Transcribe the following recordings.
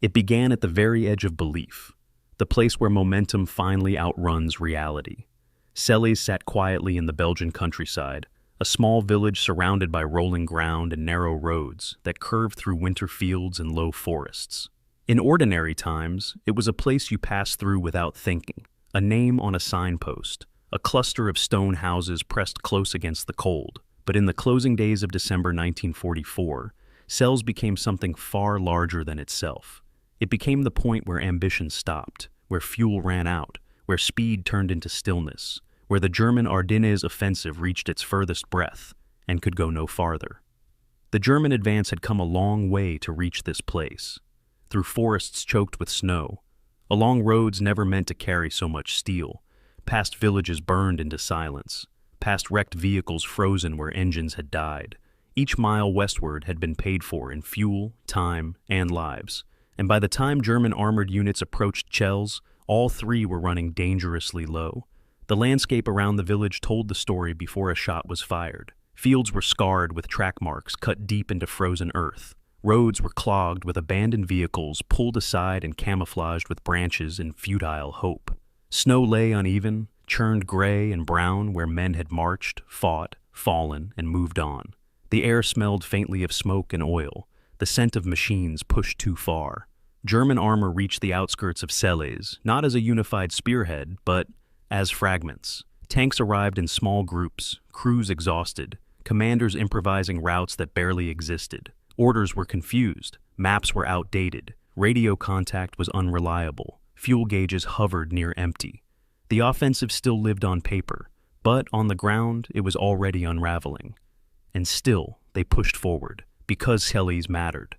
It began at the very edge of belief, the place where momentum finally outruns reality. Celles sat quietly in the Belgian countryside, a small village surrounded by rolling ground and narrow roads that curved through winter fields and low forests. In ordinary times, it was a place you passed through without thinking, a name on a signpost, a cluster of stone houses pressed close against the cold. But in the closing days of December 1944, Celles became something far larger than itself. It became the point where ambition stopped, where fuel ran out, where speed turned into stillness, where the German Ardennes offensive reached its furthest breadth and could go no farther. The German advance had come a long way to reach this place, through forests choked with snow, along roads never meant to carry so much steel, past villages burned into silence, past wrecked vehicles frozen where engines had died. Each mile westward had been paid for in fuel, time, and lives, and by the time German armored units approached Celles, all three were running dangerously low. The landscape around the village told the story before a shot was fired. Fields were scarred with track marks cut deep into frozen earth. Roads were clogged with abandoned vehicles pulled aside and camouflaged with branches in futile hope. Snow lay uneven, churned gray and brown where men had marched, fought, fallen, and moved on. The air smelled faintly of smoke and oil, the scent of machines pushed too far. German armor reached the outskirts of Celles, not as a unified spearhead, but as fragments. Tanks arrived in small groups, crews exhausted, commanders improvising routes that barely existed. Orders were confused, maps were outdated, radio contact was unreliable, fuel gauges hovered near empty. The offensive still lived on paper, but on the ground it was already unraveling. And still, they pushed forward, because Celles mattered.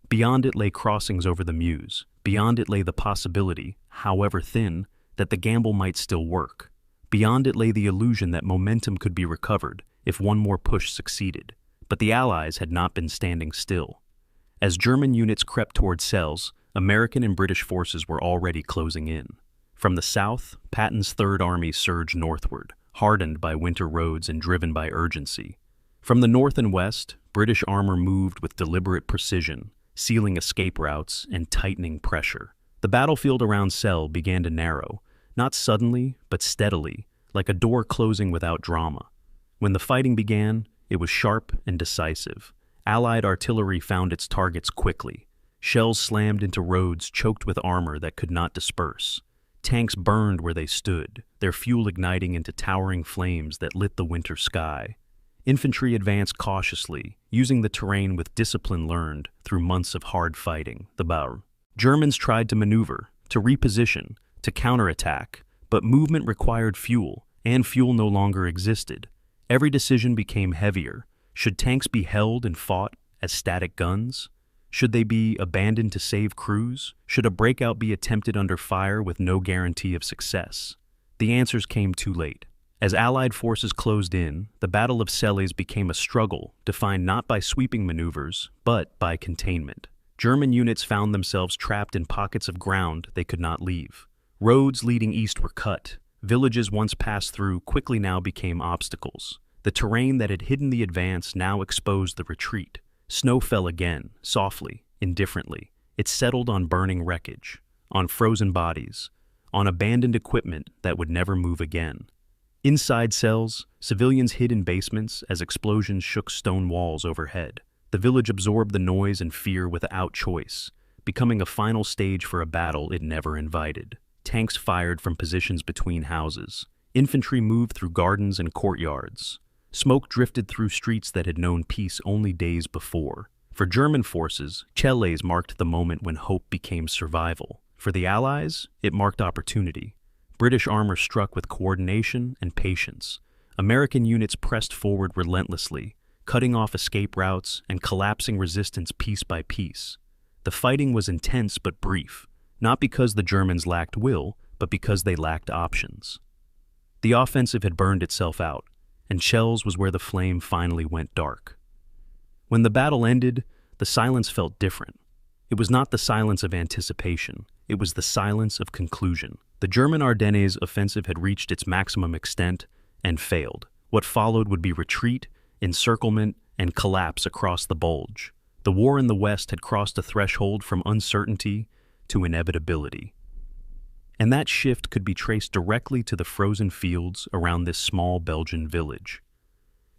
Beyond it lay crossings over the Meuse. Beyond it lay the possibility, however thin, that the gamble might still work. Beyond it lay the illusion that momentum could be recovered if one more push succeeded. But the Allies had not been standing still. As German units crept toward Celles, American and British forces were already closing in. From the south, Patton's Third Army surged northward, hardened by winter roads and driven by urgency. From the north and west, British armor moved with deliberate precision, sealing escape routes and tightening pressure. The battlefield around Celles began to narrow, not suddenly, but steadily, like a door closing without drama. When the fighting began, it was sharp and decisive. Allied artillery found its targets quickly. Shells slammed into roads choked with armor that could not disperse. Tanks burned where they stood, their fuel igniting into towering flames that lit the winter sky. Infantry advanced cautiously, using the terrain with discipline learned through months of hard fighting, the Baur. Germans tried to maneuver, to reposition, to counterattack, but movement required fuel, and fuel no longer existed. Every decision became heavier. Should tanks be held and fought as static guns? Should they be abandoned to save crews? Should a breakout be attempted under fire with no guarantee of success? The answers came too late. As Allied forces closed in, the Battle of Celles became a struggle defined not by sweeping maneuvers, but by containment. German units found themselves trapped in pockets of ground they could not leave. Roads leading east were cut. Villages once passed through quickly now became obstacles. The terrain that had hidden the advance now exposed the retreat. Snow fell again, softly, indifferently. It settled on burning wreckage, on frozen bodies, on abandoned equipment that would never move again. Inside Celles, civilians hid in basements as explosions shook stone walls overhead. The village absorbed the noise and fear without choice, becoming a final stage for a battle it never invited. Tanks fired from positions between houses. Infantry moved through gardens and courtyards. Smoke drifted through streets that had known peace only days before. For German forces, Celles marked the moment when hope became survival. For the Allies, it marked opportunity. British armor struck with coordination and patience. American units pressed forward relentlessly, cutting off escape routes and collapsing resistance piece by piece. The fighting was intense but brief, not because the Germans lacked will, but because they lacked options. The offensive had burned itself out, and Celles was where the flame finally went dark. When the battle ended, the silence felt different. It was not the silence of anticipation, it was the silence of conclusion. The German Ardennes offensive had reached its maximum extent and failed. What followed would be retreat, encirclement, and collapse across the Bulge. The war in the West had crossed a threshold from uncertainty to inevitability. And that shift could be traced directly to the frozen fields around this small Belgian village.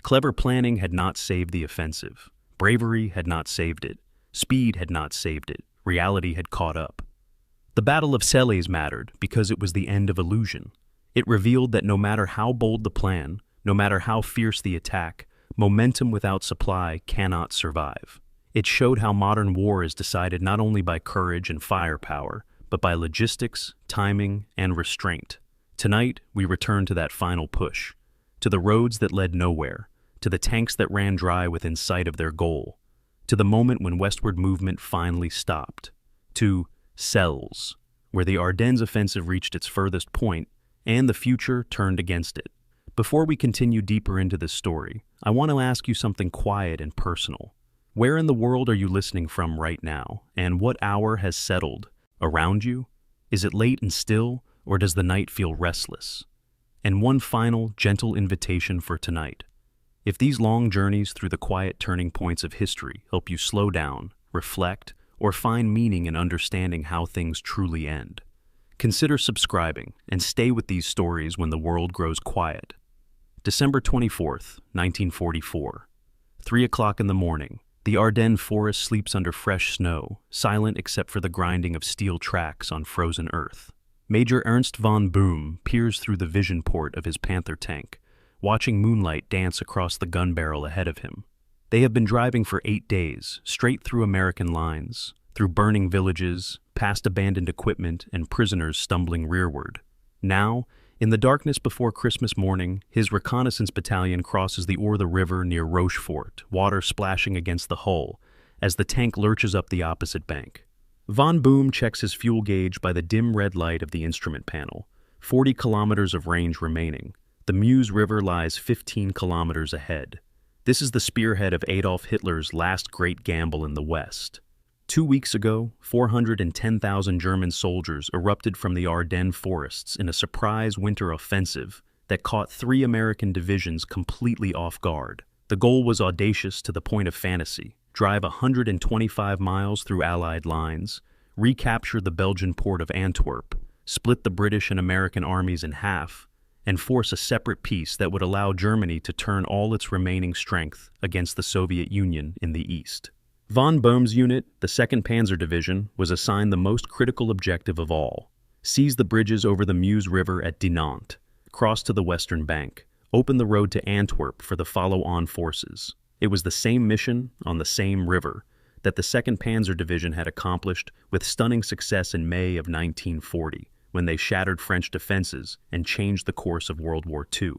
Clever planning had not saved the offensive. Bravery had not saved it. Speed had not saved it. Reality had caught up. The Battle of Chenogne mattered because it was the end of illusion. It revealed that no matter how bold the plan, no matter how fierce the attack, momentum without supply cannot survive. It showed how modern war is decided not only by courage and firepower, but by logistics, timing, and restraint. Tonight, we return to that final push, to the roads that led nowhere, to the tanks that ran dry within sight of their goal, to the moment when westward movement finally stopped, to Celles, where the Ardennes offensive reached its furthest point, and the future turned against it. Before we continue deeper into this story, I want to ask you something quiet and personal. Where in the world are you listening from right now, and what hour has settled around you? Is it late and still, or does the night feel restless? And one final, gentle invitation for tonight. If these long journeys through the quiet turning points of history help you slow down, reflect, or find meaning in understanding how things truly end, consider subscribing and stay with these stories when the world grows quiet. December 24th, 1944. 3 o'clock in the morning. The Ardennes forest sleeps under fresh snow, silent except for the grinding of steel tracks on frozen earth. Major Ernst von Boom peers through the vision port of his Panther tank, watching moonlight dance across the gun barrel ahead of him. They have been driving for 8 days, straight through American lines, through burning villages, past abandoned equipment, and prisoners stumbling rearward. Now, in the darkness before Christmas morning, his reconnaissance battalion crosses the Ourthe River near Rochefort, water splashing against the hull, as the tank lurches up the opposite bank. Von Boom checks his fuel gauge by the dim red light of the instrument panel. 40 kilometers of range remaining. The Meuse River lies 15 kilometers ahead. This is the spearhead of Adolf Hitler's last great gamble in the West. 2 weeks ago, 410,000 German soldiers erupted from the Ardennes forests in a surprise winter offensive that caught 3 American divisions completely off guard. The goal was audacious to the point of fantasy: drive 125 miles through Allied lines, recapture the Belgian port of Antwerp, split the British and American armies in half, and force a separate peace that would allow Germany to turn all its remaining strength against the Soviet Union in the east. Von Bohm's unit, the 2nd Panzer Division, was assigned the most critical objective of all: seize the bridges over the Meuse River at Dinant, cross to the western bank, open the road to Antwerp for the follow-on forces. It was the same mission, on the same river, that the 2nd Panzer Division had accomplished with stunning success in May of 1940, when they shattered French defenses and changed the course of World War II.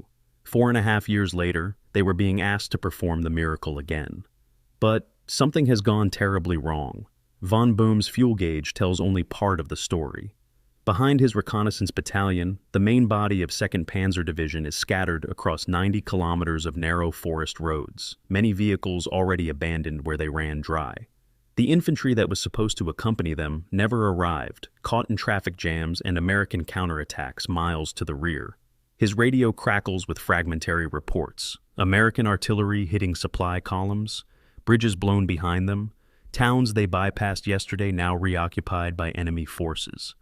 4.5 years later, they were being asked to perform the miracle again. But something has gone terribly wrong. Von Boom's fuel gauge tells only part of the story. Behind his reconnaissance battalion, the main body of 2nd Panzer Division is scattered across 90 kilometers of narrow forest roads, many vehicles already abandoned where they ran dry. The infantry that was supposed to accompany them never arrived, caught in traffic jams and American counterattacks miles to the rear. His radio crackles with fragmentary reports: American artillery hitting supply columns, bridges blown behind them, towns they bypassed yesterday now reoccupied by enemy forces.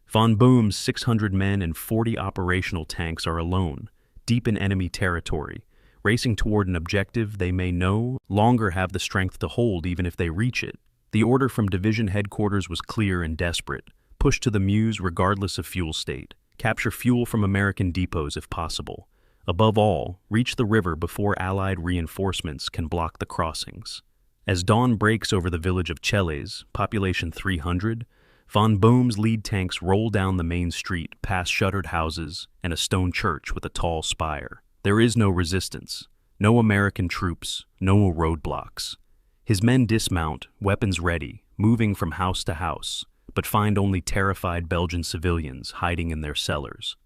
Von Boom's 600 men and 40 operational tanks are alone, deep in enemy territory, racing toward an objective they may no longer have the strength to hold even if they reach it. The order from division headquarters was clear and desperate: push to the Meuse regardless of fuel state, capture fuel from American depots if possible. Above all, reach the river before Allied reinforcements can block the crossings. As dawn breaks over the village of Chelles, population 300, Von Boom's lead tanks roll down the main street past shuttered houses and a stone church with a tall spire. There is no resistance, no American troops, no roadblocks. His men dismount, weapons ready, moving from house to house, but find only terrified Belgian civilians hiding in their cellars.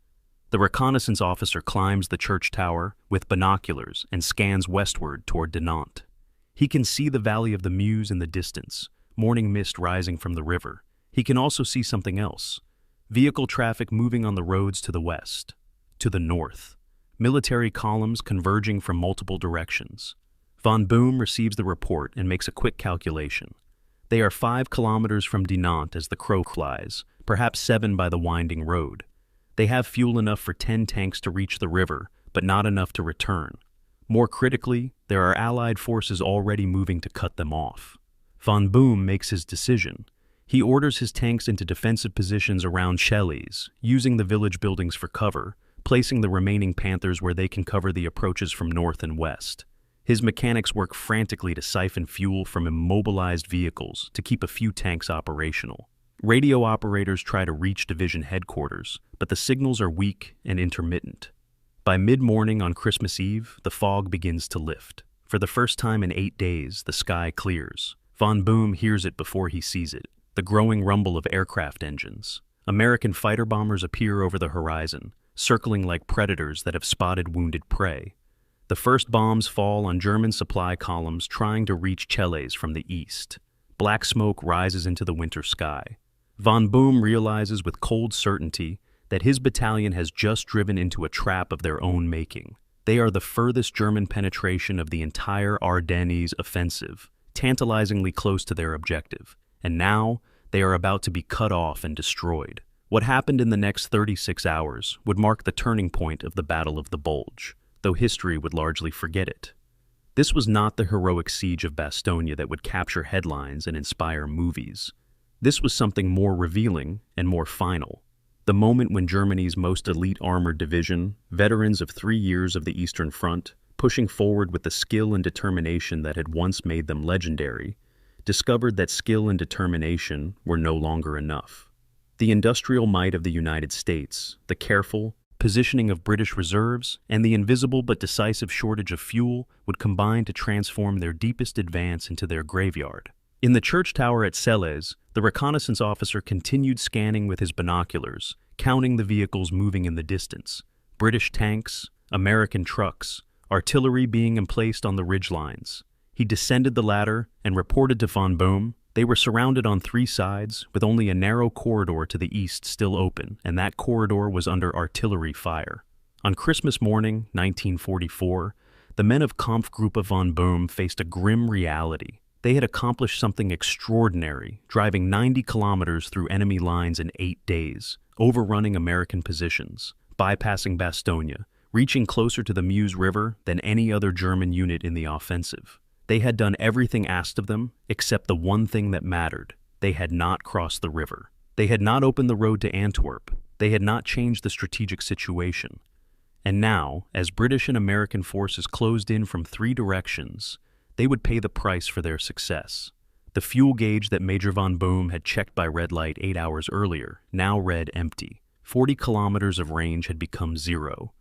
The reconnaissance officer climbs the church tower with binoculars and scans westward toward Dinant. He can see the valley of the Meuse in the distance, morning mist rising from the river. He can also see something else: vehicle traffic moving on the roads to the west, to the north, military columns converging from multiple directions. Von Boom receives the report and makes a quick calculation. They are 5 kilometers from Dinant as the crow flies, perhaps 7 by the winding road. They have fuel enough for 10 tanks to reach the river, but not enough to return. More critically, there are Allied forces already moving to cut them off. Von Boom makes his decision. He orders his tanks into defensive positions around Chelles, using the village buildings for cover, placing the remaining Panthers where they can cover the approaches from north and west. His mechanics work frantically to siphon fuel from immobilized vehicles to keep a few tanks operational. Radio operators try to reach division headquarters, but the signals are weak and intermittent. By mid-morning on Christmas Eve, the fog begins to lift. For the first time in 8 days, the sky clears. Von Boom hears it before he sees it, the growing rumble of aircraft engines. American fighter bombers appear over the horizon, circling like predators that have spotted wounded prey. The first bombs fall on German supply columns trying to reach Chelles from the east. Black smoke rises into the winter sky. Von Boom realizes with cold certainty that his battalion has just driven into a trap of their own making. They are the furthest German penetration of the entire Ardennes offensive, tantalizingly close to their objective, and now they are about to be cut off and destroyed. What happened in the next 36 hours would mark the turning point of the Battle of the Bulge, though history would largely forget it. This was not the heroic siege of Bastogne that would capture headlines and inspire movies. This was something more revealing and more final. The moment when Germany's most elite armored division, veterans of 3 years of the Eastern Front, pushing forward with the skill and determination that had once made them legendary, discovered that skill and determination were no longer enough. The industrial might of the United States, the careful positioning of British reserves, and the invisible but decisive shortage of fuel would combine to transform their deepest advance into their graveyard. In the church tower at Celles, the reconnaissance officer continued scanning with his binoculars, counting the vehicles moving in the distance. British tanks, American trucks, artillery being emplaced on the ridgelines. He descended the ladder and reported to Von Boom. They were surrounded on 3 sides, with only a narrow corridor to the east still open, and that corridor was under artillery fire. On Christmas morning, 1944, the men of Kampfgruppe von Boom faced a grim reality. They had accomplished something extraordinary, driving 90 kilometers through enemy lines in 8 days, overrunning American positions, bypassing Bastogne, reaching closer to the Meuse River than any other German unit in the offensive. They had done everything asked of them, except the one thing that mattered. They had not crossed the river. They had not opened the road to Antwerp. They had not changed the strategic situation. And now, as British and American forces closed in from 3 directions, they would pay the price for their success. The fuel gauge that Major von Boom had checked by red light 8 hours earlier now read empty. 40 kilometers of range had become 0.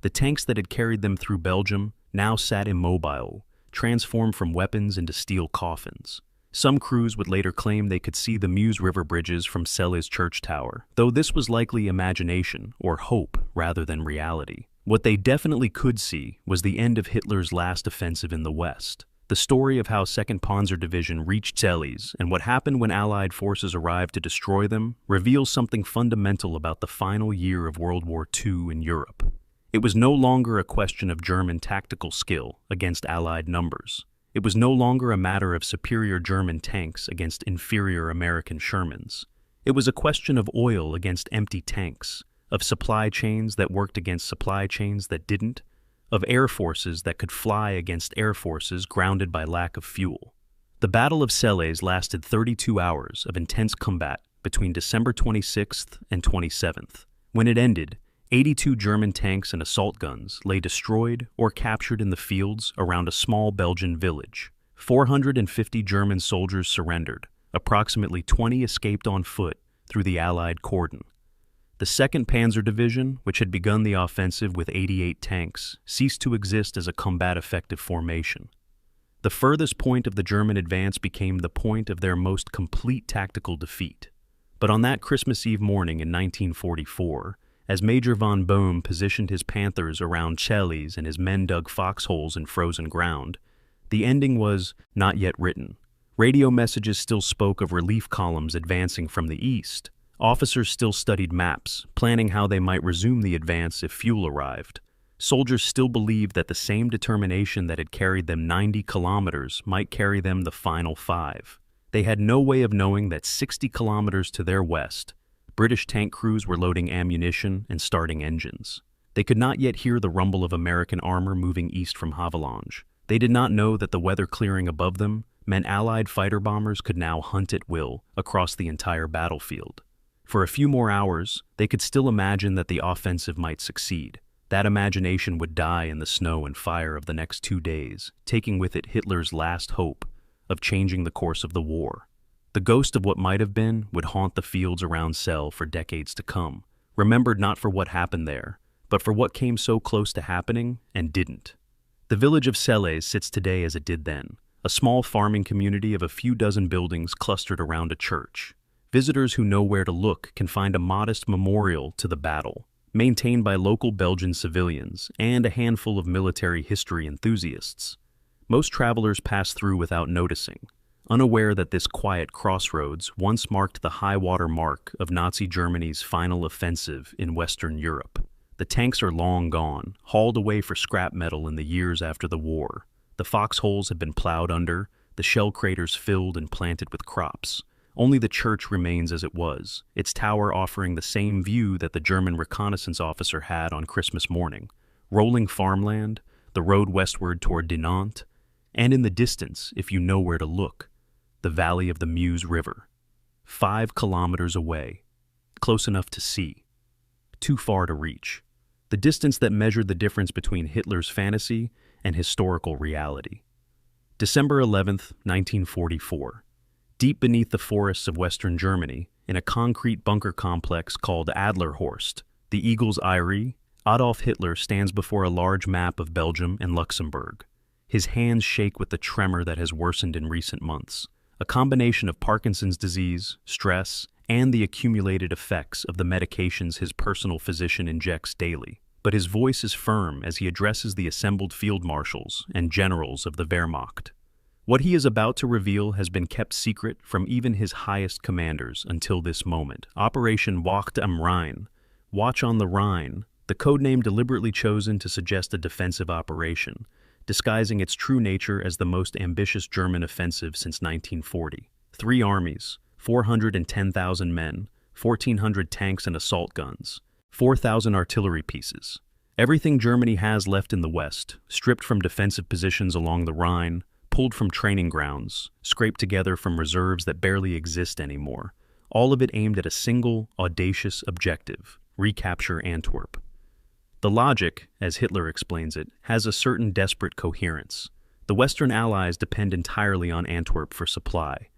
The tanks that had carried them through Belgium now sat immobile, transformed from weapons into steel coffins. Some crews would later claim they could see the Meuse River bridges from Celles church tower, though this was likely imagination or hope rather than reality. What they definitely could see was the end of Hitler's last offensive in the West. The story of how 2nd Panzer Division reached Celles and what happened when Allied forces arrived to destroy them reveals something fundamental about the final year of World War II in Europe. It was no longer a question of German tactical skill against Allied numbers. It was no longer a matter of superior German tanks against inferior American Shermans. It was a question of oil against empty tanks, of supply chains that worked against supply chains that didn't, of air forces that could fly against air forces grounded by lack of fuel. The Battle of Celles lasted 32 hours of intense combat between December 26th and 27th. When it ended, 82 German tanks and assault guns lay destroyed or captured in the fields around a small Belgian village. 450 German soldiers surrendered. Approximately 20 escaped on foot through the Allied cordon. The 2nd Panzer Division, which had begun the offensive with 88 tanks, ceased to exist as a combat-effective formation. The furthest point of the German advance became the point of their most complete tactical defeat. But on that Christmas Eve morning in 1944, as Major von Boom positioned his Panthers around Chelles and his men dug foxholes in frozen ground, the ending was not yet written. Radio messages still spoke of relief columns advancing from the east. Officers still studied maps, planning how they might resume the advance if fuel arrived. soldiers still believed that the same determination that had carried them 90 kilometers might carry them the final 5. They had no way of knowing that 60 kilometers to their west, British tank crews were loading ammunition and starting engines. They could not yet hear the rumble of American armor moving east from Havelange. They did not know that the weather clearing above them meant Allied fighter bombers could now hunt at will across the entire battlefield. For a few more hours, they could still imagine that the offensive might succeed. That imagination would die in the snow and fire of the next 2 days, taking with it Hitler's last hope of changing the course of the war. The ghost of what might have been would haunt the fields around Celle for decades to come, remembered not for what happened there, but for what came so close to happening and didn't. The village of Celle sits today as it did then, a small farming community of a few dozen buildings clustered around a church. Visitors who know where to look can find a modest memorial to the battle, maintained by local Belgian civilians and a handful of military history enthusiasts. Most travelers pass through without noticing, unaware that this quiet crossroads once marked the high-water mark of Nazi Germany's final offensive in Western Europe. The tanks are long gone, hauled away for scrap metal in the years after the war. The foxholes have been plowed under, the shell craters filled and planted with crops. Only the church remains as it was, its tower offering the same view that the German reconnaissance officer had on Christmas morning. Rolling farmland, the road westward toward Dinant, and in the distance, if you know where to look, the valley of the Meuse River. 5 kilometers away, close enough to see, too far to reach. The distance that measured the difference between Hitler's fantasy and historical reality. December 11th, 1944. Deep beneath the forests of Western Germany, in a concrete bunker complex called Adlerhorst, the Eagle's Eyrie, Adolf Hitler stands before a large map of Belgium and Luxembourg. His hands shake with the tremor that has worsened in recent months, a combination of Parkinson's disease, stress, and the accumulated effects of the medications his personal physician injects daily. But his voice is firm as he addresses the assembled field marshals and generals of the Wehrmacht. What he is about to reveal has been kept secret from even his highest commanders until this moment. Operation Wacht am Rhein, Watch on the Rhine, the codename deliberately chosen to suggest a defensive operation, disguising its true nature as the most ambitious German offensive since 1940. 3 armies, 410,000 men, 1,400 tanks and assault guns, 4,000 artillery pieces. Everything Germany has left in the West, stripped from defensive positions along the Rhine, pulled from training grounds, scraped together from reserves that barely exist anymore, all of it aimed at a single, audacious objective: recapture Antwerp. The logic, as Hitler explains it, has a certain desperate coherence. The Western Allies depend entirely on Antwerp for supply.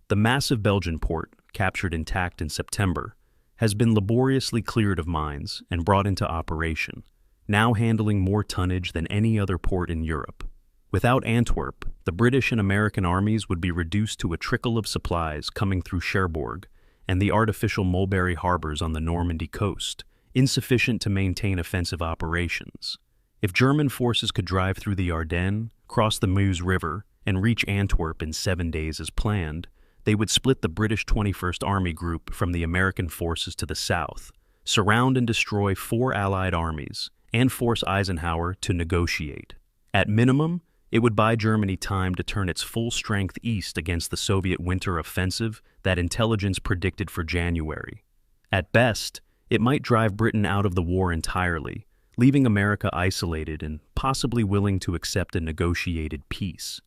The massive Belgian port, captured intact in September, has been laboriously cleared of mines and brought into operation, now handling more tonnage than any other port in Europe. Without Antwerp, the British and American armies would be reduced to a trickle of supplies coming through Cherbourg and the artificial Mulberry harbors on the Normandy coast, insufficient to maintain offensive operations. If German forces could drive through the Ardennes, cross the Meuse River, and reach Antwerp in 7 days as planned, they would split the British 21st Army Group from the American forces to the south, surround and destroy 4 Allied armies, and force Eisenhower to negotiate. At minimum, it would buy Germany time to turn its full strength east against the Soviet winter offensive that intelligence predicted for January. At best, it might drive Britain out of the war entirely, leaving America isolated and possibly willing to accept a negotiated peace.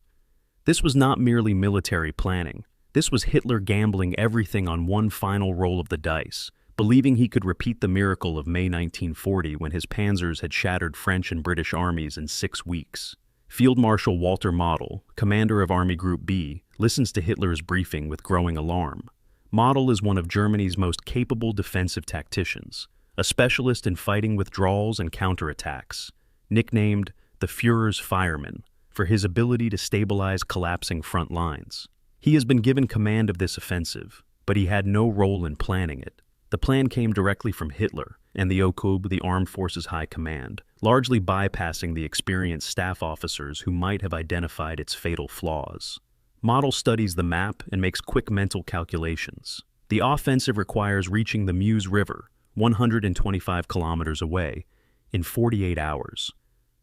This was not merely military planning. This was Hitler gambling everything on one final roll of the dice, believing he could repeat the miracle of May 1940 when his panzers had shattered French and British armies in 6 weeks. Field Marshal Walter Model, commander of Army Group B, listens to Hitler's briefing with growing alarm. Model is one of Germany's most capable defensive tacticians, a specialist in fighting withdrawals and counterattacks, nicknamed the Führer's Fireman for his ability to stabilize collapsing front lines. He has been given command of this offensive, but he had no role in planning it. The plan came directly from Hitler and the OKUB, the Armed Forces High Command, largely bypassing the experienced staff officers who might have identified its fatal flaws. Model studies the map and makes quick mental calculations. The offensive requires reaching the Meuse River, 125 kilometers away, in 48 hours.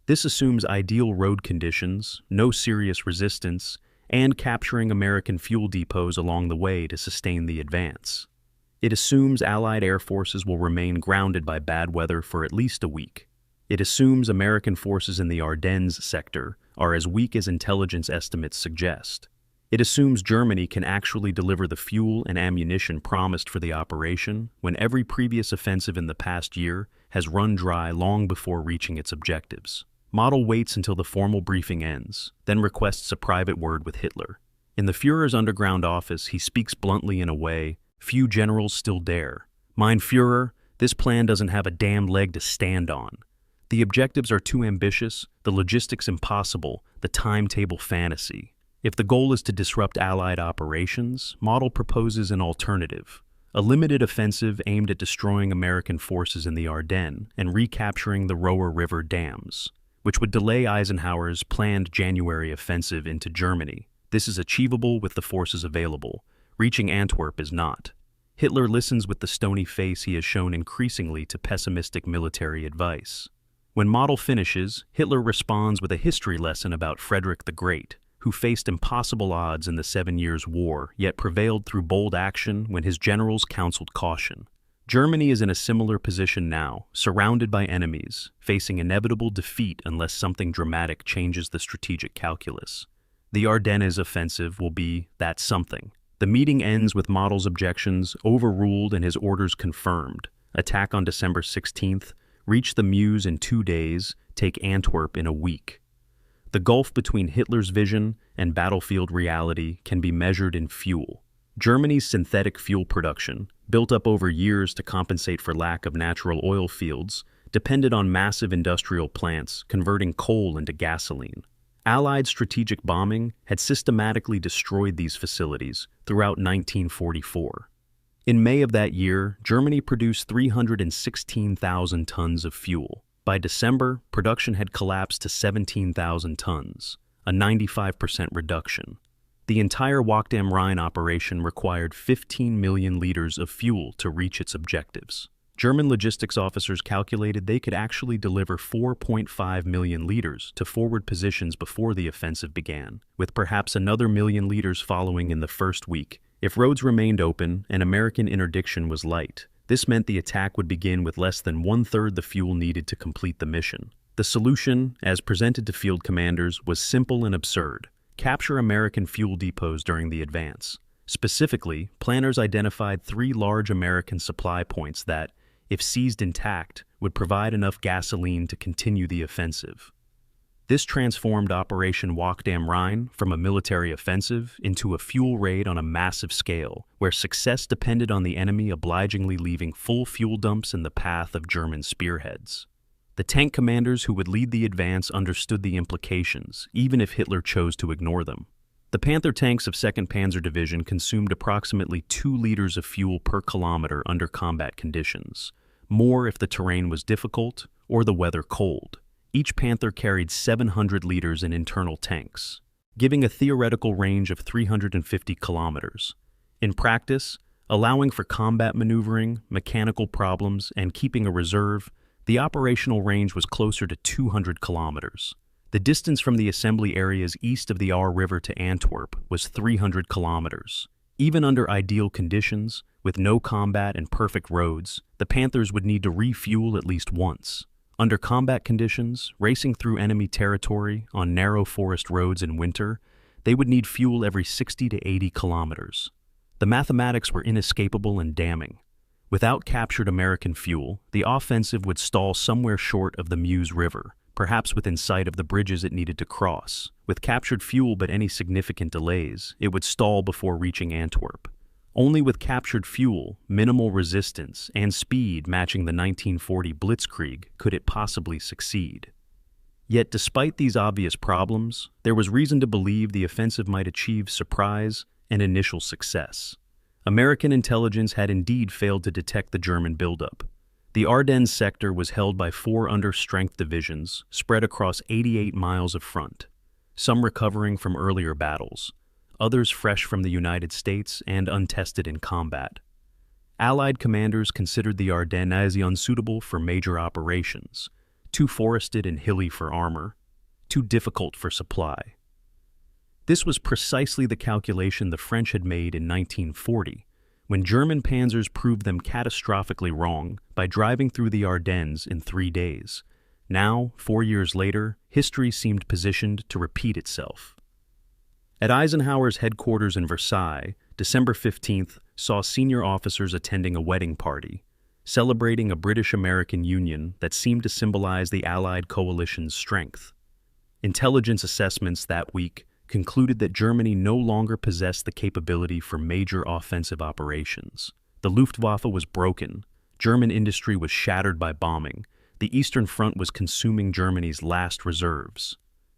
This assumes ideal road conditions, no serious resistance, and capturing American fuel depots along the way to sustain the advance. It assumes Allied air forces will remain grounded by bad weather for at least a week. It assumes American forces in the Ardennes sector are as weak as intelligence estimates suggest. It assumes Germany can actually deliver the fuel and ammunition promised for the operation when every previous offensive in the past year has run dry long before reaching its objectives. Model waits until the formal briefing ends, then requests a private word with Hitler. In the Führer's underground office, he speaks bluntly in a way few generals still dare. Mein Führer, this plan doesn't have a damn leg to stand on. The objectives are too ambitious, the logistics impossible, the timetable fantasy. If the goal is to disrupt Allied operations, Model proposes an alternative. A limited offensive aimed at destroying American forces in the Ardennes and recapturing the Roer River dams, which would delay Eisenhower's planned January offensive into Germany. This is achievable with the forces available. Reaching Antwerp is not. Hitler listens with the stony face he has shown increasingly to pessimistic military advice. When Model finishes, Hitler responds with a history lesson about Frederick the Great, who faced impossible odds in the 7 Years' War, yet prevailed through bold action when his generals counseled caution. Germany is in a similar position now, surrounded by enemies, facing inevitable defeat unless something dramatic changes the strategic calculus. The Ardennes offensive will be that something. The meeting ends with Model's objections overruled and his orders confirmed. Attack on December 16th, reach the Meuse in 2 days, take Antwerp in a week. The gulf between Hitler's vision and battlefield reality can be measured in fuel. Germany's synthetic fuel production, built up over years to compensate for lack of natural oil fields, depended on massive industrial plants converting coal into gasoline. Allied strategic bombing had systematically destroyed these facilities throughout 1944. In May of that year, Germany produced 316,000 tons of fuel. By December, production had collapsed to 17,000 tons, a 95% reduction. The entire Wacht am Rhein operation required 15 million liters of fuel to reach its objectives. German logistics officers calculated they could actually deliver 4.5 million liters to forward positions before the offensive began, with perhaps another million liters following in the first week. If roads remained open and American interdiction was light, this meant the attack would begin with less than one-third the fuel needed to complete the mission. The solution, as presented to field commanders, was simple and absurd. Capture American fuel depots during the advance. Specifically, planners identified 3 large American supply points that, if seized intact, would provide enough gasoline to continue the offensive. This transformed Operation Wacht am Rhein from a military offensive into a fuel raid on a massive scale, where success depended on the enemy obligingly leaving full fuel dumps in the path of German spearheads. The tank commanders who would lead the advance understood the implications, even if Hitler chose to ignore them. The Panther tanks of 2nd Panzer Division consumed approximately 2 liters of fuel per kilometer under combat conditions, more if the terrain was difficult or the weather cold. Each Panther carried 700 liters in internal tanks, giving a theoretical range of 350 kilometers. In practice, allowing for combat maneuvering, mechanical problems, and keeping a reserve, the operational range was closer to 200 kilometers. The distance from the assembly areas east of the Aar River to Antwerp was 300 kilometers. Even under ideal conditions, with no combat and perfect roads, the Panthers would need to refuel at least once. Under combat conditions, racing through enemy territory on narrow forest roads in winter, they would need fuel every 60 to 80 kilometers. The mathematics were inescapable and damning. Without captured American fuel, the offensive would stall somewhere short of the Meuse River, perhaps within sight of the bridges it needed to cross. With captured fuel but any significant delays, it would stall before reaching Antwerp. Only with captured fuel, minimal resistance, and speed matching the 1940 Blitzkrieg could it possibly succeed. Yet despite these obvious problems, there was reason to believe the offensive might achieve surprise and initial success. American intelligence had indeed failed to detect the German buildup. The Ardennes sector was held by 4 under-strength divisions spread across 88 miles of front, some recovering from earlier battles, others fresh from the United States and untested in combat. Allied commanders considered the Ardennes as unsuitable for major operations, too forested and hilly for armor, too difficult for supply. This was precisely the calculation the French had made in 1940, when German panzers proved them catastrophically wrong by driving through the Ardennes in 3 days. Now, 4 years later, history seemed positioned to repeat itself. At Eisenhower's headquarters in Versailles, December 15th saw senior officers attending a wedding party, celebrating a British-American union that seemed to symbolize the Allied coalition's strength. Intelligence assessments that week concluded that Germany no longer possessed the capability for major offensive operations. The Luftwaffe was broken, German industry was shattered by bombing, the Eastern Front was consuming Germany's last reserves.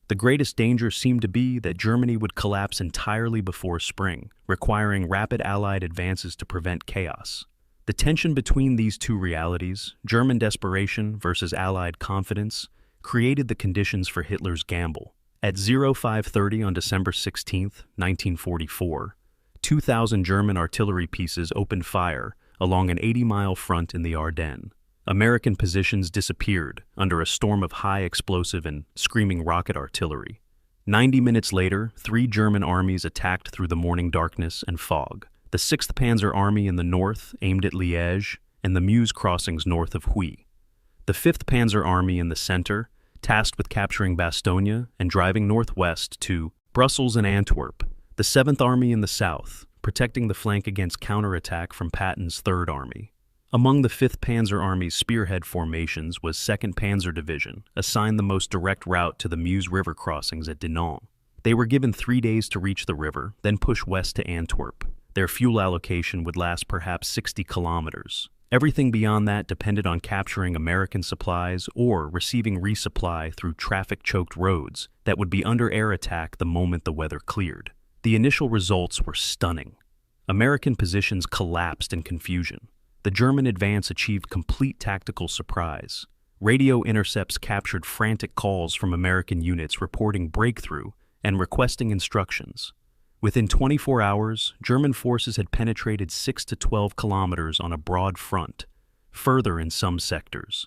The greatest danger seemed to be that Germany would collapse entirely before spring, requiring rapid Allied advances to prevent chaos. The tension between these two realities, German desperation versus Allied confidence, created the conditions for Hitler's gamble. At 0530 on December 16, 1944, 2,000 German artillery pieces opened fire along an 80-mile front in the Ardennes. American positions disappeared under a storm of high explosive and screaming rocket artillery. 90 minutes later, 3 German armies attacked through the morning darkness and fog. The 6th Panzer Army in the north aimed at Liège and the Meuse crossings north of Huy. The 5th Panzer Army in the center, tasked with capturing Bastogne and driving northwest to Brussels and Antwerp. The 7th Army in the south, protecting the flank against counterattack from Patton's 3rd Army. Among the 5th Panzer Army's spearhead formations was 2nd Panzer Division, assigned the most direct route to the Meuse River crossings at Dinant. They were given 3 days to reach the river, then push west to Antwerp. Their fuel allocation would last perhaps 60 kilometers. Everything beyond that depended on capturing American supplies or receiving resupply through traffic-choked roads that would be under air attack the moment the weather cleared. The initial results were stunning. American positions collapsed in confusion. The German advance achieved complete tactical surprise. Radio intercepts captured frantic calls from American units reporting breakthrough and requesting instructions. Within 24 hours, German forces had penetrated 6 to 12 kilometers on a broad front, further in some sectors.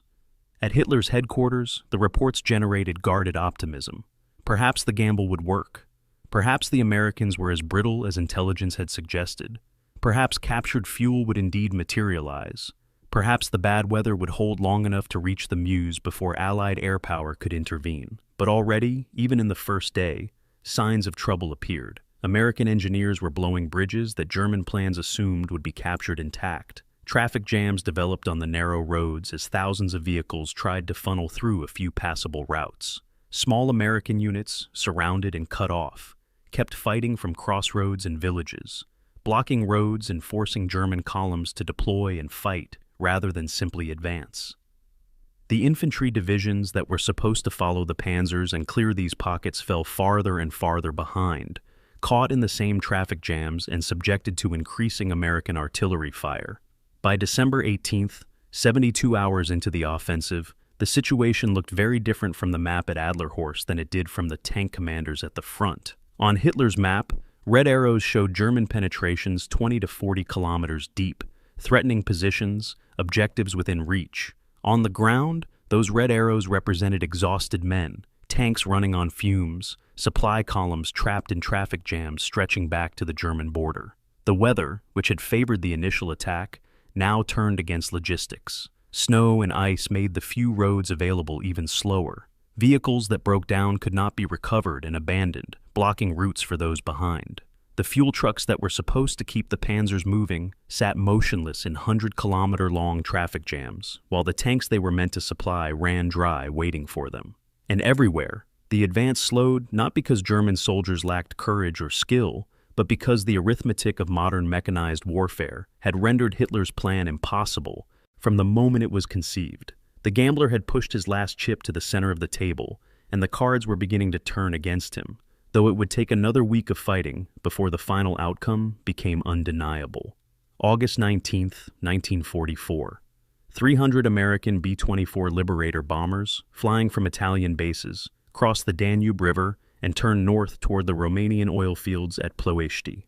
At Hitler's headquarters, the reports generated guarded optimism. Perhaps the gamble would work. Perhaps the Americans were as brittle as intelligence had suggested. Perhaps captured fuel would indeed materialize. Perhaps the bad weather would hold long enough to reach the Meuse before Allied air power could intervene. But already, even in the first day, signs of trouble appeared. American engineers were blowing bridges that German plans assumed would be captured intact. Traffic jams developed on the narrow roads as thousands of vehicles tried to funnel through a few passable routes. Small American units, surrounded and cut off, kept fighting from crossroads and villages, blocking roads and forcing German columns to deploy and fight rather than simply advance. The infantry divisions that were supposed to follow the panzers and clear these pockets fell farther and farther behind, caught in the same traffic jams and subjected to increasing American artillery fire. By December 18th, 72 hours into the offensive, the situation looked very different from the map at Adlerhorst than it did from the tank commanders at the front. On Hitler's map, red arrows showed German penetrations 20 to 40 kilometers deep, threatening positions, objectives within reach. On the ground, those red arrows represented exhausted men, tanks running on fumes, supply columns trapped in traffic jams stretching back to the German border. The weather, which had favored the initial attack, now turned against logistics. Snow and ice made the few roads available even slower. Vehicles that broke down could not be recovered and abandoned, blocking routes for those behind. The fuel trucks that were supposed to keep the panzers moving sat motionless in 100-kilometer-long traffic jams, while the tanks they were meant to supply ran dry waiting for them. And everywhere, the advance slowed not because German soldiers lacked courage or skill, but because the arithmetic of modern mechanized warfare had rendered Hitler's plan impossible from the moment it was conceived. The gambler had pushed his last chip to the center of the table, and the cards were beginning to turn against him, though it would take another week of fighting before the final outcome became undeniable. August 19th, 1944. 300 American B-24 Liberator bombers, flying from Italian bases, crossed the Danube River and turned north toward the Romanian oil fields at Ploiești.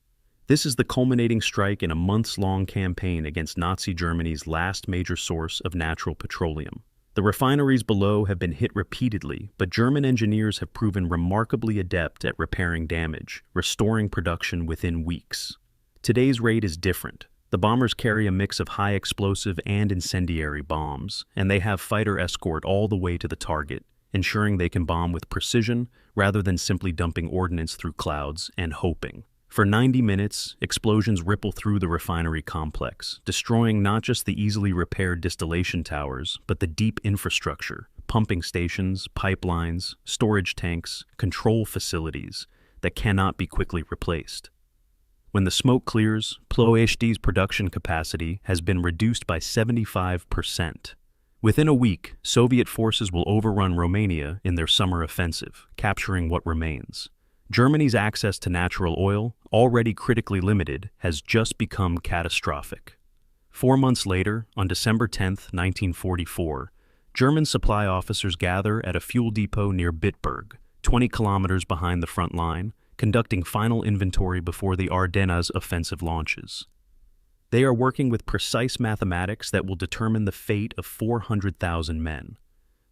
This is the culminating strike in a months-long campaign against Nazi Germany's last major source of natural petroleum. The refineries below have been hit repeatedly, but German engineers have proven remarkably adept at repairing damage, restoring production within weeks. Today's raid is different. The bombers carry a mix of high explosive and incendiary bombs, and they have fighter escort all the way to the target, ensuring they can bomb with precision rather than simply dumping ordnance through clouds and hoping. For 90 minutes, explosions ripple through the refinery complex, destroying not just the easily repaired distillation towers, but the deep infrastructure, pumping stations, pipelines, storage tanks, control facilities that cannot be quickly replaced. When the smoke clears, Ploiești's production capacity has been reduced by 75%. Within a week, Soviet forces will overrun Romania in their summer offensive, capturing what remains. Germany's access to natural oil, already critically limited, has just become catastrophic. 4 months later, on December 10, 1944, German supply officers gather at a fuel depot near Bitburg, 20 kilometers behind the front line, conducting final inventory before the Ardennes offensive launches. They are working with precise mathematics that will determine the fate of 400,000 men.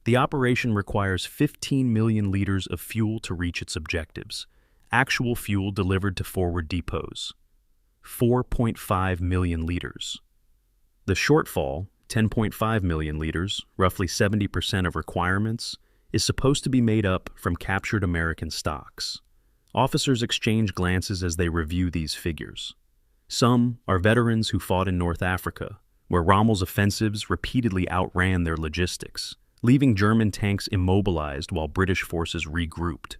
The operation requires 15 million liters of fuel to reach its objectives. Actual fuel delivered to forward depots: 4.5 million liters. The shortfall, 10.5 million liters, roughly 70% of requirements, is supposed to be made up from captured American stocks. Officers exchange glances as they review these figures. Some are veterans who fought in North Africa, where Rommel's offensives repeatedly outran their logistics, leaving German tanks immobilized while British forces regrouped.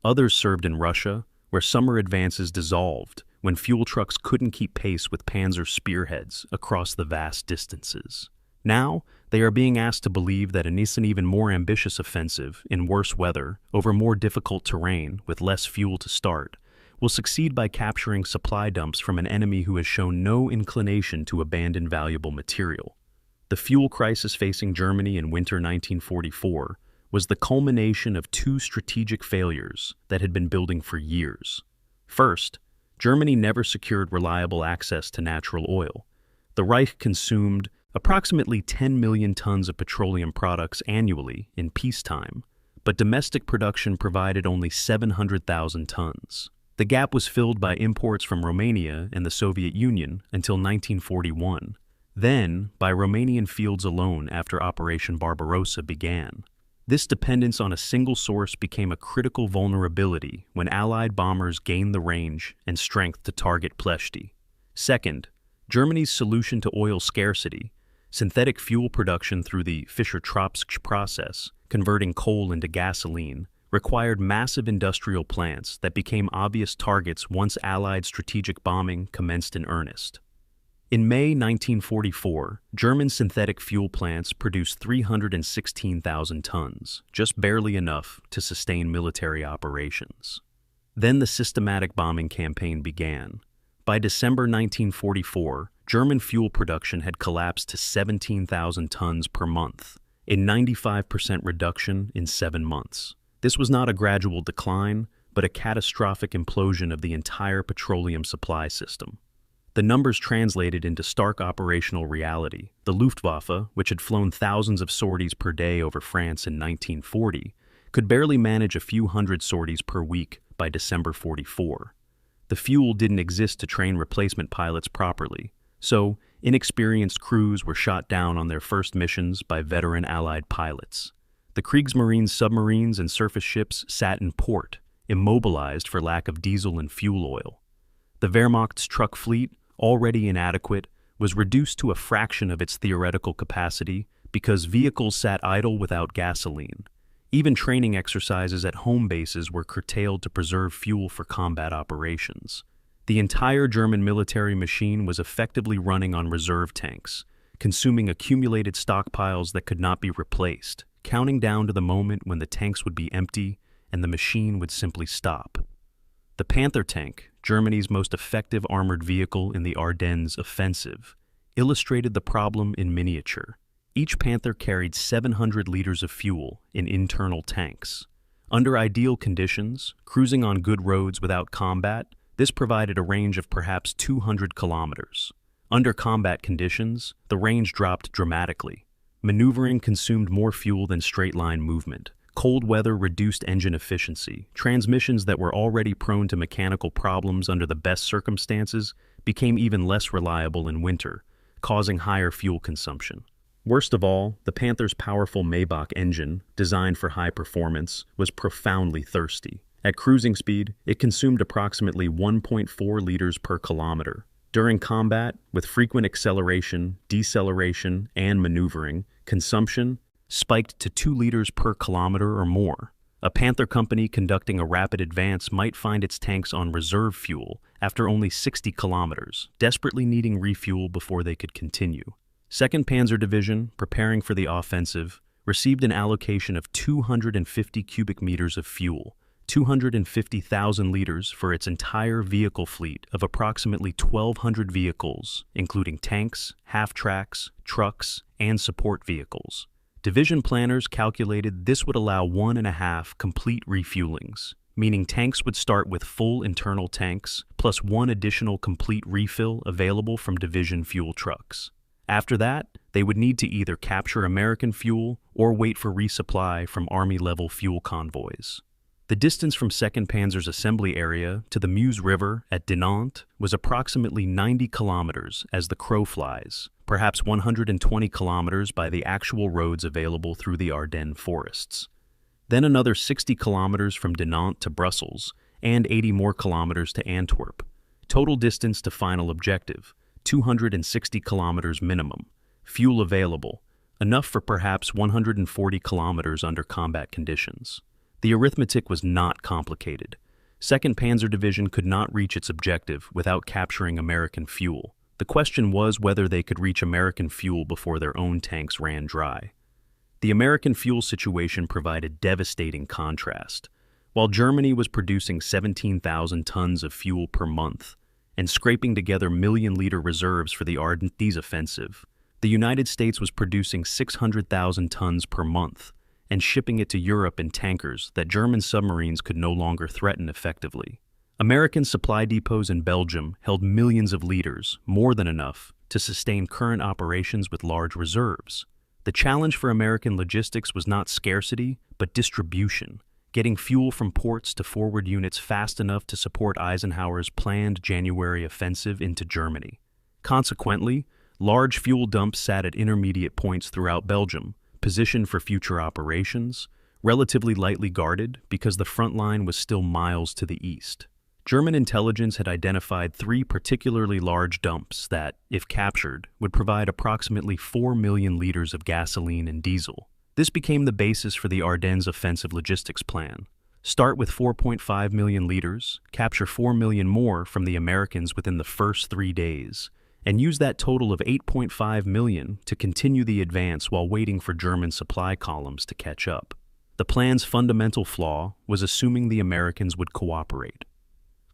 Others served in Russia, where summer advances dissolved when fuel trucks couldn't keep pace with Panzer spearheads across the vast distances. Now, they are being asked to believe that an even more ambitious offensive, in worse weather, over more difficult terrain, with less fuel to start, will succeed by capturing supply dumps from an enemy who has shown no inclination to abandon valuable material. The fuel crisis facing Germany in winter 1944 was the culmination of two strategic failures that had been building for years. First, Germany never secured reliable access to natural oil. The Reich consumed approximately 10 million tons of petroleum products annually in peacetime, but domestic production provided only 700,000 tons. The gap was filled by imports from Romania and the Soviet Union until 1941. Then, by Romanian fields alone after Operation Barbarossa began. This dependence on a single source became a critical vulnerability when Allied bombers gained the range and strength to target Ploiești. Second, Germany's solution to oil scarcity, synthetic fuel production through the Fischer-Tropsch process, converting coal into gasoline, required massive industrial plants that became obvious targets once Allied strategic bombing commenced in earnest. In May 1944, German synthetic fuel plants produced 316,000 tons, just barely enough to sustain military operations. Then the systematic bombing campaign began. By December 1944, German fuel production had collapsed to 17,000 tons per month, a 95% reduction in 7 months. This was not a gradual decline, but a catastrophic implosion of the entire petroleum supply system. The numbers translated into stark operational reality. The Luftwaffe, which had flown thousands of sorties per day over France in 1940, could barely manage a few hundred sorties per week by December 44. The fuel didn't exist to train replacement pilots properly, so inexperienced crews were shot down on their first missions by veteran Allied pilots. The Kriegsmarine submarines and surface ships sat in port, immobilized for lack of diesel and fuel oil. The Wehrmacht's truck fleet, already inadequate, was reduced to a fraction of its theoretical capacity because vehicles sat idle without gasoline. Even training exercises at home bases were curtailed to preserve fuel for combat operations. The entire German military machine was effectively running on reserve tanks, consuming accumulated stockpiles that could not be replaced, counting down to the moment when the tanks would be empty and the machine would simply stop. The Panther tank, Germany's most effective armored vehicle in the Ardennes offensive, illustrated the problem in miniature. Each Panther carried 700 liters of fuel in internal tanks. Under ideal conditions, cruising on good roads without combat, this provided a range of perhaps 200 kilometers. Under combat conditions, the range dropped dramatically. Maneuvering consumed more fuel than straight-line movement. Cold weather reduced engine efficiency. Transmissions that were already prone to mechanical problems under the best circumstances became even less reliable in winter, causing higher fuel consumption. Worst of all, the Panther's powerful Maybach engine, designed for high performance, was profoundly thirsty. At cruising speed, it consumed approximately 1.4 liters per kilometer. During combat, with frequent acceleration, deceleration, and maneuvering, consumption spiked to 2 liters per kilometer or more. A Panther company conducting a rapid advance might find its tanks on reserve fuel after only 60 kilometers, desperately needing refuel before they could continue. 2nd Panzer Division, preparing for the offensive, received an allocation of 250 cubic meters of fuel, 250,000 liters for its entire vehicle fleet of approximately 1,200 vehicles, including tanks, half-tracks, trucks, and support vehicles. Division planners calculated this would allow 1.5 complete refuelings, meaning tanks would start with full internal tanks, plus 1 additional complete refill available from division fuel trucks. After that, they would need to either capture American fuel or wait for resupply from Army-level fuel convoys. The distance from 2nd Panzer's assembly area to the Meuse River at Dinant was approximately 90 kilometers as the crow flies, perhaps 120 kilometers by the actual roads available through the Ardennes forests. Then another 60 kilometers from Dinant to Brussels, and 80 more kilometers to Antwerp. Total distance to final objective, 260 kilometers minimum. Fuel available, enough for perhaps 140 kilometers under combat conditions. The arithmetic was not complicated. 2nd Panzer Division could not reach its objective without capturing American fuel. The question was whether they could reach American fuel before their own tanks ran dry. The American fuel situation provided devastating contrast. While Germany was producing 17,000 tons of fuel per month and scraping together million-liter reserves for the Ardennes offensive, the United States was producing 600,000 tons per month and shipping it to Europe in tankers that German submarines could no longer threaten effectively. American supply depots in Belgium held millions of liters, more than enough, to sustain current operations with large reserves. The challenge for American logistics was not scarcity, but distribution, getting fuel from ports to forward units fast enough to support Eisenhower's planned January offensive into Germany. Consequently, large fuel dumps sat at intermediate points throughout Belgium, positioned for future operations, relatively lightly guarded because the front line was still miles to the east. German intelligence had identified 3 particularly large dumps that, if captured, would provide approximately 4 million liters of gasoline and diesel. This became the basis for the Ardennes offensive logistics plan. Start with 4.5 million liters, capture 4 million more from the Americans within the first 3 days, and use that total of 8.5 million to continue the advance while waiting for German supply columns to catch up. The plan's fundamental flaw was assuming the Americans would cooperate.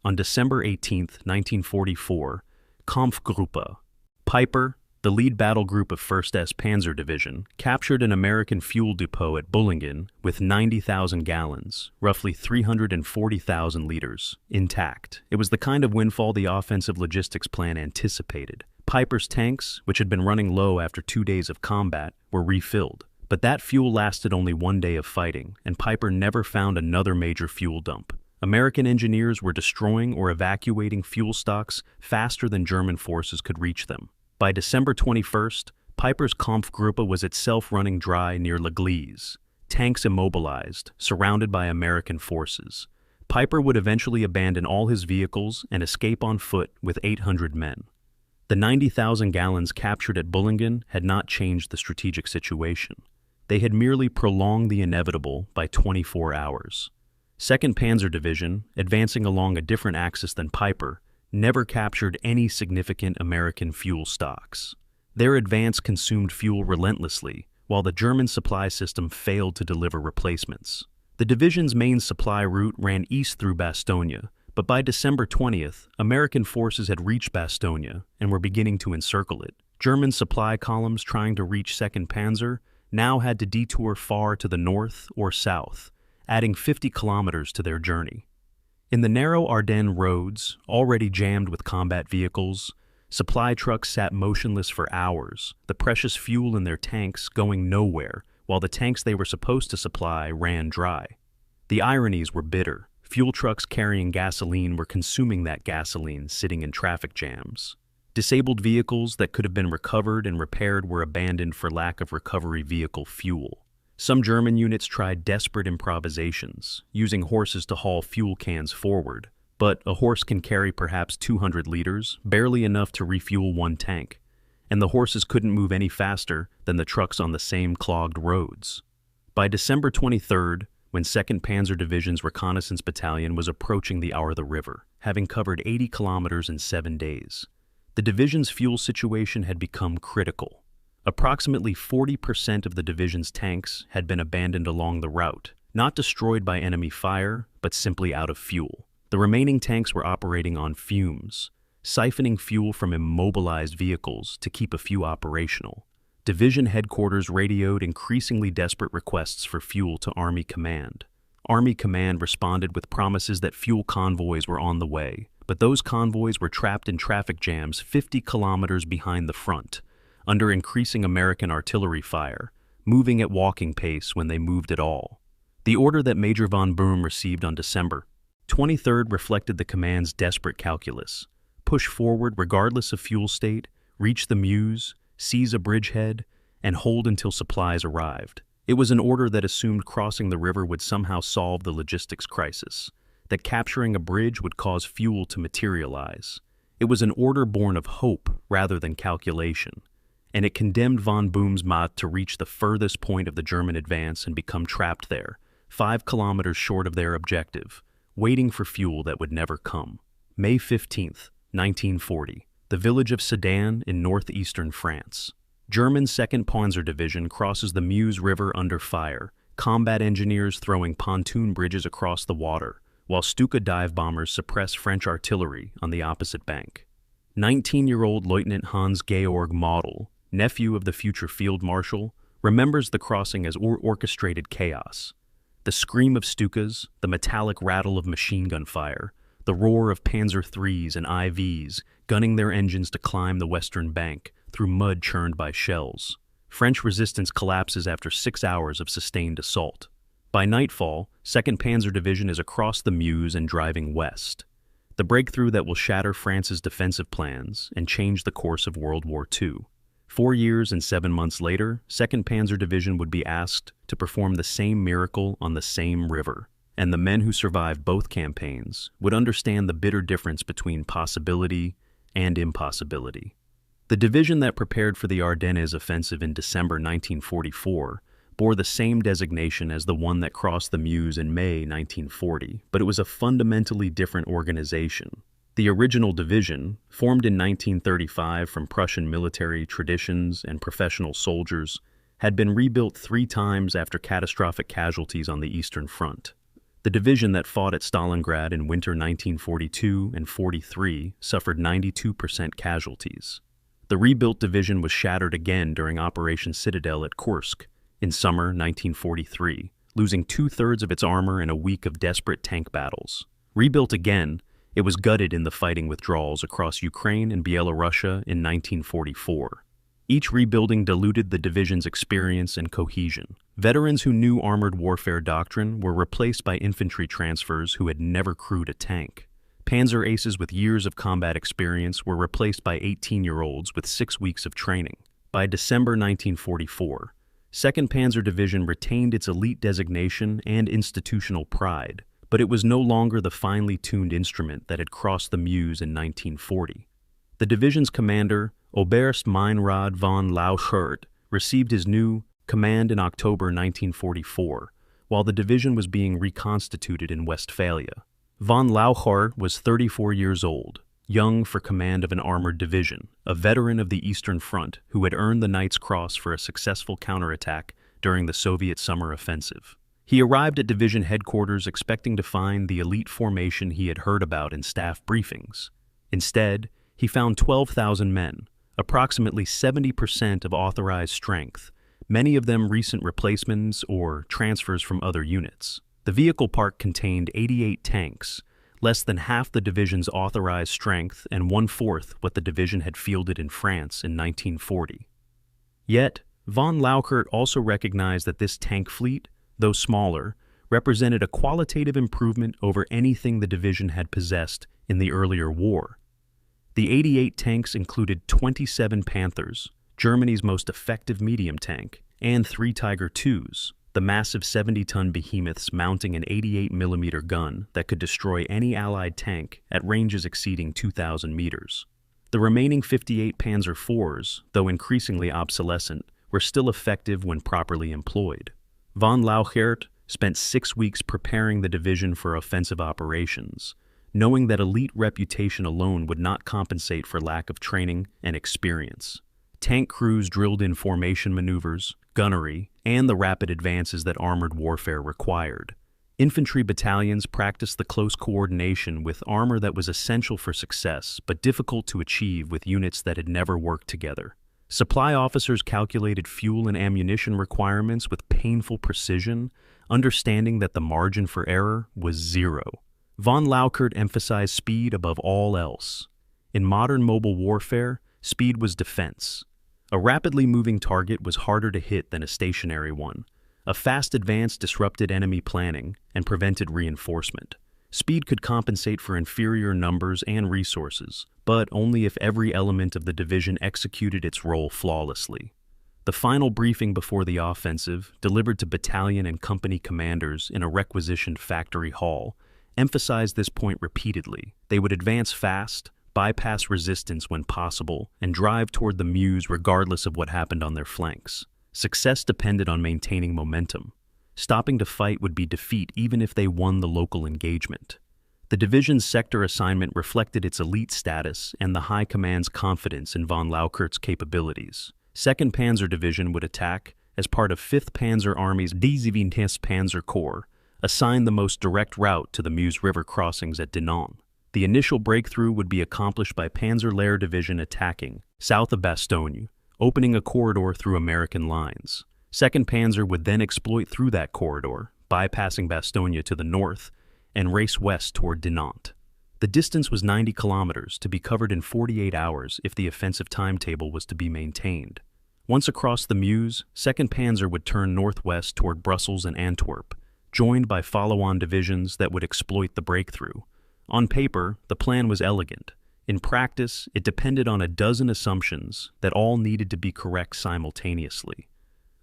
On December 18, 1944, Kampfgruppe Piper, the lead battle group of 1st S Panzer Division, captured an American fuel depot at Bullingen with 90,000 gallons, roughly 340,000 liters, intact. It was the kind of windfall the offensive logistics plan anticipated. Piper's tanks, which had been running low after 2 days of combat, were refilled. But that fuel lasted only 1 day of fighting, and Piper never found another major fuel dump. American engineers were destroying or evacuating fuel stocks faster than German forces could reach them. By December 21st, Piper's Kampfgruppe was itself running dry near L'Église, tanks immobilized, surrounded by American forces. Piper would eventually abandon all his vehicles and escape on foot with 800 men. The 90,000 gallons captured at Bullingen had not changed the strategic situation. They had merely prolonged the inevitable by 24 hours. 2nd Panzer Division, advancing along a different axis than Piper, never captured any significant American fuel stocks. Their advance consumed fuel relentlessly, while the German supply system failed to deliver replacements. The division's main supply route ran east through Bastogne, but by December 20th, American forces had reached Bastogne and were beginning to encircle it. German supply columns trying to reach 2nd Panzer now had to detour far to the north or south, adding 50 kilometers to their journey. In the narrow Ardennes roads, already jammed with combat vehicles, Supply trucks sat motionless for hours, the precious fuel in their tanks going nowhere, while the tanks they were supposed to supply ran dry. The ironies were bitter. Fuel trucks carrying gasoline were consuming that gasoline sitting in traffic jams. Disabled vehicles that could have been recovered and repaired were abandoned for lack of recovery vehicle fuel. Some German units tried desperate improvisations, using horses to haul fuel cans forward. But a horse can carry perhaps 200 liters, barely enough to refuel one tank, and the horses couldn't move any faster than the trucks on the same clogged roads. By December 23rd, when 2nd Panzer Division's reconnaissance battalion was approaching the Aure River, having covered 80 kilometers in 7 days, the division's fuel situation had become critical. Approximately 40% of the division's tanks had been abandoned along the route, not destroyed by enemy fire, but simply out of fuel. The remaining tanks were operating on fumes, siphoning fuel from immobilized vehicles to keep a few operational. Division headquarters radioed increasingly desperate requests for fuel to Army Command. Army Command responded with promises that fuel convoys were on the way, but those convoys were trapped in traffic jams 50 kilometers behind the front, under increasing American artillery fire, moving at walking pace when they moved at all. The order that Major von Boehm received on December 23rd reflected the command's desperate calculus: push forward regardless of fuel state, reach the Meuse, seize a bridgehead, and hold until supplies arrived. It was an order that assumed crossing the river would somehow solve the logistics crisis, that capturing a bridge would cause fuel to materialize. It was an order born of hope rather than calculation, and it condemned von Boehm's Macht to reach the furthest point of the German advance and become trapped there, 5 kilometers short of their objective, waiting for fuel that would never come. May 15th, 1940, the village of Sedan in northeastern France. German 2nd Panzer Division crosses the Meuse River under fire, combat engineers throwing pontoon bridges across the water, while Stuka dive bombers suppress French artillery on the opposite bank. 19-year-old Lieutenant Hans-Georg Model, nephew of the future field marshal, remembers the crossing as orchestrated chaos. The scream of Stukas, the metallic rattle of machine gun fire, the roar of Panzer IIIs and IVs gunning their engines to climb the western bank through mud churned by shells. French resistance collapses after 6 hours of sustained assault. By nightfall, 2nd Panzer Division is across the Meuse and driving west. The breakthrough that will shatter France's defensive plans and change the course of World War II. 4 years and 7 months later, 2nd Panzer Division would be asked to perform the same miracle on the same river, and the men who survived both campaigns would understand the bitter difference between possibility and impossibility. The division that prepared for the Ardennes offensive in December 1944 bore the same designation as the one that crossed the Meuse in May 1940, but it was a fundamentally different organization. The original division, formed in 1935 from Prussian military traditions and professional soldiers, had been rebuilt 3 times after catastrophic casualties on the Eastern Front. The division that fought at Stalingrad in winter 1942 and 43 suffered 92% casualties. The rebuilt division was shattered again during Operation Citadel at Kursk in summer 1943, losing 2/3 of its armor in a week of desperate tank battles. Rebuilt again, it was gutted in the fighting withdrawals across Ukraine and Byelorussia in 1944. Each rebuilding diluted the division's experience and cohesion. Veterans who knew armored warfare doctrine were replaced by infantry transfers who had never crewed a tank. Panzer aces with years of combat experience were replaced by 18-year-olds with 6 weeks of training. By December 1944, 2nd Panzer Division retained its elite designation and institutional pride, but it was no longer the finely tuned instrument that had crossed the Meuse in 1940. The division's commander, Oberst Meinrad von Lauchert, received his new command in October 1944, while the division was being reconstituted in Westphalia. Von Lauchert was 34 years old, young for command of an armored division, a veteran of the Eastern Front who had earned the Knight's Cross for a successful counterattack during the Soviet summer offensive. He arrived at division headquarters expecting to find the elite formation he had heard about in staff briefings. Instead, he found 12,000 men, approximately 70% of authorized strength, many of them recent replacements or transfers from other units. The vehicle park contained 88 tanks, less than half the division's authorized strength and one-fourth what the division had fielded in France in 1940. Yet, von Lauchert also recognized that this tank fleet, though smaller, represented a qualitative improvement over anything the division had possessed in the earlier war. The 88 tanks included 27 Panthers, Germany's most effective medium tank, and 3 Tiger IIs, the massive 70-ton behemoths mounting an 88mm gun that could destroy any Allied tank at ranges exceeding 2,000 meters. The remaining 58 Panzer IVs, though increasingly obsolescent, were still effective when properly employed. Von Lauchert spent 6 weeks preparing the division for offensive operations, knowing that elite reputation alone would not compensate for lack of training and experience. Tank crews drilled in formation maneuvers, gunnery, and the rapid advances that armored warfare required. Infantry battalions practiced the close coordination with armor that was essential for success but difficult to achieve with units that had never worked together. Supply officers calculated fuel and ammunition requirements with painful precision, understanding that the margin for error was zero. Von Lauchert emphasized speed above all else. In modern mobile warfare, speed was defense. A rapidly moving target was harder to hit than a stationary one. A fast advance disrupted enemy planning and prevented reinforcement. Speed could compensate for inferior numbers and resources, but only if every element of the division executed its role flawlessly. The final briefing before the offensive, delivered to battalion and company commanders in a requisitioned factory hall, emphasized this point repeatedly. They would advance fast, bypass resistance when possible, and drive toward the Meuse regardless of what happened on their flanks. Success depended on maintaining momentum. Stopping to fight would be defeat even if they won the local engagement. The division's sector assignment reflected its elite status and the High Command's confidence in von Lauchert's capabilities. 2nd Panzer Division would attack as part of 5th Panzer Army's 17th Panzer Corps, assigned the most direct route to the Meuse River crossings at Dinant. The initial breakthrough would be accomplished by Panzer Lehr Division attacking south of Bastogne, opening a corridor through American lines. 2nd Panzer would then exploit through that corridor, bypassing Bastogne to the north, and race west toward Dinant. The distance was 90 kilometers to be covered in 48 hours if the offensive timetable was to be maintained. Once across the Meuse, 2nd Panzer would turn northwest toward Brussels and Antwerp, joined by follow-on divisions that would exploit the breakthrough. On paper, the plan was elegant. In practice, it depended on a dozen assumptions that all needed to be correct simultaneously.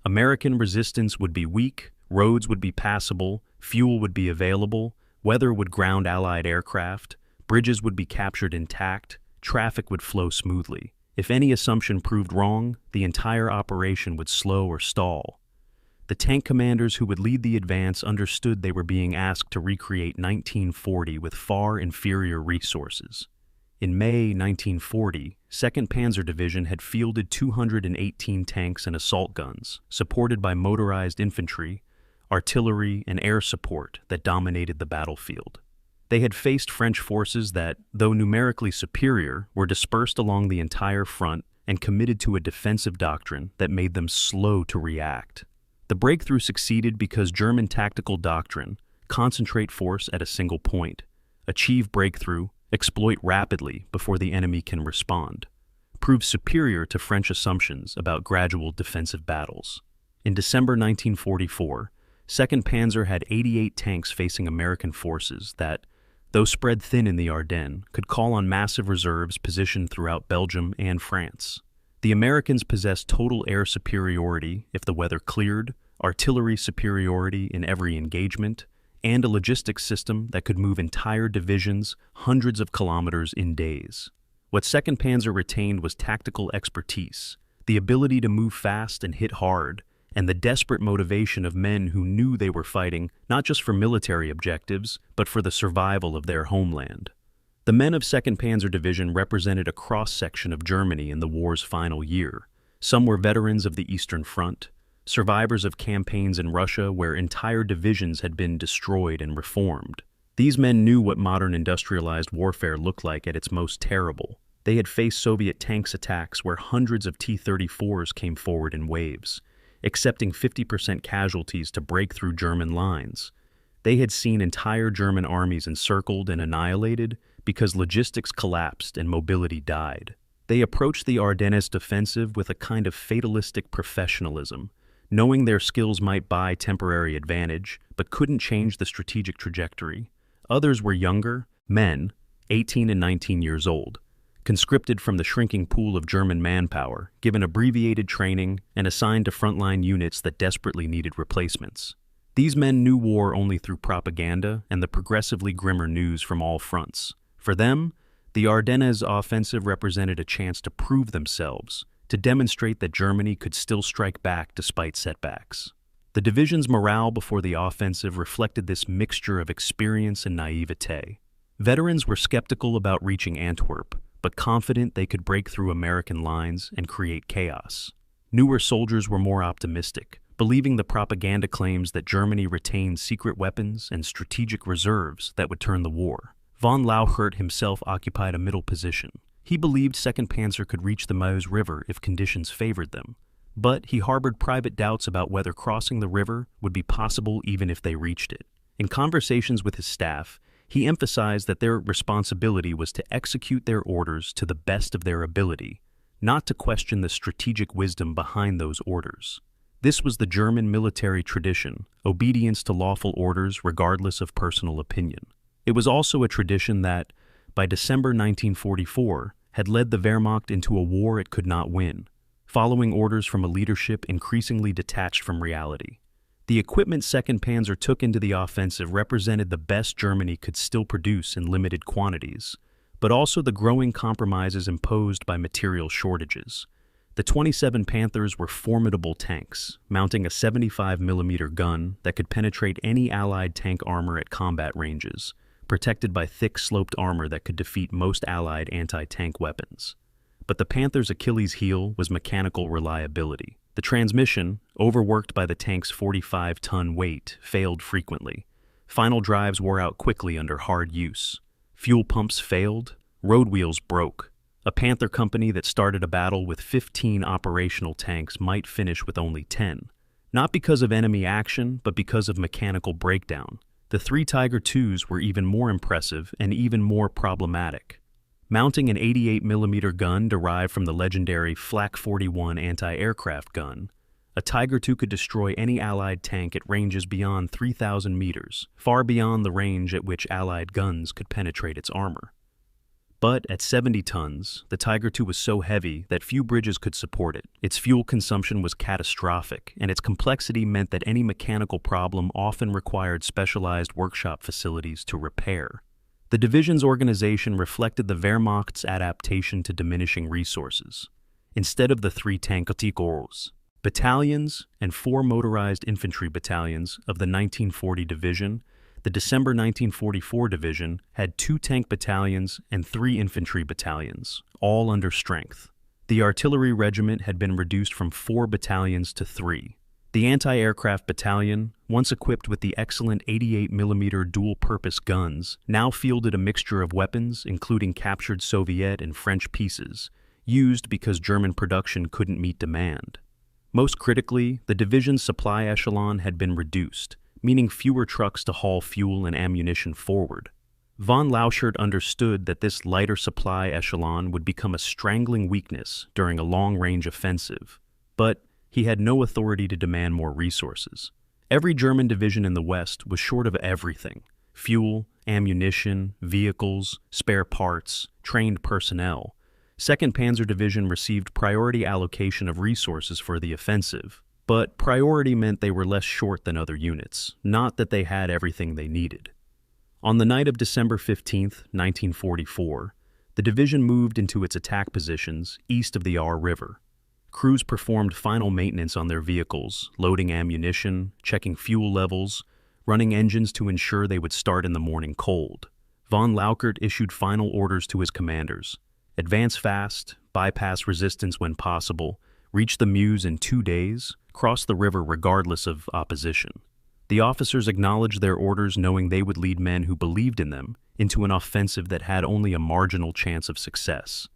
American resistance would be weak, roads would be passable, fuel would be available, weather would ground Allied aircraft, bridges would be captured intact, traffic would flow smoothly. If any assumption proved wrong, the entire operation would slow or stall. The tank commanders who would lead the advance understood they were being asked to recreate 1940 with far inferior resources. In May 1940, 2nd Panzer Division had fielded 218 tanks and assault guns, supported by motorized infantry, artillery, and air support that dominated the battlefield. They had faced French forces that, though numerically superior, were dispersed along the entire front and committed to a defensive doctrine that made them slow to react. The breakthrough succeeded because German tactical doctrine, concentrate force at a single point, achieve breakthrough, exploit rapidly before the enemy can respond, proved superior to French assumptions about gradual defensive battles. In December 1944, 2nd Panzer had 88 tanks facing American forces that, though spread thin in the Ardennes, could call on massive reserves positioned throughout Belgium and France. The Americans possessed total air superiority if the weather cleared, artillery superiority in every engagement, and a logistics system that could move entire divisions hundreds of kilometers in days. What 2nd Panzer retained was tactical expertise, the ability to move fast and hit hard, and the desperate motivation of men who knew they were fighting not just for military objectives, but for the survival of their homeland. The men of 2nd Panzer Division represented a cross-section of Germany in the war's final year. Some were veterans of the Eastern Front, survivors of campaigns in Russia where entire divisions had been destroyed and reformed. These men knew what modern industrialized warfare looked like at its most terrible. They had faced Soviet tanks attacks where hundreds of T-34s came forward in waves, accepting 50% casualties to break through German lines. They had seen entire German armies encircled and annihilated because logistics collapsed and mobility died. They approached the Ardennes offensive with a kind of fatalistic professionalism, knowing their skills might buy temporary advantage, but couldn't change the strategic trajectory. Others were younger, men, 18 and 19 years old, conscripted from the shrinking pool of German manpower, given abbreviated training, and assigned to frontline units that desperately needed replacements. These men knew war only through propaganda and the progressively grimmer news from all fronts. For them, the Ardennes offensive represented a chance to prove themselves, to demonstrate that Germany could still strike back despite setbacks. The division's morale before the offensive reflected this mixture of experience and naivete. Veterans were skeptical about reaching Antwerp, but confident they could break through American lines and create chaos. Newer soldiers were more optimistic, believing the propaganda claims that Germany retained secret weapons and strategic reserves that would turn the war. Von Lauchert himself occupied a middle position. He believed 2nd Panzer could reach the Meuse River if conditions favored them, but he harbored private doubts about whether crossing the river would be possible even if they reached it. In conversations with his staff, he emphasized that their responsibility was to execute their orders to the best of their ability, not to question the strategic wisdom behind those orders. This was the German military tradition, obedience to lawful orders regardless of personal opinion. It was also a tradition that, by December 1944, had led the Wehrmacht into a war it could not win, following orders from a leadership increasingly detached from reality. The equipment 2nd Panzer took into the offensive represented the best Germany could still produce in limited quantities, but also the growing compromises imposed by material shortages. The 27 Panthers were formidable tanks, mounting a 75mm gun that could penetrate any Allied tank armor at combat ranges, protected by thick sloped armor that could defeat most Allied anti-tank weapons. But the Panther's Achilles heel was mechanical reliability. The transmission, overworked by the tank's 45-ton weight, failed frequently. Final drives wore out quickly under hard use. Fuel pumps failed, road wheels broke. A Panther company that started a battle with 15 operational tanks might finish with only 10. Not because of enemy action, but because of mechanical breakdown. The 3 Tiger IIs were even more impressive and even more problematic. Mounting an 88mm gun derived from the legendary Flak 41 anti-aircraft gun, a Tiger II could destroy any Allied tank at ranges beyond 3,000 meters, far beyond the range at which Allied guns could penetrate its armor. But at 70 tons, the Tiger II was so heavy that few bridges could support it. Its fuel consumption was catastrophic, and its complexity meant that any mechanical problem often required specialized workshop facilities to repair. The division's organization reflected the Wehrmacht's adaptation to diminishing resources. Instead of the 3 tank catégories, battalions and 4 motorized infantry battalions of the 1940 division, the December 1944 division had 2 tank battalions and 3 infantry battalions, all under strength. The artillery regiment had been reduced from 4 battalions to 3. The anti-aircraft battalion, once equipped with the excellent 88mm dual-purpose guns, now fielded a mixture of weapons, including captured Soviet and French pieces, used because German production couldn't meet demand. Most critically, the division's supply echelon had been reduced, meaning fewer trucks to haul fuel and ammunition forward. Von Lauchert understood that this lighter supply echelon would become a strangling weakness during a long-range offensive, but he had no authority to demand more resources. Every German division in the West was short of everything: fuel, ammunition, vehicles, spare parts, trained personnel. 2nd Panzer Division received priority allocation of resources for the offensive, but priority meant they were less short than other units, not that they had everything they needed. On the night of December 15, 1944, the division moved into its attack positions east of the Aar River. Crews performed final maintenance on their vehicles, loading ammunition, checking fuel levels, running engines to ensure they would start in the morning cold. Von Lauchert issued final orders to his commanders: advance fast, bypass resistance when possible, reach the Meuse in 2 days, cross the river regardless of opposition. The officers acknowledged their orders, knowing they would lead men who believed in them into an offensive that had only a marginal chance of success.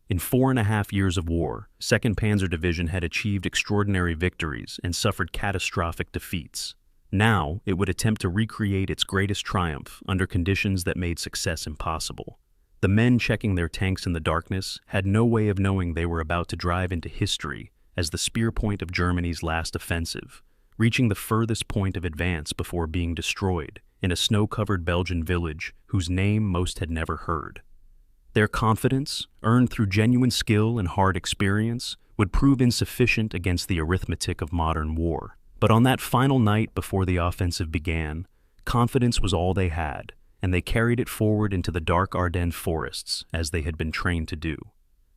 In 4.5 years of war, 2nd Panzer Division had achieved extraordinary victories and suffered catastrophic defeats. Now, it would attempt to recreate its greatest triumph under conditions that made success impossible. The men checking their tanks in the darkness had no way of knowing they were about to drive into history as the spear point of Germany's last offensive, reaching the furthest point of advance before being destroyed in a snow-covered Belgian village whose name most had never heard. Their confidence, earned through genuine skill and hard experience, would prove insufficient against the arithmetic of modern war. But on that final night before the offensive began, confidence was all they had, and they carried it forward into the dark Ardennes forests, as they had been trained to do.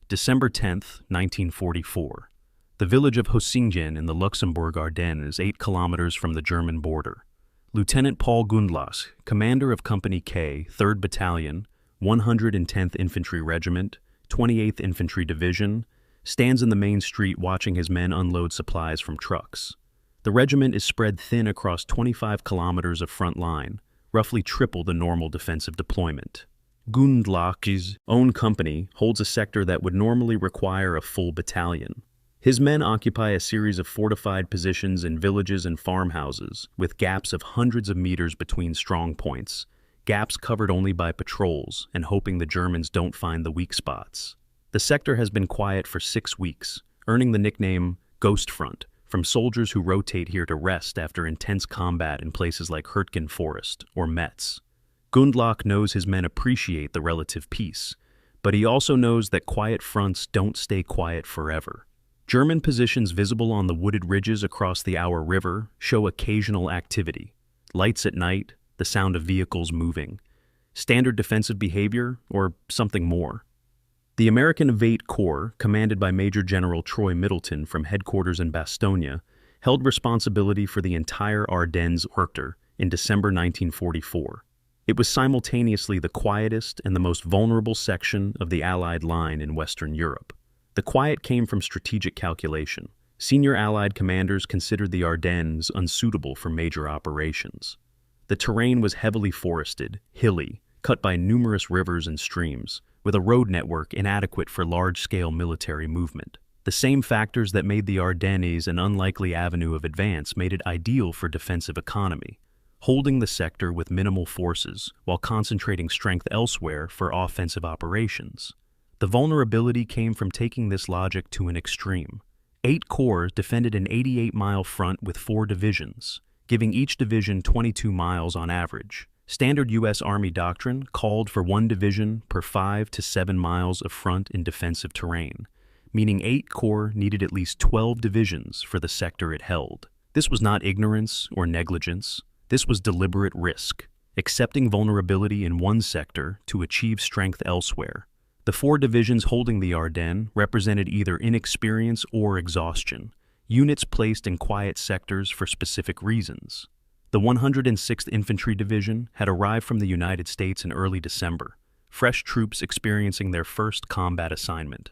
December 10th, 1944. The village of Hosingen in the Luxembourg Ardennes is 8 kilometers from the German border. Lieutenant Paul Gundlach, commander of Company K, 3rd Battalion, 110th Infantry Regiment, 28th Infantry Division, stands in the main street watching his men unload supplies from trucks. The regiment is spread thin across 25 kilometers of front line, roughly triple the normal defensive deployment. Gundlach's own company holds a sector that would normally require a full battalion. His men occupy a series of fortified positions in villages and farmhouses, with gaps of hundreds of meters between strong points, gaps covered only by patrols and hoping the Germans don't find the weak spots. The sector has been quiet for 6 weeks, earning the nickname Ghost Front from soldiers who rotate here to rest after intense combat in places like Hürtgen Forest or Metz. Gundlach knows his men appreciate the relative peace, but he also knows that quiet fronts don't stay quiet forever. German positions visible on the wooded ridges across the Our River show occasional activity. Lights at night, the sound of vehicles moving. Standard defensive behavior, or something more. The American 8th Corps, commanded by Major General Troy Middleton from headquarters in Bastogne, held responsibility for the entire Ardennes sector in December 1944. It was simultaneously the quietest and the most vulnerable section of the Allied line in Western Europe. The quiet came from strategic calculation. Senior Allied commanders considered the Ardennes unsuitable for major operations. The terrain was heavily forested, hilly, cut by numerous rivers and streams, with a road network inadequate for large-scale military movement. The same factors that made the Ardennes an unlikely avenue of advance made it ideal for defensive economy, holding the sector with minimal forces while concentrating strength elsewhere for offensive operations. The vulnerability came from taking this logic to an extreme. 8 corps defended an 88-mile front with 4 divisions, giving each division 22 miles on average. Standard U.S. Army doctrine called for 1 division per 5 to 7 miles of front in defensive terrain, meaning 8 corps needed at least 12 divisions for the sector it held. This was not ignorance or negligence. This was deliberate risk, accepting vulnerability in one sector to achieve strength elsewhere. The 4 divisions holding the Ardennes represented either inexperience or exhaustion, units placed in quiet sectors for specific reasons. The 106th Infantry Division had arrived from the United States in early December, fresh troops experiencing their first combat assignment.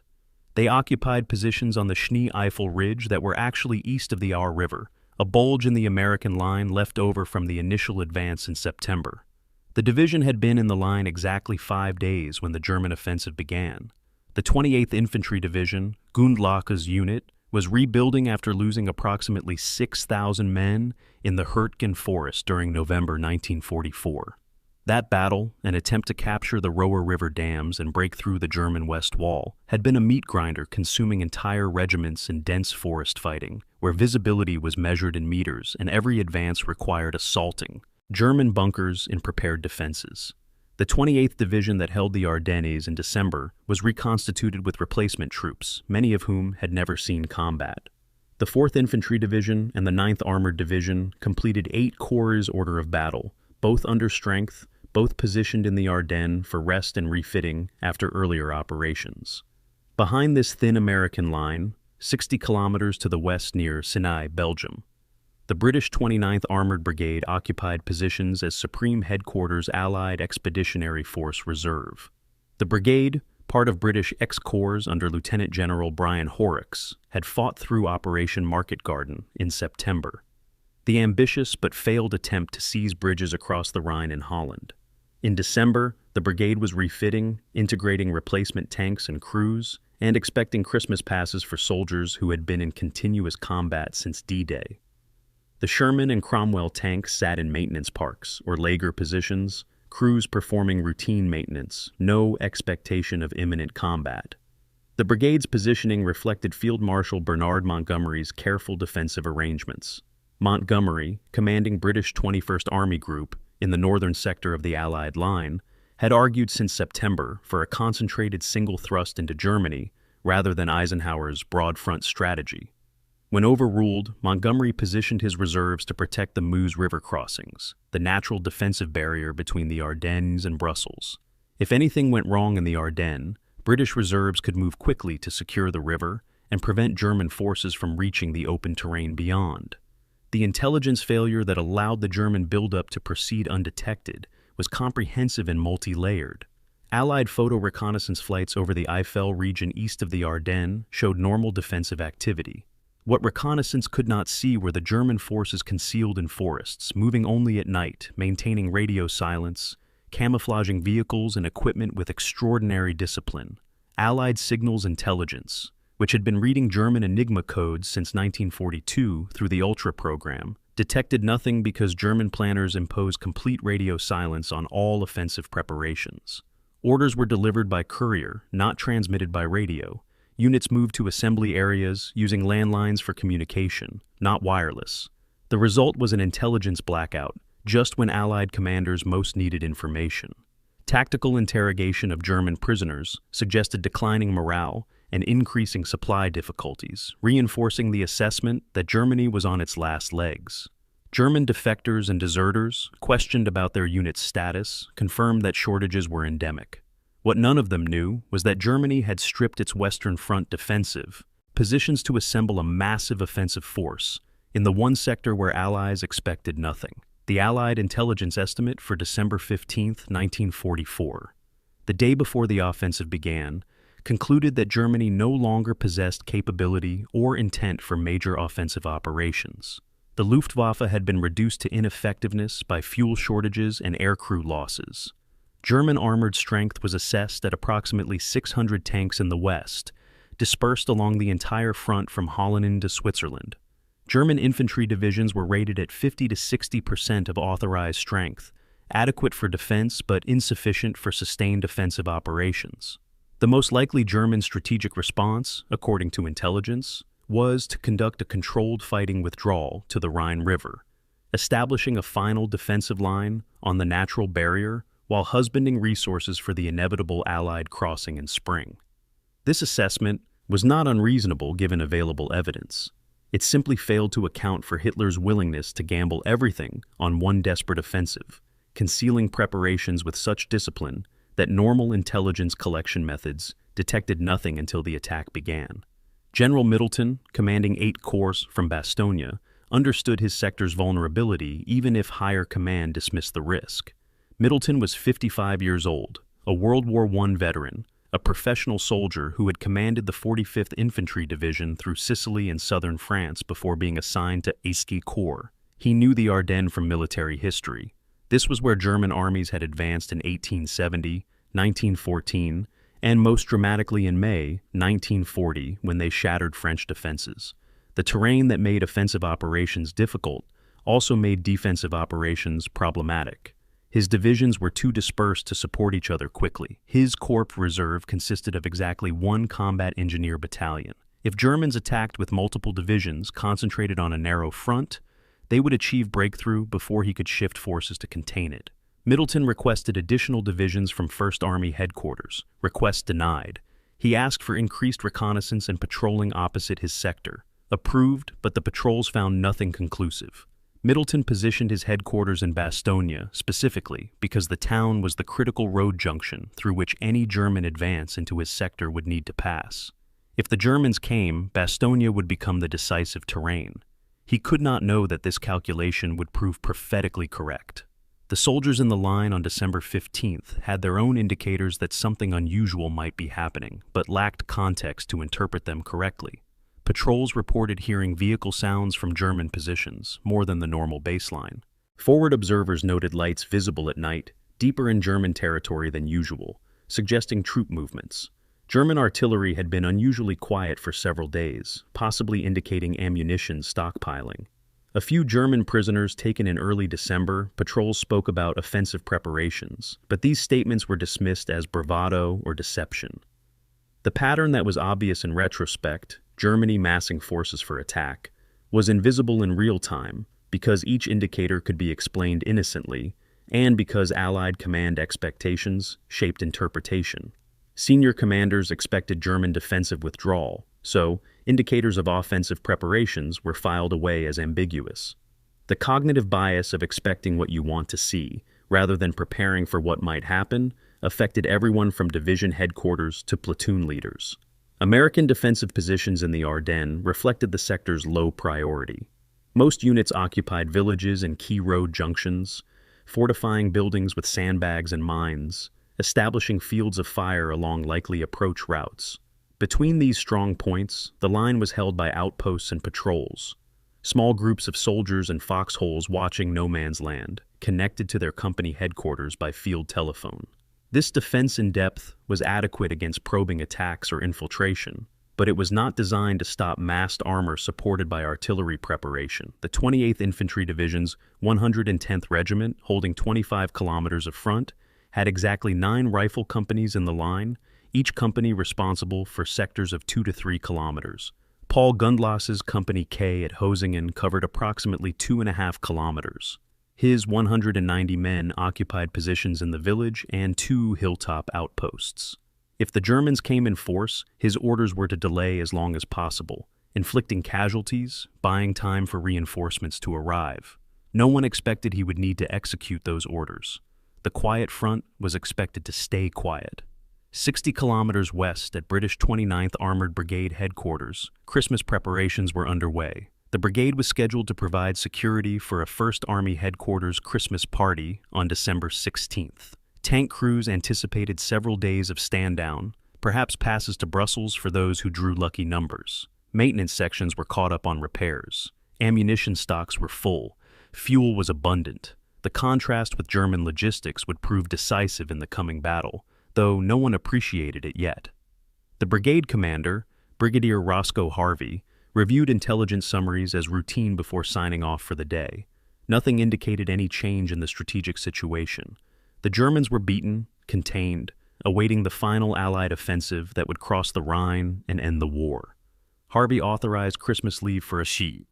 They occupied positions on the Schnee-Eifel Ridge that were actually east of the Our River, a bulge in the American line left over from the initial advance in September. The division had been in the line exactly 5 days when the German offensive began. The 28th Infantry Division, Gundlach's unit, was rebuilding after losing approximately 6,000 men in the Hürtgen Forest during November 1944. That battle, an attempt to capture the Roer River dams and break through the German West Wall, had been a meat grinder consuming entire regiments in dense forest fighting, where visibility was measured in meters and every advance required assaulting German bunkers in prepared defenses. The 28th Division that held the Ardennes in December was reconstituted with replacement troops, many of whom had never seen combat. The 4th Infantry Division and the 9th Armored Division completed 8 corps' order of battle, both under strength, both positioned in the Ardennes for rest and refitting after earlier operations. Behind this thin American line, 60 kilometers to the west near Ciney, Belgium, the British 29th Armored Brigade occupied positions as Supreme Headquarters Allied Expeditionary Force Reserve. The brigade, part of British X-Corps under Lieutenant General Brian Horrocks, had fought through Operation Market Garden in September, the ambitious but failed attempt to seize bridges across the Rhine in Holland. In December, the brigade was refitting, integrating replacement tanks and crews, and expecting Christmas passes for soldiers who had been in continuous combat since D-Day. The Sherman and Cromwell tanks sat in maintenance parks, or lager positions, crews performing routine maintenance, no expectation of imminent combat. The brigade's positioning reflected Field Marshal Bernard Montgomery's careful defensive arrangements. Montgomery, commanding British 21st Army Group in the northern sector of the Allied line, had argued since September for a concentrated single thrust into Germany rather than Eisenhower's broad front strategy. When overruled, Montgomery positioned his reserves to protect the Meuse River crossings, the natural defensive barrier between the Ardennes and Brussels. If anything went wrong in the Ardennes, British reserves could move quickly to secure the river and prevent German forces from reaching the open terrain beyond. The intelligence failure that allowed the German buildup to proceed undetected was comprehensive and multi-layered. Allied photo reconnaissance flights over the Eifel region east of the Ardennes showed normal defensive activity. What reconnaissance could not see were the German forces concealed in forests, moving only at night, maintaining radio silence, camouflaging vehicles and equipment with extraordinary discipline. Allied signals intelligence, which had been reading German Enigma codes since 1942 through the Ultra program, detected nothing because German planners imposed complete radio silence on all offensive preparations. Orders were delivered by courier, not transmitted by radio. Units moved to assembly areas using landlines for communication, not wireless. The result was an intelligence blackout, just when Allied commanders most needed information. Tactical interrogation of German prisoners suggested declining morale and increasing supply difficulties, reinforcing the assessment that Germany was on its last legs. German defectors and deserters, questioned about their unit's status, confirmed that shortages were endemic. What none of them knew was that Germany had stripped its Western Front defensive positions to assemble a massive offensive force in the one sector where Allies expected nothing. The Allied intelligence estimate for December 15, 1944, the day before the offensive began, concluded that Germany no longer possessed capability or intent for major offensive operations. The Luftwaffe had been reduced to ineffectiveness by fuel shortages and aircrew losses. German armored strength was assessed at approximately 600 tanks in the west, dispersed along the entire front from Holland to Switzerland. German infantry divisions were rated at 50 to 60% of authorized strength, adequate for defense but insufficient for sustained offensive operations. The most likely German strategic response, according to intelligence, was to conduct a controlled fighting withdrawal to the Rhine River, establishing a final defensive line on the natural barrier while husbanding resources for the inevitable Allied crossing in spring. This assessment was not unreasonable given available evidence. It simply failed to account for Hitler's willingness to gamble everything on one desperate offensive, concealing preparations with such discipline that normal intelligence collection methods detected nothing until the attack began. General Middleton, commanding 8 corps from Bastogne, understood his sector's vulnerability even if higher command dismissed the risk. Middleton was 55 years old, a World War I veteran, a professional soldier who had commanded the 45th Infantry Division through Sicily and southern France before being assigned to Aeschi Corps. He knew the Ardennes from military history. This was where German armies had advanced in 1870, 1914, and most dramatically in May 1940 when they shattered French defenses. The terrain that made offensive operations difficult also made defensive operations problematic. His divisions were too dispersed to support each other quickly. His corps reserve consisted of exactly 1 combat engineer battalion. If Germans attacked with multiple divisions concentrated on a narrow front, they would achieve breakthrough before he could shift forces to contain it. Middleton requested additional divisions from 1st Army headquarters. Request denied. He asked for increased reconnaissance and patrolling opposite his sector. Approved, but the patrols found nothing conclusive. Middleton positioned his headquarters in Bastogne specifically because the town was the critical road junction through which any German advance into his sector would need to pass. If the Germans came, Bastogne would become the decisive terrain. He could not know that this calculation would prove prophetically correct. The soldiers in the line on December 15th had their own indicators that something unusual might be happening, but lacked context to interpret them correctly. Patrols reported hearing vehicle sounds from German positions, more than the normal baseline. Forward observers noted lights visible at night, deeper in German territory than usual, suggesting troop movements. German artillery had been unusually quiet for several days, possibly indicating ammunition stockpiling. A few German prisoners taken in early December, patrols spoke about offensive preparations, but these statements were dismissed as bravado or deception. The pattern that was obvious in retrospect, Germany massing forces for attack, was invisible in real time because each indicator could be explained innocently and because Allied command expectations shaped interpretation. Senior commanders expected German defensive withdrawal, so indicators of offensive preparations were filed away as ambiguous. The cognitive bias of expecting what you want to see, rather than preparing for what might happen, affected everyone from division headquarters to platoon leaders. American defensive positions in the Ardennes reflected the sector's low priority. Most units occupied villages and key road junctions, fortifying buildings with sandbags and mines, establishing fields of fire along likely approach routes. Between these strong points, the line was held by outposts and patrols, small groups of soldiers and foxholes watching no man's land, connected to their company headquarters by field telephone. This defense in depth was adequate against probing attacks or infiltration, but it was not designed to stop massed armor supported by artillery preparation. The 28th Infantry Division's 110th Regiment, holding 25 kilometers of front, had exactly 9 rifle companies in the line, each company responsible for sectors of 2 to 3 kilometers. Paul Gundlas's Company K at Hosingen covered approximately 2.5 kilometers. His 190 men occupied positions in the village and 2 hilltop outposts. If the Germans came in force, his orders were to delay as long as possible, inflicting casualties, buying time for reinforcements to arrive. No one expected he would need to execute those orders. The quiet front was expected to stay quiet. 60 kilometers west at British 29th Armored Brigade headquarters, Christmas preparations were underway. The brigade was scheduled to provide security for a 1st Army headquarters Christmas party on December 16th. Tank crews anticipated several days of stand-down, perhaps passes to Brussels for those who drew lucky numbers. Maintenance sections were caught up on repairs. Ammunition stocks were full. Fuel was abundant. The contrast with German logistics would prove decisive in the coming battle, though no one appreciated it yet. The brigade commander, Brigadier Roscoe Harvey, reviewed intelligence summaries as routine before signing off for the day. Nothing indicated any change in the strategic situation. The Germans were beaten, contained, awaiting the final Allied offensive that would cross the Rhine and end the war. Harvey authorized Christmas leave for a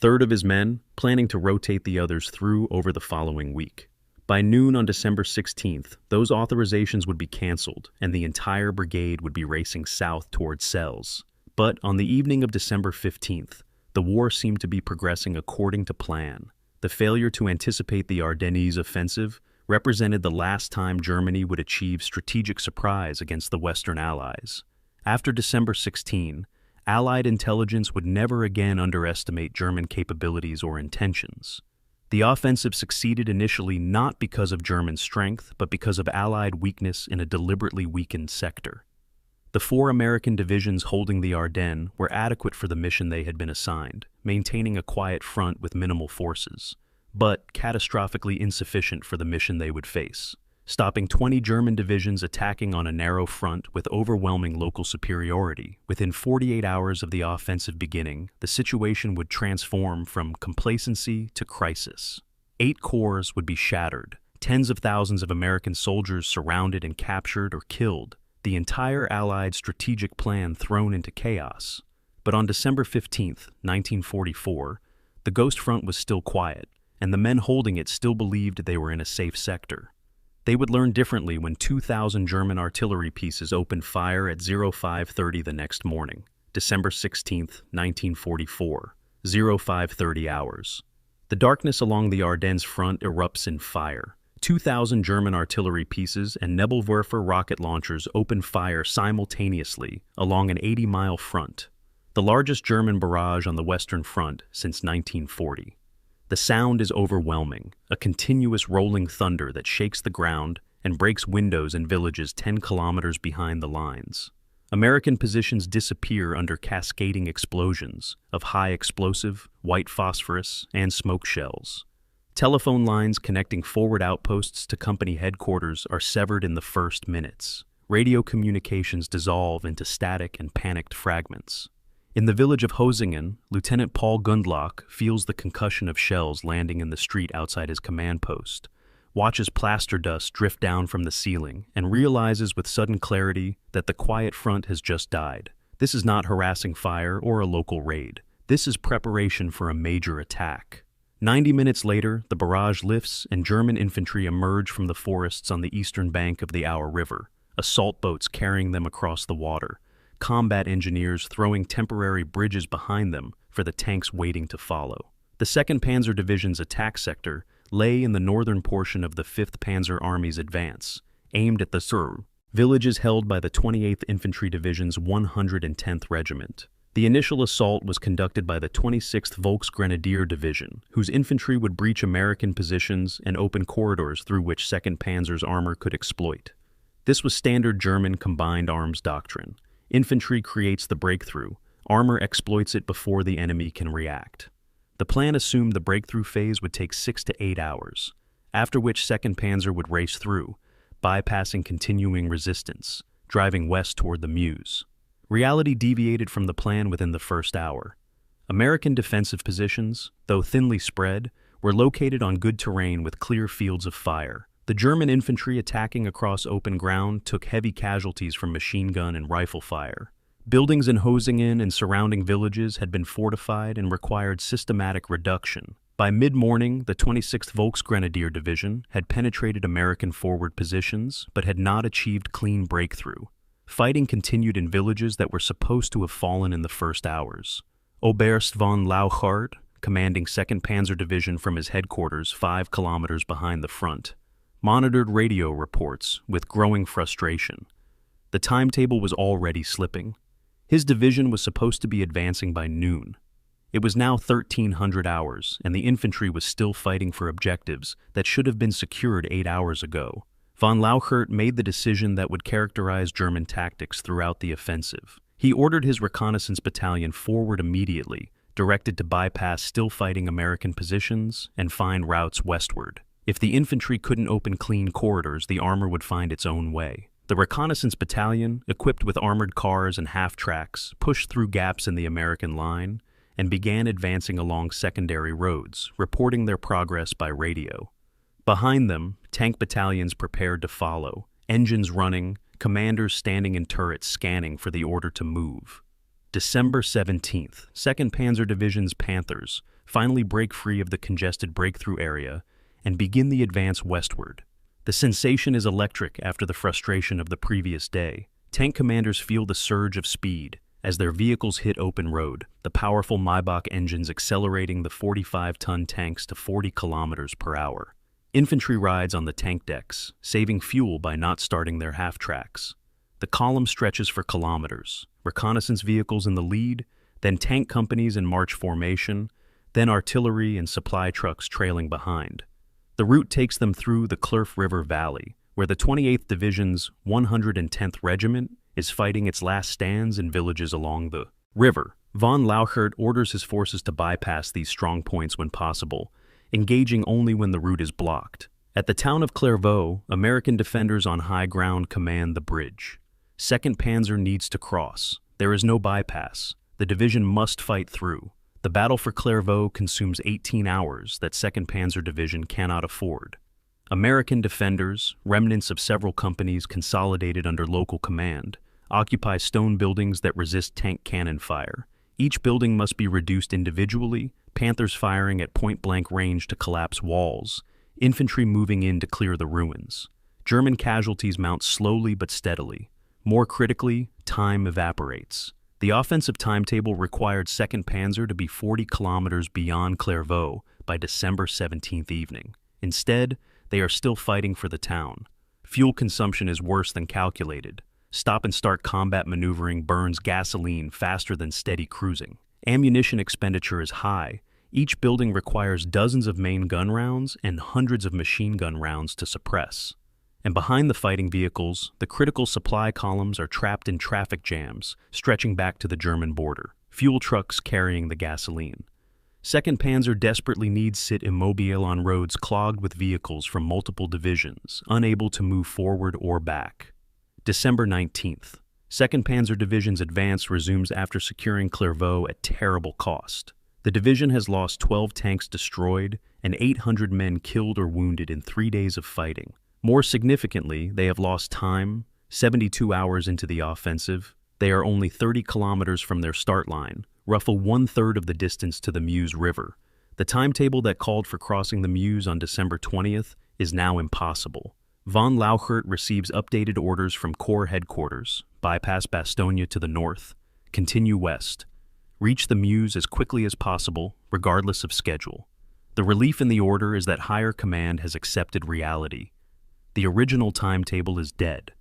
third of his men, planning to rotate the others through over the following week. By noon on December 16th, those authorizations would be canceled, and the entire brigade would be racing south toward Celles. But on the evening of December 15th, the war seemed to be progressing according to plan. The failure to anticipate the Ardennes offensive represented the last time Germany would achieve strategic surprise against the Western Allies. After December 16, Allied intelligence would never again underestimate German capabilities or intentions. The offensive succeeded initially not because of German strength, but because of Allied weakness in a deliberately weakened sector. The 4 American divisions holding the Ardennes were adequate for the mission they had been assigned, maintaining a quiet front with minimal forces, but catastrophically insufficient for the mission they would face. Stopping 20 German divisions attacking on a narrow front with overwhelming local superiority, within 48 hours of the offensive beginning, the situation would transform from complacency to crisis. 8 corps would be shattered, tens of thousands of American soldiers surrounded and captured or killed, the entire Allied strategic plan thrown into chaos. But on December 15th, 1944, the Ghost Front was still quiet, and the men holding it still believed they were in a safe sector. They would learn differently when 2,000 German artillery pieces opened fire at 05:30 the next morning, December 16th, 1944, 05:30 hours. The darkness along the Ardennes front erupts in fire. 2,000 German artillery pieces and Nebelwerfer rocket launchers open fire simultaneously along an 80-mile front, the largest German barrage on the Western Front since 1940. The sound is overwhelming, a continuous rolling thunder that shakes the ground and breaks windows in villages 10 kilometers behind the lines. American positions disappear under cascading explosions of high explosive, white phosphorus, and smoke shells. Telephone lines connecting forward outposts to company headquarters are severed in the first minutes. Radio communications dissolve into static and panicked fragments. In the village of Hosingen, Lieutenant Paul Gundlach feels the concussion of shells landing in the street outside his command post, watches plaster dust drift down from the ceiling, and realizes with sudden clarity that the quiet front has just died. This is not harassing fire or a local raid. This is preparation for a major attack. 90 minutes later, the barrage lifts and German infantry emerge from the forests on the eastern bank of the Our River, assault boats carrying them across the water, combat engineers throwing temporary bridges behind them for the tanks waiting to follow. The 2nd Panzer Division's attack sector lay in the northern portion of the 5th Panzer Army's advance, aimed at the Sur, villages held by the 28th Infantry Division's 110th Regiment. The initial assault was conducted by the 26th Volksgrenadier Division, whose infantry would breach American positions and open corridors through which 2nd Panzer's armor could exploit. This was standard German combined arms doctrine. Infantry creates the breakthrough, armor exploits it before the enemy can react. The plan assumed the breakthrough phase would take 6 to 8 hours, after which 2nd Panzer would race through, bypassing continuing resistance, driving west toward the Meuse. Reality deviated from the plan within the first hour. American defensive positions, though thinly spread, were located on good terrain with clear fields of fire. The German infantry attacking across open ground took heavy casualties from machine gun and rifle fire. Buildings in Hosingen and surrounding villages had been fortified and required systematic reduction. By mid-morning, the 26th Volksgrenadier Division had penetrated American forward positions but had not achieved clean breakthrough. Fighting continued in villages that were supposed to have fallen in the first hours. Oberst von Lauchart, commanding 2nd Panzer Division from his headquarters 5 kilometers behind the front, monitored radio reports with growing frustration. The timetable was already slipping. His division was supposed to be advancing by noon. It was now 1300 hours, and the infantry was still fighting for objectives that should have been secured 8 hours ago. Von Lauchert made the decision that would characterize German tactics throughout the offensive. He ordered his reconnaissance battalion forward immediately, directed to bypass still fighting American positions and find routes westward. If the infantry couldn't open clean corridors, the armor would find its own way. The reconnaissance battalion, equipped with armored cars and half-tracks, pushed through gaps in the American line and began advancing along secondary roads, reporting their progress by radio. Behind them, tank battalions prepared to follow, engines running, commanders standing in turrets scanning for the order to move. December 17th, 2nd Panzer Division's Panthers finally break free of the congested breakthrough area and begin the advance westward. The sensation is electric after the frustration of the previous day. Tank commanders feel the surge of speed as their vehicles hit open road, the powerful Maybach engines accelerating the 45-ton tanks to 40 kilometers per hour. Infantry rides on the tank decks, saving fuel by not starting their half-tracks. The column stretches for kilometers, reconnaissance vehicles in the lead, then tank companies in march formation, then artillery and supply trucks trailing behind. The route takes them through the Clerf River Valley, where the 28th Division's 110th Regiment is fighting its last stands in villages along the river. Von Lauchert orders his forces to bypass these strong points when possible, engaging only when the route is blocked. At the town of Clairvaux, American defenders on high ground command the bridge. 2nd Panzer needs to cross. There is no bypass. The division must fight through. The battle for Clairvaux consumes 18 hours that 2nd Panzer Division cannot afford. American defenders, remnants of several companies consolidated under local command, occupy stone buildings that resist tank cannon fire. Each building must be reduced individually, Panthers firing at point-blank range to collapse walls, infantry moving in to clear the ruins. German casualties mount slowly but steadily. More critically, time evaporates. The offensive timetable required 2nd Panzer to be 40 kilometers beyond Clairvaux by December 17th evening. Instead, they are still fighting for the town. Fuel consumption is worse than calculated. Stop-and-start combat maneuvering burns gasoline faster than steady cruising. Ammunition expenditure is high. Each building requires dozens of main gun rounds and hundreds of machine gun rounds to suppress. And behind the fighting vehicles, the critical supply columns are trapped in traffic jams, stretching back to the German border, fuel trucks carrying the gasoline. 2nd Panzer desperately needs sit immobile on roads clogged with vehicles from multiple divisions, unable to move forward or back. December 19th. 2nd Panzer Division's advance resumes after securing Clairvaux at terrible cost. The division has lost 12 tanks destroyed and 800 men killed or wounded in 3 days of fighting. More significantly, they have lost time. 72 hours into the offensive, they are only 30 kilometers from their start line, roughly 1/3 of the distance to the Meuse River. The timetable that called for crossing the Meuse on December 20th is now impossible. Von Lauchert receives updated orders from Corps headquarters: bypass Bastogne to the north, continue west, reach the Meuse as quickly as possible, regardless of schedule. The relief in the order is that higher command has accepted reality. The original timetable is dead.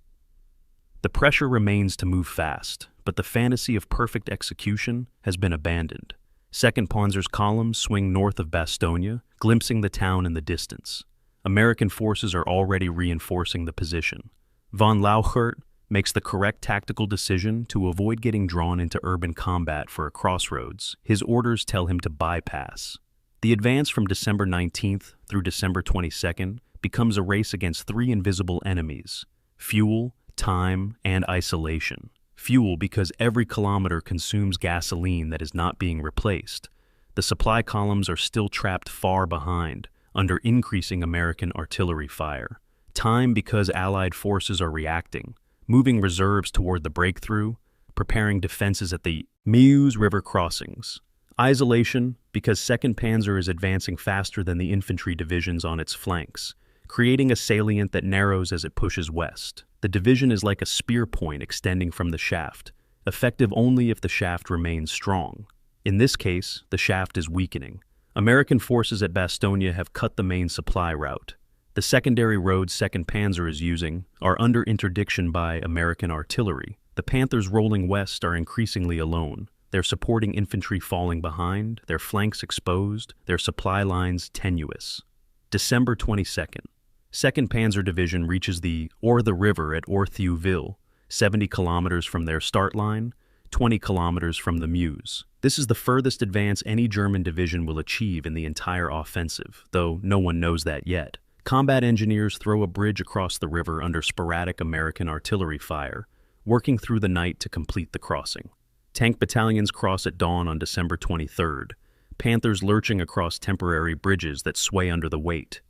The pressure remains to move fast, but the fantasy of perfect execution has been abandoned. 2nd Panzer's columns swing north of Bastogne, glimpsing the town in the distance. American forces are already reinforcing the position. Von Lauchert makes the correct tactical decision to avoid getting drawn into urban combat for a crossroads. His orders tell him to bypass. The advance from December 19th through December 22nd becomes a race against 3 invisible enemies: fuel, time, and isolation. Fuel because every kilometer consumes gasoline that is not being replaced. The supply columns are still trapped far behind, under increasing American artillery fire. Time because Allied forces are reacting, moving reserves toward the breakthrough, preparing defenses at the Meuse River crossings. Isolation because 2nd Panzer is advancing faster than the infantry divisions on its flanks, creating a salient that narrows as it pushes west. The division is like a spear point extending from the shaft, effective only if the shaft remains strong. In this case, the shaft is weakening. American forces at Bastogne have cut the main supply route. The secondary roads 2nd Panzer is using are under interdiction by American artillery. The Panthers rolling west are increasingly alone, their supporting infantry falling behind, their flanks exposed, their supply lines tenuous. December 22nd. 2nd Panzer Division reaches the River at Orthieuville, 70 kilometers from their start line, 20 kilometers from the Meuse. This is the furthest advance any German division will achieve in the entire offensive, though no one knows that yet. Combat engineers throw a bridge across the river under sporadic American artillery fire, working through the night to complete the crossing. Tank battalions cross at dawn on December 23rd, Panthers lurching across temporary bridges that sway under the weight.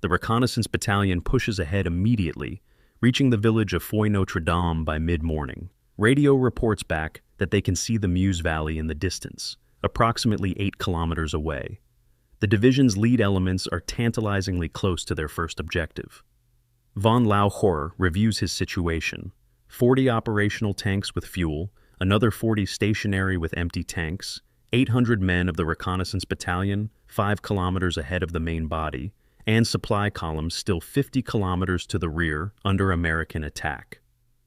The reconnaissance battalion pushes ahead immediately, reaching the village of Foy Notre Dame by mid-morning. Radio reports back that they can see the Meuse Valley in the distance, approximately 8 kilometers away. The division's lead elements are tantalizingly close to their first objective. Von Lauchert reviews his situation: 40 operational tanks with fuel, another 40 stationary with empty tanks, 800 men of the reconnaissance battalion 5 kilometers ahead of the main body, and supply columns still 50 kilometers to the rear under American attack.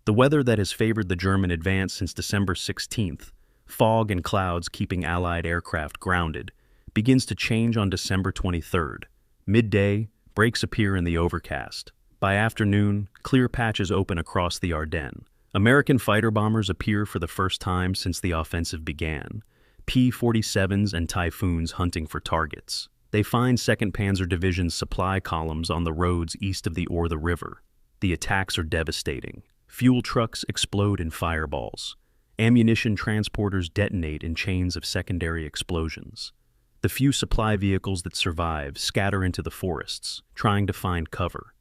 The weather that has favored the German advance since December 16th, fog and clouds keeping Allied aircraft grounded, begins to change on December 23rd. Midday, breaks appear in the overcast. By afternoon, clear patches open across the Ardennes. American fighter bombers appear for the first time since the offensive began, P-47s and Typhoons hunting for targets. They find 2nd Panzer Division's supply columns on the roads east of the River. The attacks are devastating. Fuel trucks explode in fireballs. Ammunition transporters detonate in chains of secondary explosions. The few supply vehicles that survive scatter into the forests, trying to find cover.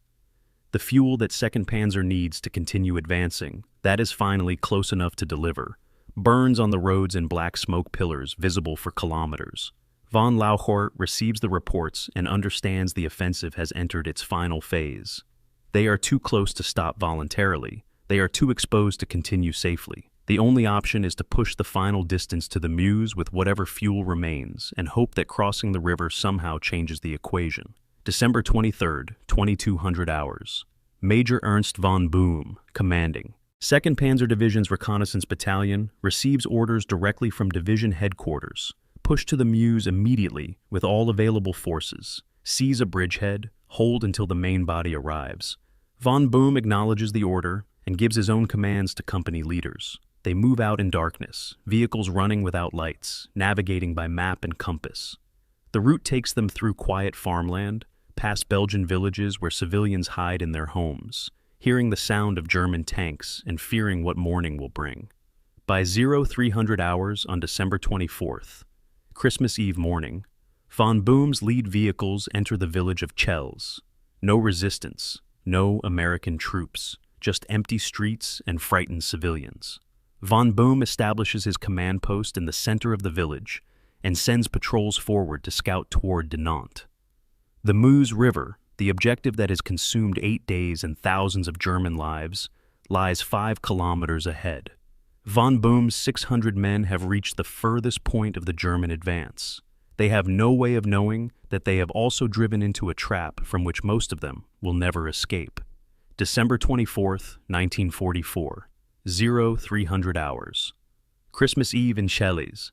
The fuel that 2nd Panzer needs to continue advancing, that is finally close enough to deliver, burns on the roads in black smoke pillars visible for kilometers. Von Lauchert receives the reports and understands the offensive has entered its final phase. They are too close to stop voluntarily. They are too exposed to continue safely. The only option is to push the final distance to the Meuse with whatever fuel remains and hope that crossing the river somehow changes the equation. December 23rd, 2200 hours. Major Ernst von Boom, commanding. 2nd Panzer Division's Reconnaissance Battalion receives orders directly from division headquarters. Push to the Meuse immediately with all available forces. Seize a bridgehead, hold until the main body arrives. Von Boom acknowledges the order and gives his own commands to company leaders. They move out in darkness, vehicles running without lights, navigating by map and compass. The route takes them through quiet farmland, past Belgian villages where civilians hide in their homes, hearing the sound of German tanks and fearing what morning will bring. By 0300 hours on December 24th, Christmas Eve morning, von Boehm's lead vehicles enter the village of Chelles. No resistance, no American troops, just empty streets and frightened civilians. Von Boehm establishes his command post in the center of the village and sends patrols forward to scout toward Dinant. The Meuse River, the objective that has consumed 8 days and thousands of German lives, lies 5 kilometers ahead. Von Boehm's 600 men have reached the furthest point of the German advance. They have no way of knowing that they have also driven into a trap from which most of them will never escape. December 24th, 1944, 0300 hours. Christmas Eve in Chelles.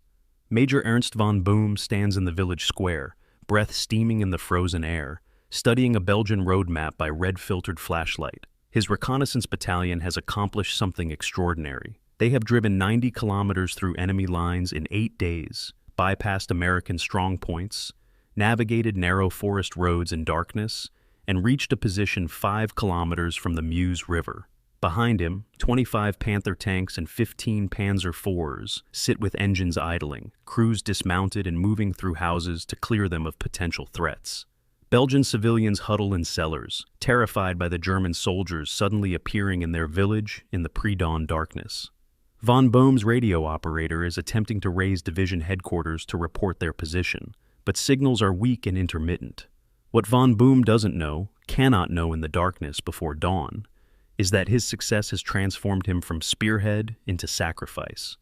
Major Ernst von Boehm stands in the village square, breath steaming in the frozen air, studying a Belgian road map by red-filtered flashlight. His reconnaissance battalion has accomplished something extraordinary. They have driven 90 kilometers through enemy lines in 8 days, bypassed American strongpoints, navigated narrow forest roads in darkness, and reached a position 5 kilometers from the Meuse River. Behind him, 25 Panther tanks and 15 Panzer IVs sit with engines idling, crews dismounted and moving through houses to clear them of potential threats. Belgian civilians huddle in cellars, terrified by the German soldiers suddenly appearing in their village in the pre-dawn darkness. Von Boehm's radio operator is attempting to raise division headquarters to report their position, but signals are weak and intermittent. What von Boehm doesn't know, cannot know in the darkness before dawn, is that his success has transformed him from spearhead into sacrifice.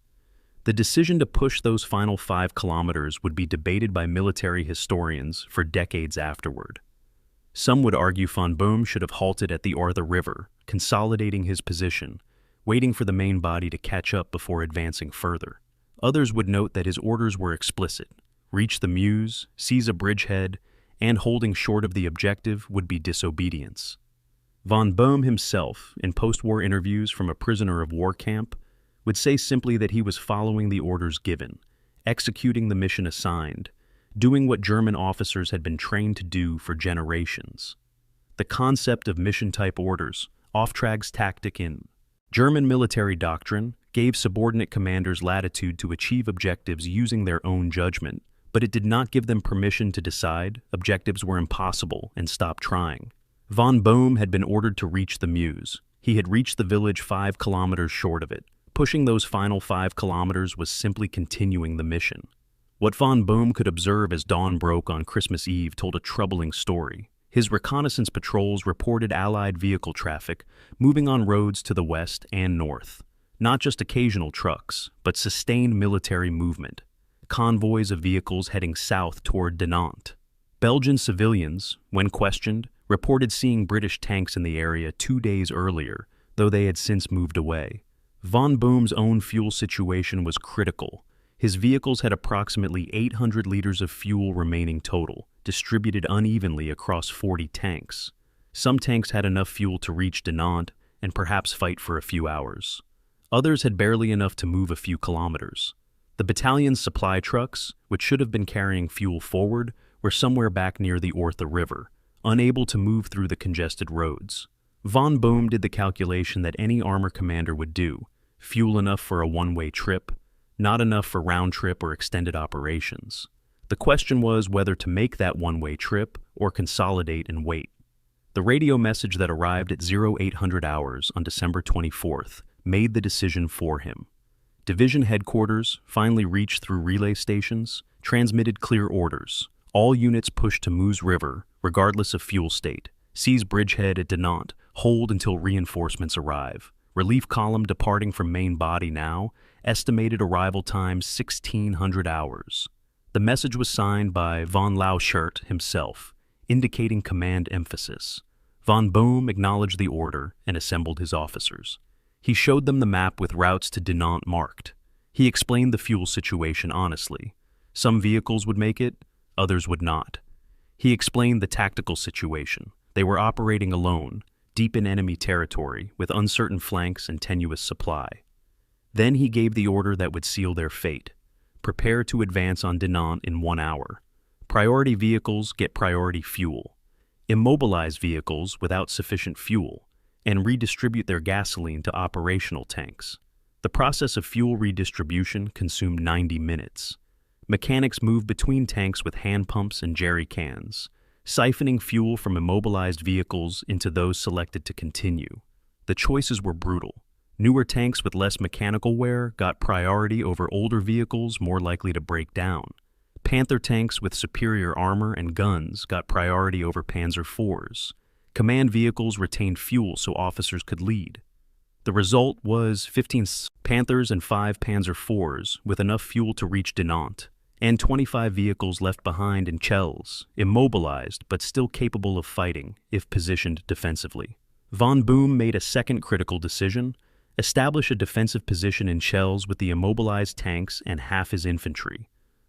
The decision to push those final 5 kilometers would be debated by military historians for decades afterward. Some would argue von Boehm should have halted at the Arthe River, consolidating his position, waiting for the main body to catch up before advancing further. Others would note that his orders were explicit: reach the Meuse, seize a bridgehead, and holding short of the objective would be disobedience. Von Boehm himself, in post-war interviews from a prisoner of war camp, would say simply that he was following the orders given, executing the mission assigned, doing what German officers had been trained to do for generations. The concept of mission-type orders, Auftragstaktik in German military doctrine, gave subordinate commanders latitude to achieve objectives using their own judgment, but it did not give them permission to decide objectives were impossible and stop trying. Von Boehm had been ordered to reach the Meuse. He had reached the village 5 kilometers short of it. Pushing those final 5 kilometers was simply continuing the mission. What von Boehm could observe as dawn broke on Christmas Eve told a troubling story. His reconnaissance patrols reported Allied vehicle traffic moving on roads to the west and north. Not just occasional trucks, but sustained military movement. Convoys of vehicles heading south toward Dinant. Belgian civilians, when questioned, reported seeing British tanks in the area 2 days earlier, though they had since moved away. Von Boehm's own fuel situation was critical. His vehicles had approximately 800 liters of fuel remaining total, distributed unevenly across 40 tanks. Some tanks had enough fuel to reach Dinant and perhaps fight for a few hours. Others had barely enough to move a few kilometers. The battalion's supply trucks, which should have been carrying fuel forward, were somewhere back near the Arthe River, unable to move through the congested roads. Von Boehm did the calculation that any armor commander would do: fuel enough for a one-way trip, not enough for round-trip or extended operations. The question was whether to make that one-way trip or consolidate and wait. The radio message that arrived at 0800 hours on December 24th made the decision for him. Division headquarters, finally reached through relay stations, transmitted clear orders. All units pushed to Meuse River, regardless of fuel state. Seize bridgehead at Dinant. Hold until reinforcements arrive. Relief column departing from main body now. Estimated arrival time 1600 hours. The message was signed by von Lauschert himself, indicating command emphasis. Von Boehm acknowledged the order and assembled his officers. He showed them the map with routes to Dinant marked. He explained the fuel situation honestly. Some vehicles would make it, others would not. He explained the tactical situation. They were operating alone, deep in enemy territory, with uncertain flanks and tenuous supply. Then he gave the order that would seal their fate. Prepare to advance on Dinant in 1 hour. Priority vehicles get priority fuel. Immobilize vehicles without sufficient fuel. and redistribute their gasoline to operational tanks. The process of fuel redistribution consumed 90 minutes. Mechanics moved between tanks with hand pumps and jerry cans, siphoning fuel from immobilized vehicles into those selected to continue. The choices were brutal. Newer tanks with less mechanical wear got priority over older vehicles more likely to break down. Panther tanks with superior armor and guns got priority over Panzer IVs. Command vehicles retained fuel so officers could lead. The result was 15 Panthers and 5 Panzer IVs with enough fuel to reach Dinant, and 25 vehicles left behind in Chelles, immobilized but still capable of fighting if positioned defensively. Von Boom made a second critical decision: establish a defensive position in Chelles with the immobilized tanks and half his infantry.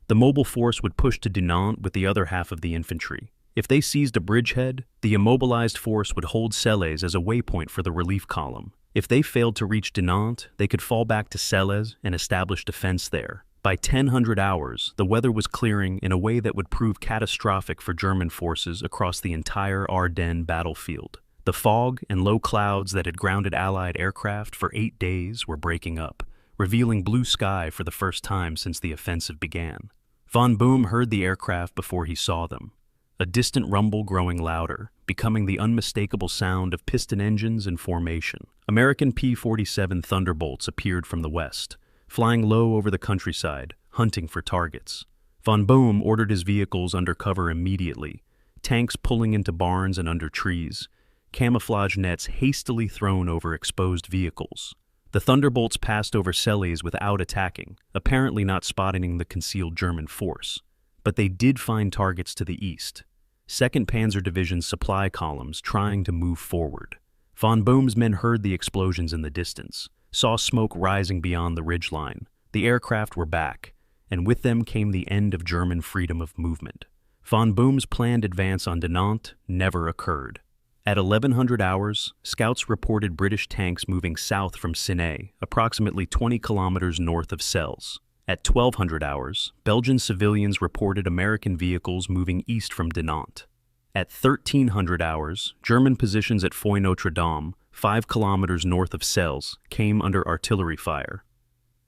The mobile force would push to Dinant with the other half of the infantry. If they seized a bridgehead, the immobilized force would hold Celles as a waypoint for the relief column. If they failed to reach Dinant, they could fall back to Celles and establish defense there. By 1000 hours, the weather was clearing in a way that would prove catastrophic for German forces across the entire Ardennes battlefield. The fog and low clouds that had grounded Allied aircraft for 8 days were breaking up, revealing blue sky for the first time since the offensive began. Von Boom heard the aircraft before he saw them, a distant rumble growing louder, becoming the unmistakable sound of piston engines in formation. American P-47 Thunderbolts appeared from the west, flying low over the countryside, hunting for targets. Von Boom ordered his vehicles under cover immediately, tanks pulling into barns and under trees, camouflage nets hastily thrown over exposed vehicles. The Thunderbolts passed over Celles without attacking, apparently not spotting the concealed German force. But they did find targets to the east. 2nd Panzer Division's supply columns trying to move forward. Von Boom's men heard the explosions in the distance, saw smoke rising beyond the ridgeline. The aircraft were back, and with them came the end of German freedom of movement. Von Boom's planned advance on Dinant never occurred. At 1100 hours, scouts reported British tanks moving south from Ciney, approximately 20 kilometers north of Celles. At 1200 hours, Belgian civilians reported American vehicles moving east from Dinant. At 1300 hours, German positions at Foy Notre Dame, 5 kilometers north of Celles, came under artillery fire.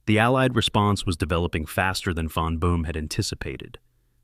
The Allied response was developing faster than Von Boom had anticipated.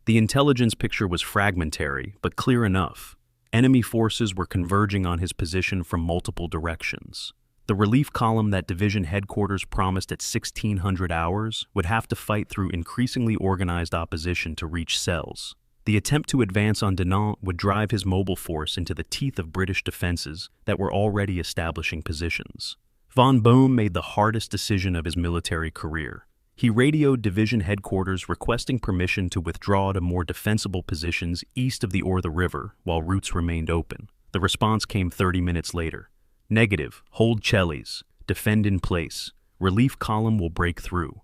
The intelligence picture was fragmentary, but clear enough. Enemy forces were converging on his position from multiple directions. The relief column that division headquarters promised at 1600 hours would have to fight through increasingly organized opposition to reach Celles. The attempt to advance on Dinant would drive his mobile force into the teeth of British defenses that were already establishing positions. Von Boom made the hardest decision of his military career. He radioed division headquarters requesting permission to withdraw to more defensible positions east of the Orthe River while routes remained open. The response came 30 minutes later. Negative, hold Celles, defend in place, relief column will break through.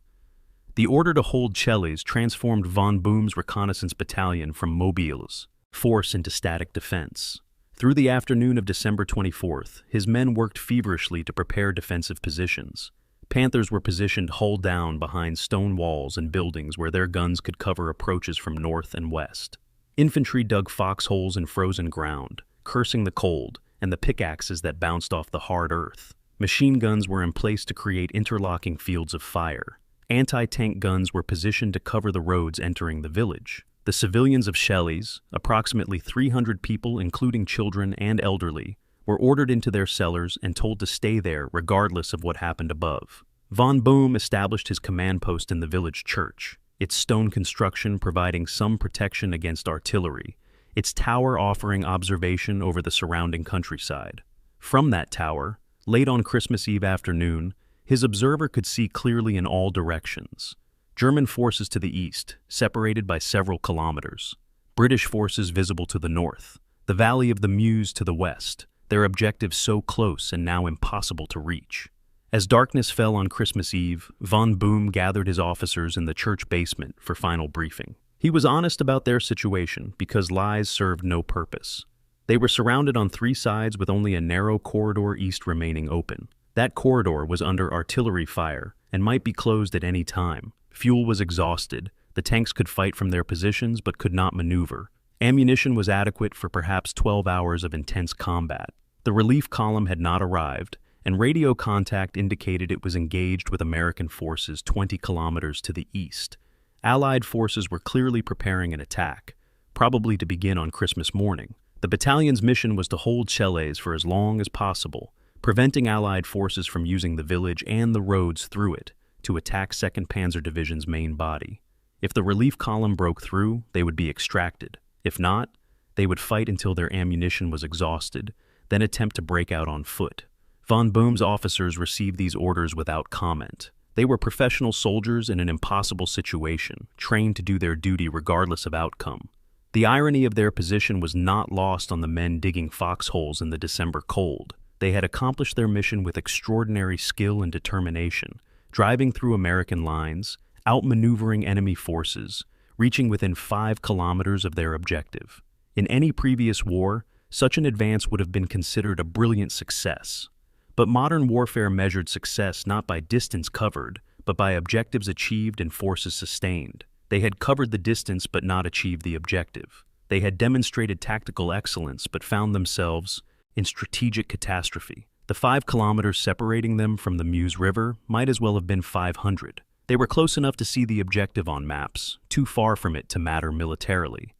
The order to hold Celles transformed Von Boom's reconnaissance battalion from Mobile's force into static defense. Through the afternoon of December 24th, his men worked feverishly to prepare defensive positions. Panthers were positioned hull down behind stone walls and buildings where their guns could cover approaches from north and west. Infantry dug foxholes in frozen ground, cursing the cold and the pickaxes that bounced off the hard earth. Machine guns were in place to create interlocking fields of fire. Anti-tank guns were positioned to cover the roads entering the village. The civilians of Celles, approximately 300 people including children and elderly, were ordered into their cellars and told to stay there regardless of what happened above. Von Boom established his command post in the village church, its stone construction providing some protection against artillery, its tower offering observation over the surrounding countryside. From that tower, late on Christmas Eve afternoon, his observer could see clearly in all directions. German forces to the east, separated by several kilometers. British forces visible to the north. The Valley of the Meuse to the west, their objectives so close and now impossible to reach. As darkness fell on Christmas Eve, Von Boom gathered his officers in the church basement for final briefing. He was honest about their situation because lies served no purpose. They were surrounded on 3 sides with only a narrow corridor east remaining open. That corridor was under artillery fire and might be closed at any time. Fuel was exhausted. The tanks could fight from their positions but could not maneuver. Ammunition was adequate for perhaps 12 hours of intense combat. The relief column had not arrived, and radio contact indicated it was engaged with American forces 20 kilometers to the east. Allied forces were clearly preparing an attack, probably to begin on Christmas morning. The battalion's mission was to hold Chelles for as long as possible, preventing Allied forces from using the village and the roads through it to attack 2nd Panzer Division's main body. If the relief column broke through, they would be extracted. If not, they would fight until their ammunition was exhausted, then attempt to break out on foot. Von Boehm's officers received these orders without comment. They were professional soldiers in an impossible situation, trained to do their duty regardless of outcome. The irony of their position was not lost on the men digging foxholes in the December cold. They had accomplished their mission with extraordinary skill and determination, driving through American lines, outmaneuvering enemy forces, reaching within 5 kilometers of their objective. In any previous war, such an advance would have been considered a brilliant success. But modern warfare measured success not by distance covered, but by objectives achieved and forces sustained. They had covered the distance but not achieved the objective. They had demonstrated tactical excellence but found themselves in strategic catastrophe. The 5 kilometers separating them from the Meuse River might as well have been 500. They were close enough to see the objective on maps, too far from it to matter militarily.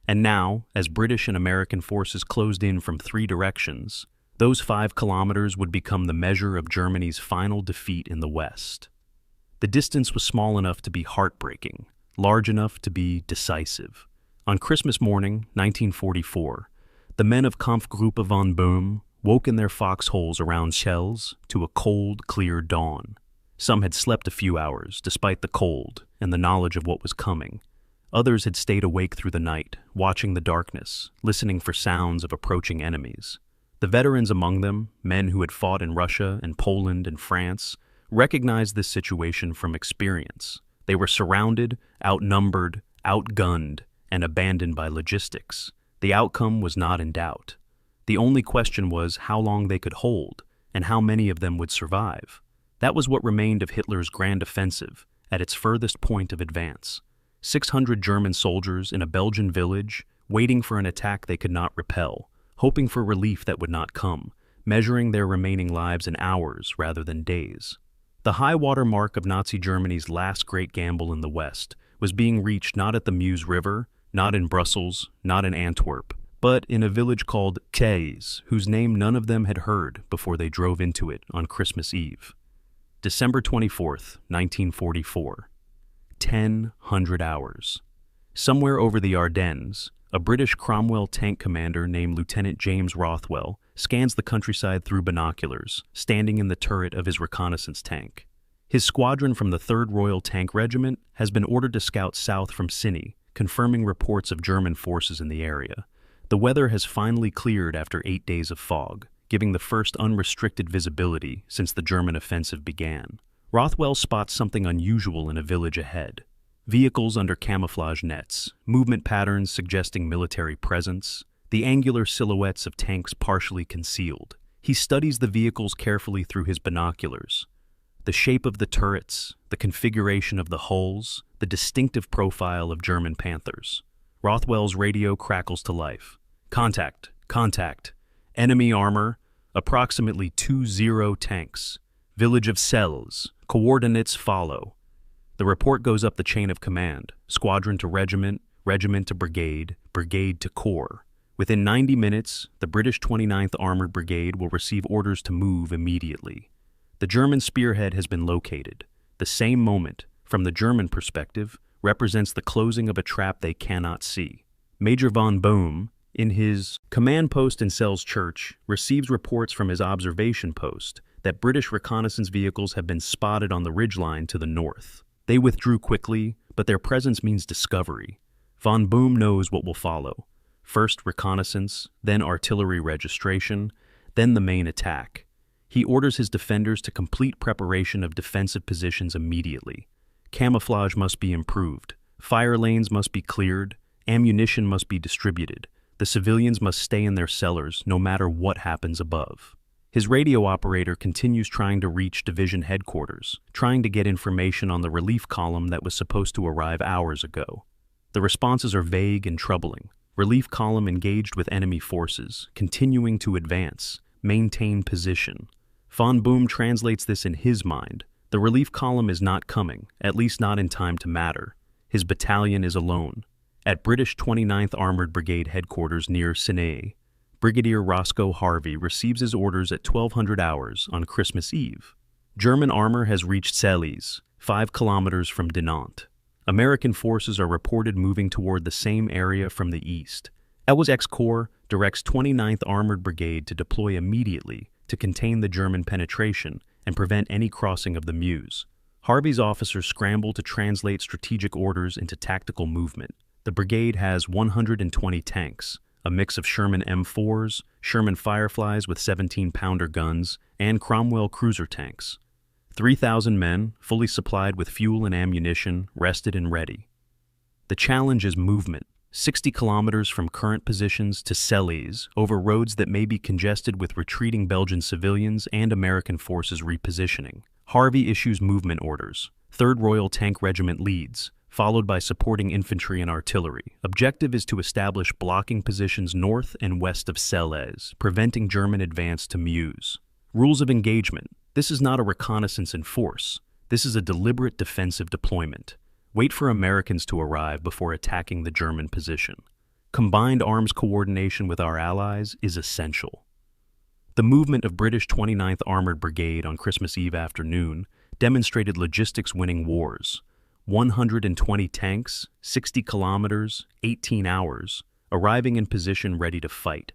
And now, as British and American forces closed in from 3 directions, those 5 kilometers would become the measure of Germany's final defeat in the West. The distance was small enough to be heartbreaking, large enough to be decisive. On Christmas morning, 1944, the men of Kampfgruppe von Boehm woke in their foxholes around Chelles to a cold, clear dawn. Some had slept a few hours, despite the cold and the knowledge of what was coming. Others had stayed awake through the night, watching the darkness, listening for sounds of approaching enemies. The veterans among them, men who had fought in Russia and Poland and France, recognized this situation from experience. They were surrounded, outnumbered, outgunned, and abandoned by logistics. The outcome was not in doubt. The only question was how long they could hold, and how many of them would survive. That was what remained of Hitler's grand offensive, at its furthest point of advance. 600 German soldiers in a Belgian village, waiting for an attack they could not repel, hoping for relief that would not come, measuring their remaining lives in hours rather than days. The high-water mark of Nazi Germany's last great gamble in the West was being reached not at the Meuse River, not in Brussels, not in Antwerp, but in a village called Chelles, whose name none of them had heard before they drove into it on Christmas Eve. December 24th, 1944. 1,000 hours. Somewhere over the Ardennes, a British Cromwell tank commander named Lieutenant James Rothwell scans the countryside through binoculars, standing in the turret of his reconnaissance tank. His squadron from the 3rd Royal Tank Regiment has been ordered to scout south from Ciney, confirming reports of German forces in the area. The weather has finally cleared after 8 days of fog, giving the first unrestricted visibility since the German offensive began. Rothwell spots something unusual in a village ahead. Vehicles under camouflage nets, movement patterns suggesting military presence, the angular silhouettes of tanks partially concealed. He studies the vehicles carefully through his binoculars. The shape of the turrets, the configuration of the hulls, the distinctive profile of German Panthers. Rothwell's radio crackles to life. Contact, contact. Enemy armor, approximately 20 tanks. Village of Chelles. Coordinates follow. The report goes up the chain of command, squadron to regiment, regiment to brigade, brigade to corps. Within 90 minutes, the British 29th Armored Brigade will receive orders to move immediately. The German spearhead has been located. The same moment, from the German perspective, represents the closing of a trap they cannot see. Major von Boehm, in his command post in Chelles Church, receives reports from his observation post that British reconnaissance vehicles have been spotted on the ridgeline to the north. They withdrew quickly, but their presence means discovery. Von Boehm knows what will follow. First reconnaissance, then artillery registration, then the main attack. He orders his defenders to complete preparation of defensive positions immediately. Camouflage must be improved. Fire lanes must be cleared. Ammunition must be distributed. The civilians must stay in their cellars no matter what happens above. His radio operator continues trying to reach division headquarters, trying to get information on the relief column that was supposed to arrive hours ago. The responses are vague and troubling. Relief column engaged with enemy forces, continuing to advance. maintain position. Von Boom translates this in his mind. The relief column is not coming, at least not in time to matter. His battalion is alone. At British 29th Armored Brigade headquarters near Ciney, Brigadier Roscoe Harvey receives his orders at 1200 hours on Christmas Eve. German armor has reached Celles, 5 kilometers from Dinant. American forces are reported moving toward the same area from the east. Elwes Corps directs 29th Armored Brigade to deploy immediately to contain the German penetration and prevent any crossing of the Meuse. Harvey's officers scramble to translate strategic orders into tactical movement. The brigade has 120 tanks, a mix of Sherman M4s, Sherman Fireflies with 17-pounder guns, and Cromwell cruiser tanks. 3,000 men, fully supplied with fuel and ammunition, rested and ready. The challenge is movement, 60 kilometers from current positions to Celles, over roads that may be congested with retreating Belgian civilians and American forces repositioning. Harvey issues movement orders. 3rd Royal Tank Regiment leads, followed by supporting infantry and artillery. Objective is to establish blocking positions north and west of Celles, preventing German advance to Meuse. Rules of engagement. This is not a reconnaissance in force. This is a deliberate defensive deployment. Wait for Americans to arrive before attacking the German position. Combined arms coordination with our allies is essential. The movement of British 29th Armored Brigade on Christmas Eve afternoon demonstrated logistics-winning wars. 120 tanks, 60 kilometers, 18 hours, arriving in position ready to fight.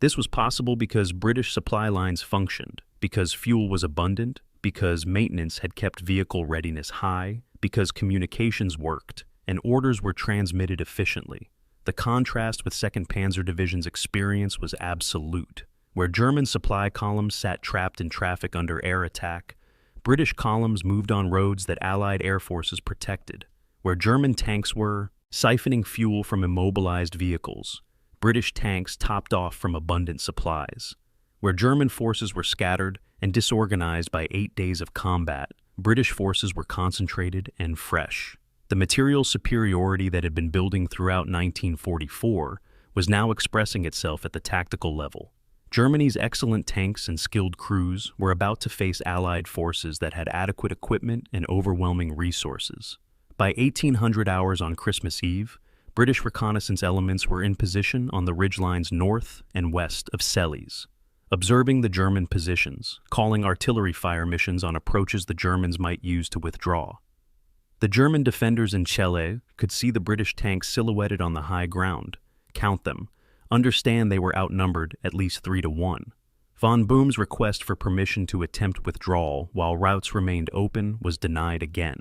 This was possible because British supply lines functioned, because fuel was abundant, because maintenance had kept vehicle readiness high, because communications worked, and orders were transmitted efficiently. The contrast with 2nd Panzer Division's experience was absolute. Where German supply columns sat trapped in traffic under air attack, British columns moved on roads that Allied air forces protected. Where German tanks were siphoning fuel from immobilized vehicles, British tanks topped off from abundant supplies. Where German forces were scattered and disorganized by 8 days of combat, British forces were concentrated and fresh. The material superiority that had been building throughout 1944 was now expressing itself at the tactical level. Germany's excellent tanks and skilled crews were about to face Allied forces that had adequate equipment and overwhelming resources. By 1800 hours on Christmas Eve, British reconnaissance elements were in position on the ridgelines north and west of Celles, observing the German positions, calling artillery fire missions on approaches the Germans might use to withdraw. The German defenders in Celles could see the British tanks silhouetted on the high ground, count them, understand they were outnumbered at least 3-1. Von Boom's request for permission to attempt withdrawal while routes remained open was denied again.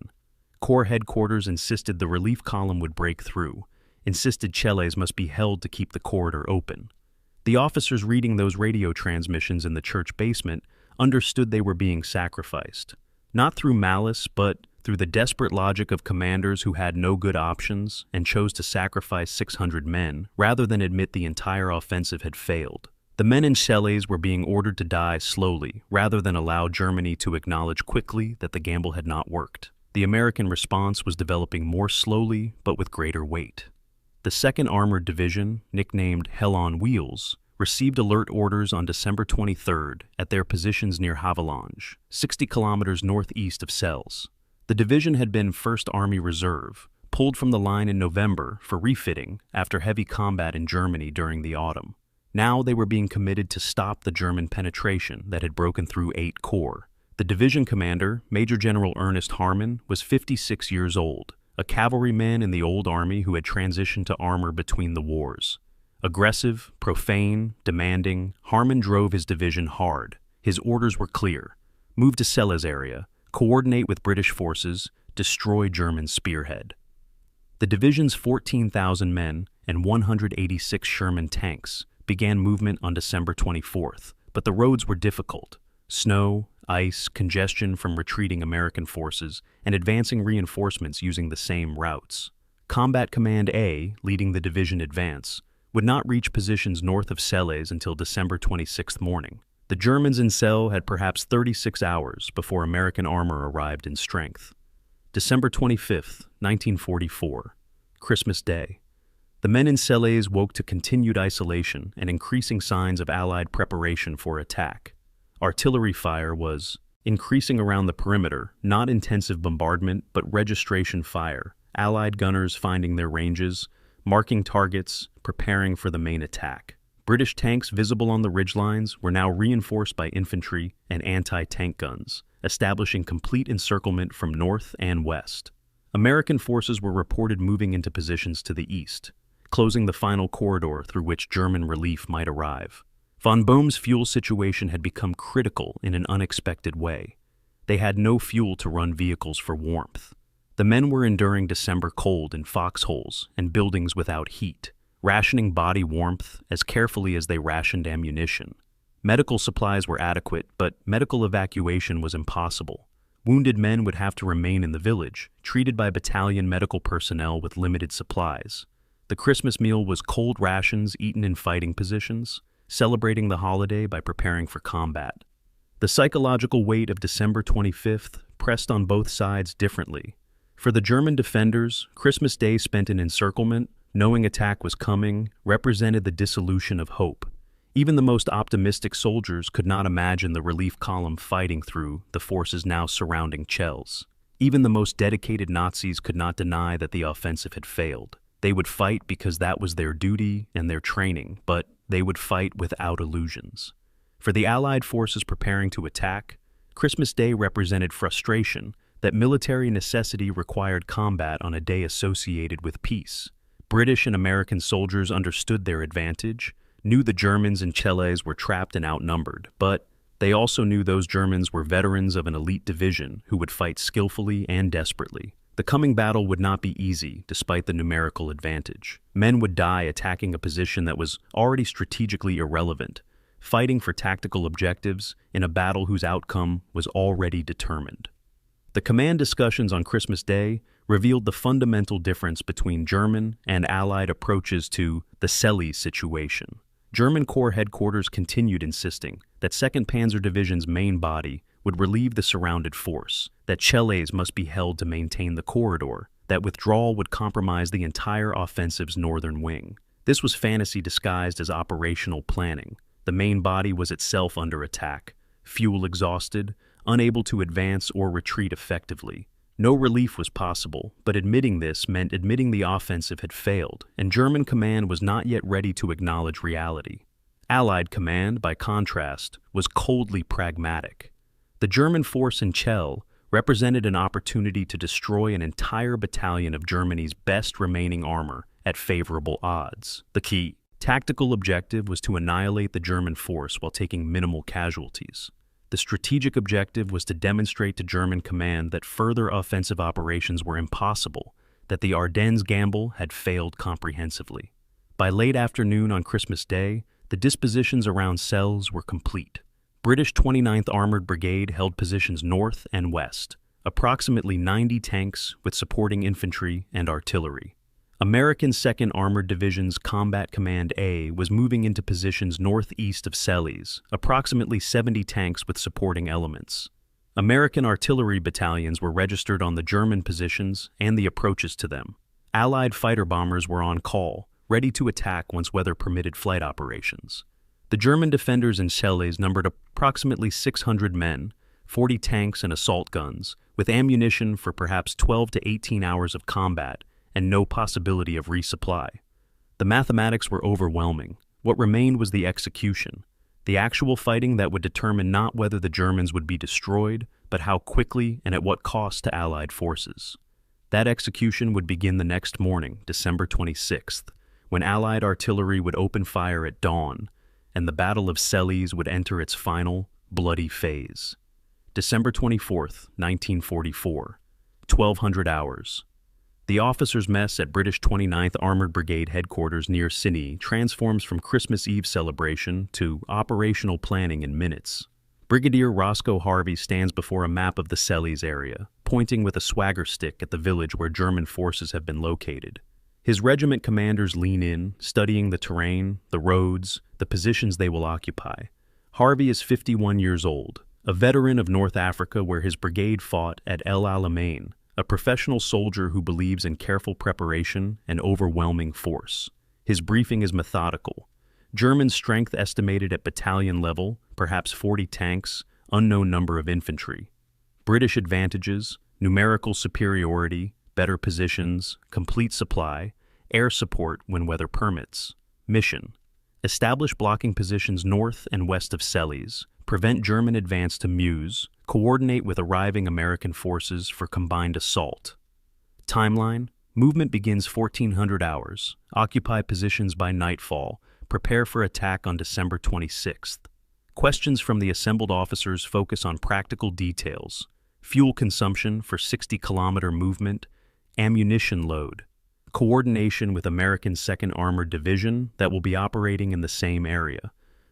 Corps headquarters insisted the relief column would break through, insisted Celles must be held to keep the corridor open. The officers reading those radio transmissions in the church basement understood they were being sacrificed, not through malice, but through the desperate logic of commanders who had no good options and chose to sacrifice 600 men rather than admit the entire offensive had failed. The men in Celles were being ordered to die slowly rather than allow Germany to acknowledge quickly that the gamble had not worked. The American response was developing more slowly but with greater weight. The 2nd Armored Division, nicknamed Hell on Wheels, received alert orders on December 23rd at their positions near Havelange, 60 kilometers northeast of Celles. The division had been 1st Army Reserve, pulled from the line in November for refitting after heavy combat in Germany during the autumn. Now they were being committed to stop the German penetration that had broken through 8 corps. The division commander, Major General Ernest Harmon, was 56 years old, a cavalryman in the old army who had transitioned to armor between the wars. Aggressive, profane, demanding, Harmon drove his division hard. His orders were clear: move to Celles area, coordinate with British forces, destroy German spearhead. The division's 14,000 men and 186 Sherman tanks began movement on December 24th, but the roads were difficult. Snow, ice, congestion from retreating American forces, and advancing reinforcements using the same routes. Combat Command A, leading the division advance, would not reach positions north of Celles until December 26th morning. The Germans in Celles had perhaps 36 hours before American armor arrived in strength. December 25th, 1944, Christmas Day. The men in Selles woke to continued isolation and increasing signs of Allied preparation for attack. Artillery fire was increasing around the perimeter, not intensive bombardment, but registration fire, Allied gunners finding their ranges, marking targets, preparing for the main attack. British tanks visible on the ridgelines were now reinforced by infantry and anti-tank guns, establishing complete encirclement from north and west. American forces were reported moving into positions to the east, closing the final corridor through which German relief might arrive. Von Boehm's fuel situation had become critical in an unexpected way. They had no fuel to run vehicles for warmth. The men were enduring December cold in foxholes and buildings without heat, rationing body warmth as carefully as they rationed ammunition. Medical supplies were adequate, but medical evacuation was impossible. Wounded men would have to remain in the village, treated by battalion medical personnel with limited supplies. The Christmas meal was cold rations eaten in fighting positions, celebrating the holiday by preparing for combat. The psychological weight of December 25th pressed on both sides differently. For the German defenders, Christmas Day spent in encirclement, knowing attack was coming, represented the dissolution of hope. Even the most optimistic soldiers could not imagine the relief column fighting through the forces now surrounding Chelles. Even the most dedicated Nazis could not deny that the offensive had failed. They would fight because that was their duty and their training, but they would fight without illusions. For the Allied forces preparing to attack, Christmas Day represented frustration that military necessity required combat on a day associated with peace. British and American soldiers understood their advantage, knew the Germans in Chelles were trapped and outnumbered, but they also knew those Germans were veterans of an elite division who would fight skillfully and desperately. The coming battle would not be easy, despite the numerical advantage. Men would die attacking a position that was already strategically irrelevant, fighting for tactical objectives in a battle whose outcome was already determined. The command discussions on Christmas Day revealed the fundamental difference between German and Allied approaches to the Selles situation. German Corps headquarters continued insisting that 2nd Panzer Division's main body would relieve the surrounded force, that Chelles must be held to maintain the corridor, that withdrawal would compromise the entire offensive's northern wing. This was fantasy disguised as operational planning. The main body was itself under attack, fuel exhausted, unable to advance or retreat effectively. No relief was possible, but admitting this meant admitting the offensive had failed, and German command was not yet ready to acknowledge reality. Allied command, by contrast, was coldly pragmatic. The German force in Chelles represented an opportunity to destroy an entire battalion of Germany's best remaining armor at favorable odds. The key tactical objective was to annihilate the German force while taking minimal casualties. The strategic objective was to demonstrate to German command that further offensive operations were impossible, that the Ardennes gamble had failed comprehensively. By late afternoon on Christmas Day, the dispositions around Selles were complete. British 29th Armored Brigade held positions north and west, approximately 90 tanks with supporting infantry and artillery. American 2nd Armored Division's Combat Command A was moving into positions northeast of Selles, approximately 70 tanks with supporting elements. American artillery battalions were registered on the German positions and the approaches to them. Allied fighter bombers were on call, ready to attack once weather permitted flight operations. The German defenders in Chelles numbered approximately 600 men, 40 tanks and assault guns, with ammunition for perhaps 12 to 18 hours of combat and no possibility of resupply. The mathematics were overwhelming. What remained was the execution, the actual fighting that would determine not whether the Germans would be destroyed, but how quickly and at what cost to Allied forces. That execution would begin the next morning, December 26th, when Allied artillery would open fire at dawn, and the Battle of Selles would enter its final, bloody phase. December 24th, 1944, 1200 hours. The officers' mess at British 29th Armored Brigade headquarters near Ciney transforms from Christmas Eve celebration to operational planning in minutes. Brigadier Roscoe Harvey stands before a map of the Selles area, pointing with a swagger stick at the village where German forces have been located. His regiment commanders lean in, studying the terrain, the roads, the positions they will occupy. Harvey is 51 years old, a veteran of North Africa where his brigade fought at El Alamein, a professional soldier who believes in careful preparation and overwhelming force. His briefing is methodical. German strength estimated at battalion level, perhaps 40 tanks, unknown number of infantry. British advantages, numerical superiority, better positions, complete supply, air support when weather permits. Mission: establish blocking positions north and west of Selles, prevent German advance to Meuse, coordinate with arriving American forces for combined assault. Timeline: movement begins 1400 hours, occupy positions by nightfall, prepare for attack on December 26th. Questions from the assembled officers focus on practical details: fuel consumption for 60-kilometer movement, ammunition load, coordination with American 2nd Armored Division that will be operating in the same area.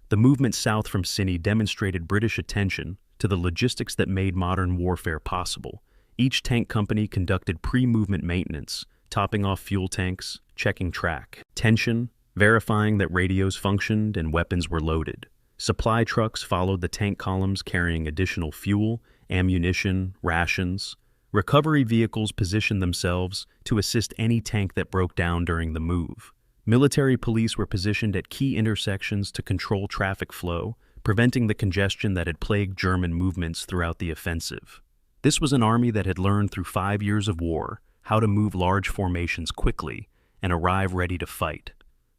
The movement south from Ciney demonstrated British attention to the logistics that made modern warfare possible. Each tank company conducted pre-movement maintenance, topping off fuel tanks, checking track, tension, verifying that radios functioned and weapons were loaded. Supply trucks followed the tank columns carrying additional fuel, ammunition, rations. Recovery vehicles positioned themselves to assist any tank that broke down during the move. Military police were positioned at key intersections to control traffic flow, preventing the congestion that had plagued German movements throughout the offensive. This was an army that had learned through 5 years of war how to move large formations quickly and arrive ready to fight.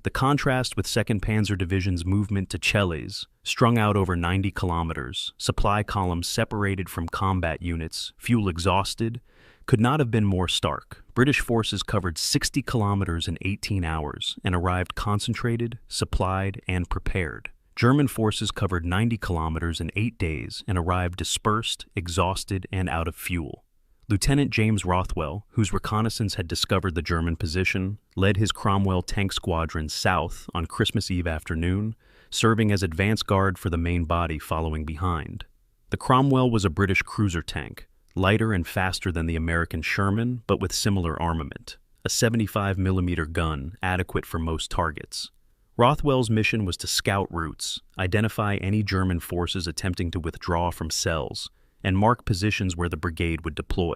The contrast with 2nd Panzer Division's movement to Chelles, strung out over 90 kilometers, supply columns separated from combat units, fuel exhausted, could not have been more stark. British forces covered 60 kilometers in 18 hours and arrived concentrated, supplied, and prepared. German forces covered 90 kilometers in 8 days and arrived dispersed, exhausted, and out of fuel. Lieutenant James Rothwell, whose reconnaissance had discovered the German position, led his Cromwell tank squadron south on Christmas Eve afternoon, serving as advance guard for the main body following behind. The Cromwell was a British cruiser tank, lighter and faster than the American Sherman, but with similar armament, a 75mm gun adequate for most targets. Rothwell's mission was to scout routes, identify any German forces attempting to withdraw from Selles, and mark positions where the brigade would deploy.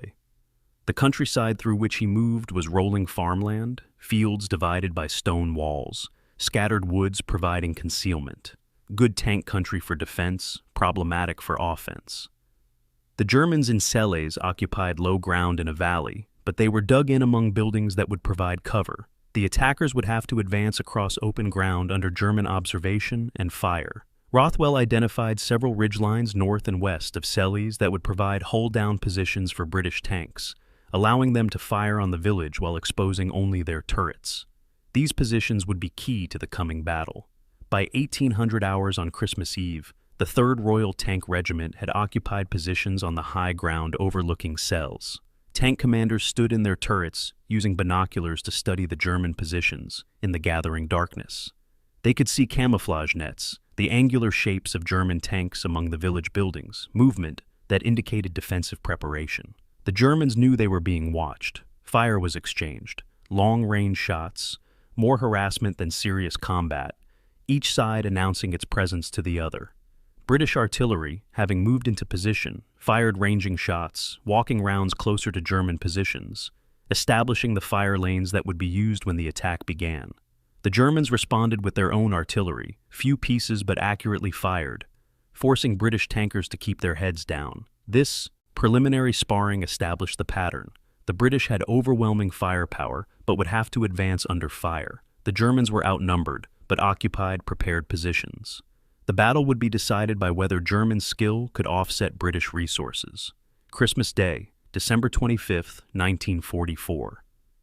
The countryside through which he moved was rolling farmland, fields divided by stone walls, scattered woods providing concealment, good tank country for defense, problematic for offense. The Germans in Selles occupied low ground in a valley, but they were dug in among buildings that would provide cover. The attackers would have to advance across open ground under German observation and fire. Rothwell identified several ridgelines north and west of Selles that would provide hull-down positions for British tanks, allowing them to fire on the village while exposing only their turrets. These positions would be key to the coming battle. By 1800 hours on Christmas Eve, the 3rd Royal Tank Regiment had occupied positions on the high ground overlooking Selles. Tank commanders stood in their turrets, using binoculars to study the German positions in the gathering darkness. They could see camouflage nets, the angular shapes of German tanks among the village buildings, movement that indicated defensive preparation. The Germans knew they were being watched. Fire was exchanged, long-range shots, more harassment than serious combat, each side announcing its presence to the other. British artillery, having moved into position, fired ranging shots, walking rounds closer to German positions, establishing the fire lanes that would be used when the attack began. The Germans responded with their own artillery, few pieces but accurately fired, forcing British tankers to keep their heads down. This preliminary sparring established the pattern. The British had overwhelming firepower, but would have to advance under fire. The Germans were outnumbered, but occupied prepared positions. The battle would be decided by whether German skill could offset British resources. Christmas Day, December 25, 1944.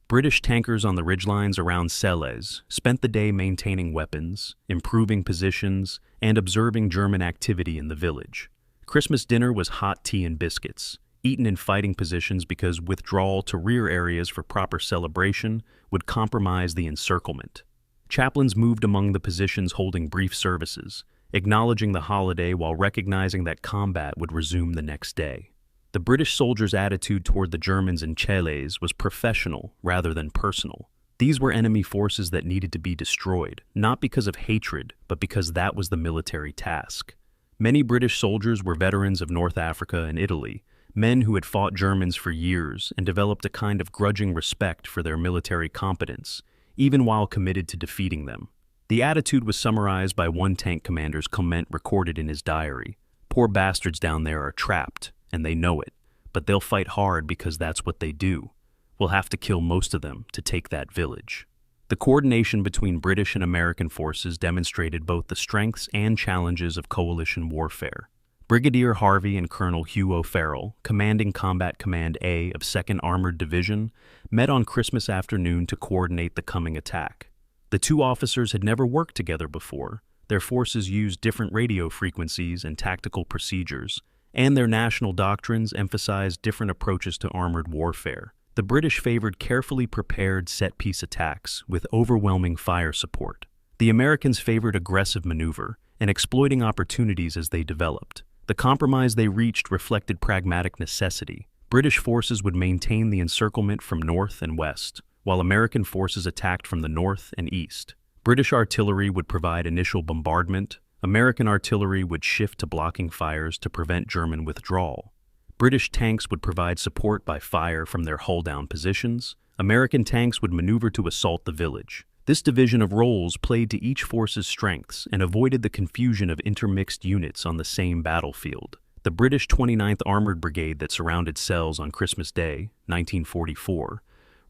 British tankers on the ridgelines around Selles spent the day maintaining weapons, improving positions, and observing German activity in the village. Christmas dinner was hot tea and biscuits, eaten in fighting positions because withdrawal to rear areas for proper celebration would compromise the encirclement. Chaplains moved among the positions holding brief services, acknowledging the holiday while recognizing that combat would resume the next day. The British soldiers' attitude toward the Germans in Chelles was professional rather than personal. These were enemy forces that needed to be destroyed, not because of hatred, but because that was the military task. Many British soldiers were veterans of North Africa and Italy, men who had fought Germans for years and developed a kind of grudging respect for their military competence, even while committed to defeating them. The attitude was summarized by one tank commander's comment recorded in his diary. "Poor bastards down there are trapped, and they know it, but they'll fight hard because that's what they do. We'll have to kill most of them to take that village." The coordination between British and American forces demonstrated both the strengths and challenges of coalition warfare. Brigadier Harvey and Colonel Hugh O'Farrell, commanding Combat Command A of 2nd Armored Division, met on Christmas afternoon to coordinate the coming attack. The two officers had never worked together before. Their forces used different radio frequencies and tactical procedures, and their national doctrines emphasized different approaches to armored warfare. The British favored carefully prepared set-piece attacks with overwhelming fire support. The Americans favored aggressive maneuver and exploiting opportunities as they developed. The compromise they reached reflected pragmatic necessity. British forces would maintain the encirclement from north and west, while American forces attacked from the north and east. British artillery would provide initial bombardment. American artillery would shift to blocking fires to prevent German withdrawal. British tanks would provide support by fire from their hull-down positions. American tanks would maneuver to assault the village. This division of roles played to each force's strengths and avoided the confusion of intermixed units on the same battlefield. The British 29th Armored Brigade that surrounded Celles on Christmas Day, 1944,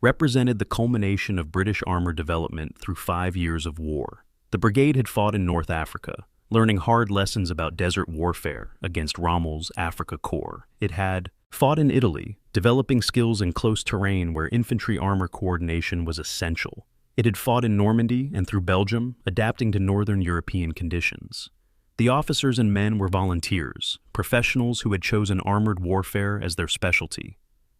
represented the culmination of British armor development through 5 years of war. The brigade had fought in North Africa, learning hard lessons about desert warfare against Rommel's Afrika Korps. It had fought in Italy, developing skills in close terrain where infantry armor coordination was essential. It had fought in Normandy and through Belgium, adapting to northern European conditions. The officers and men were volunteers, professionals who had chosen armored warfare as their specialty.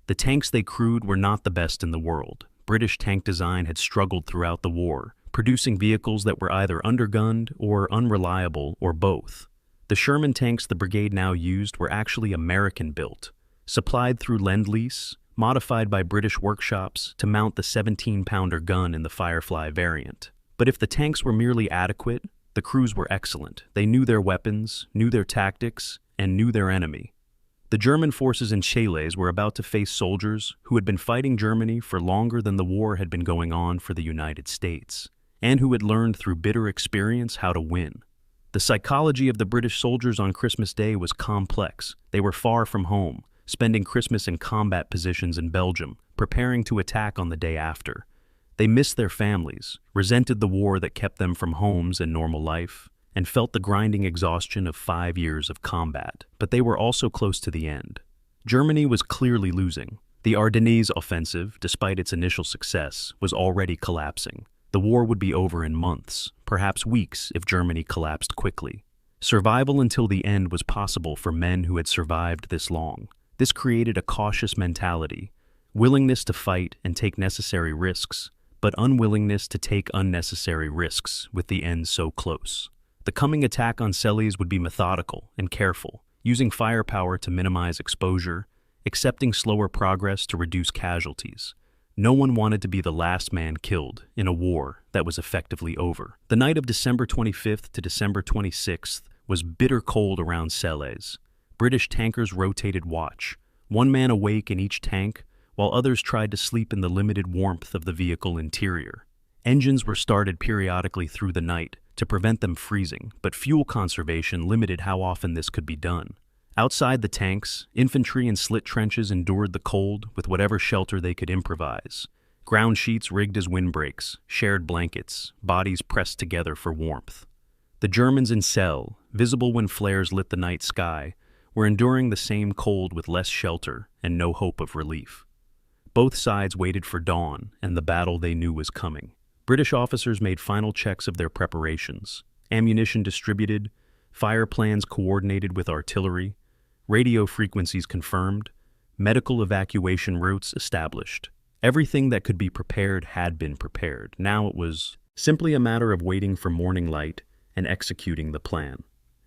The tanks they crewed were not the best in the world. British tank design had struggled throughout the war, producing vehicles that were either undergunned or unreliable or both. The Sherman tanks the brigade now used were actually American-built, supplied through Lend-Lease, modified by British workshops to mount the 17-pounder gun in the Firefly variant. But if the tanks were merely adequate, the crews were excellent. They knew their weapons, knew their tactics, and knew their enemy. The German forces in Chelles were about to face soldiers who had been fighting Germany for longer than the war had been going on for the United States, and who had learned through bitter experience how to win. The psychology of the British soldiers on Christmas Day was complex. They were far from home, spending Christmas in combat positions in Belgium, preparing to attack on the day after. They missed their families, resented the war that kept them from homes and normal life, and felt the grinding exhaustion of 5 years of combat. But they were also close to the end. Germany was clearly losing. The Ardennes offensive, despite its initial success, was already collapsing. The war would be over in months, perhaps weeks if Germany collapsed quickly. Survival until the end was possible for men who had survived this long. This created a cautious mentality, willingness to fight and take necessary risks, but unwillingness to take unnecessary risks with the end so close. The coming attack on Celles would be methodical and careful, using firepower to minimize exposure, accepting slower progress to reduce casualties. No one wanted to be the last man killed in a war that was effectively over. The night of December 25th to December 26th was bitter cold around Celles. British tankers rotated watch, one man awake in each tank, while others tried to sleep in the limited warmth of the vehicle interior. Engines were started periodically through the night to prevent them freezing, but fuel conservation limited how often this could be done. Outside the tanks, infantry in slit trenches endured the cold with whatever shelter they could improvise. Ground sheets rigged as windbreaks, shared blankets, bodies pressed together for warmth. The Germans in Celles, visible when flares lit the night sky, were enduring the same cold with less shelter and no hope of relief. Both sides waited for dawn and the battle they knew was coming. British officers made final checks of their preparations, ammunition distributed, fire plans coordinated with artillery, radio frequencies confirmed, medical evacuation routes established. Everything that could be prepared had been prepared. Now it was simply a matter of waiting for morning light and executing the plan.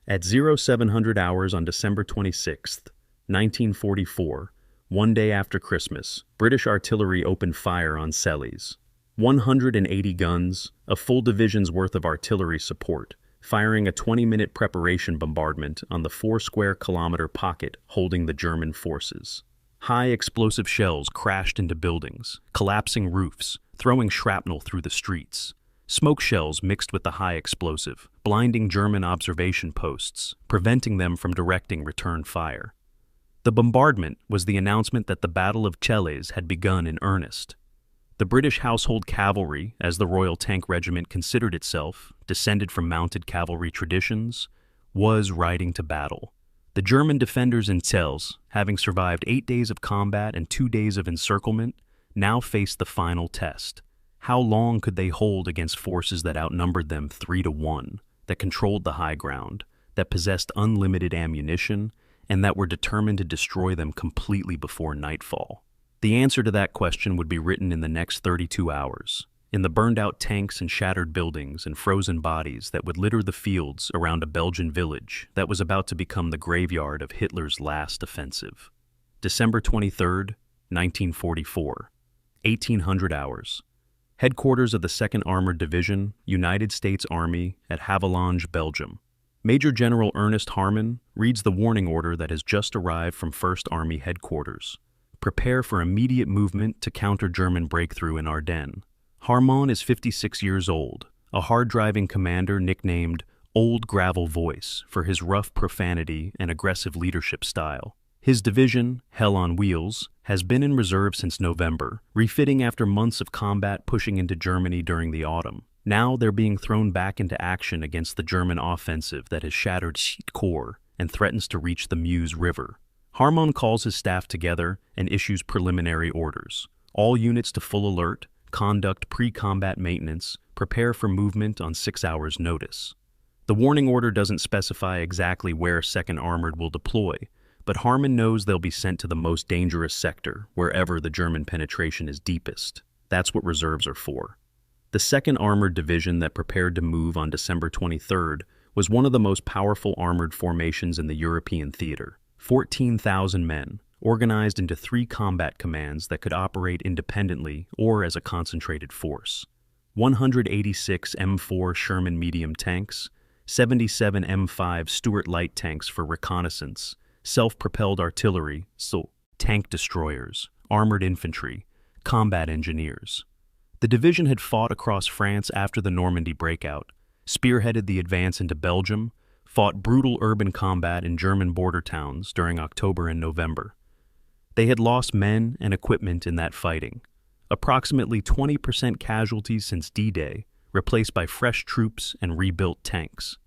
At 0700 hours on December 26th, 1944, one day after Christmas, British artillery opened fire on Celles. 180 guns, a full division's worth of artillery support, firing a 20-minute preparation bombardment on the 4-square-kilometer pocket holding the German forces. High explosive shells crashed into buildings, collapsing roofs, throwing shrapnel through the streets. Smoke shells mixed with the high explosive, blinding German observation posts, preventing them from directing return fire. The bombardment was the announcement that the Battle of Chenogne had begun in earnest. The British Household Cavalry, as the Royal Tank Regiment considered itself, descended from mounted cavalry traditions, was riding to battle. The German defenders in Celles, having survived 8 days of combat and 2 days of encirclement, now faced the final test. How long could they hold against forces that outnumbered them 3-1, that controlled the high ground, that possessed unlimited ammunition, and that were determined to destroy them completely before nightfall? The answer to that question would be written in the next 32 hours, in the burned-out tanks and shattered buildings and frozen bodies that would litter the fields around a Belgian village that was about to become the graveyard of Hitler's last offensive. December 23, 1944, 1800 hours. Headquarters of the 2nd Armored Division, United States Army at Havelange, Belgium. Major General Ernest Harmon reads the warning order that has just arrived from 1st Army Headquarters. Prepare for immediate movement to counter German breakthrough in Ardennes. Harmon is 56 years old, a hard-driving commander nicknamed Old Gravel Voice for his rough profanity and aggressive leadership style. His division, Hell on Wheels, has been in reserve since November, refitting after months of combat pushing into Germany during the autumn. Now they're being thrown back into action against the German offensive that has shattered Schiet Corps and threatens to reach the Meuse River. Harmon calls his staff together and issues preliminary orders. All units to full alert, conduct pre-combat maintenance, prepare for movement on 6 hours' notice. The warning order doesn't specify exactly where 2nd Armored will deploy, but Harmon knows they'll be sent to the most dangerous sector, wherever the German penetration is deepest. That's what reserves are for. The 2nd Armored Division that prepared to move on December 23rd was one of the most powerful armored formations in the European theater. 14,000 men, organized into 3 combat commands that could operate independently or as a concentrated force. 186 M4 Sherman medium tanks, 77 M5 Stuart light tanks for reconnaissance, self-propelled artillery, tank destroyers, armored infantry, combat engineers. The division had fought across France after the Normandy breakout, spearheaded the advance into Belgium, fought brutal urban combat in German border towns during October and November. They had lost men and equipment in that fighting. Approximately 20% casualties since D-Day, replaced by fresh troops and rebuilt tanks.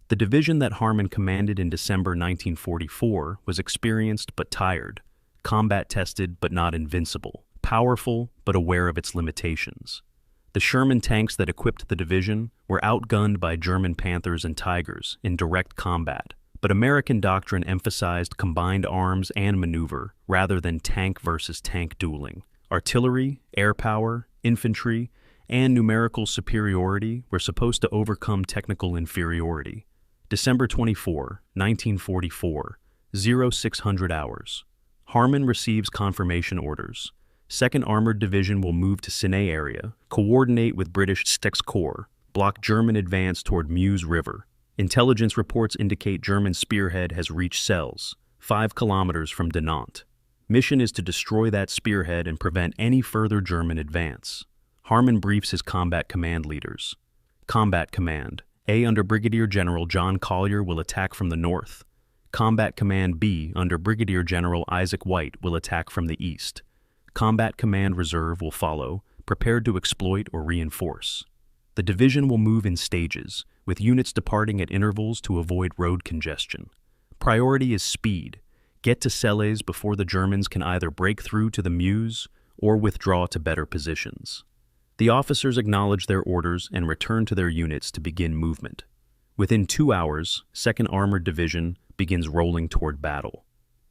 The division that Harmon commanded in December 1944 was experienced but tired, combat-tested but not invincible, powerful but aware of its limitations. The Sherman tanks that equipped the division were outgunned by German Panthers and Tigers in direct combat, but American doctrine emphasized combined arms and maneuver rather than tank versus tank dueling. Artillery, air power, infantry, and numerical superiority were supposed to overcome technical inferiority. December 24, 1944, 0600 hours. Harmon receives confirmation orders. 2nd Armored Division will move to Ciney area, coordinate with British Sixth Corps, block German advance toward Meuse River. Intelligence reports indicate German spearhead has reached Celles, 5 kilometers from Dinant. Mission is to destroy that spearhead and prevent any further German advance. Harmon briefs his combat command leaders. Combat Command A under Brigadier General John Collier will attack from the north. Combat Command B under Brigadier General Isaac White will attack from the east. Combat Command Reserve will follow, prepared to exploit or reinforce. The division will move in stages, with units departing at intervals to avoid road congestion. Priority is speed. Get to Celles before the Germans can either break through to the Meuse or withdraw to better positions. The officers acknowledge their orders and return to their units to begin movement. Within 2 hours, 2nd Armored Division begins rolling toward battle.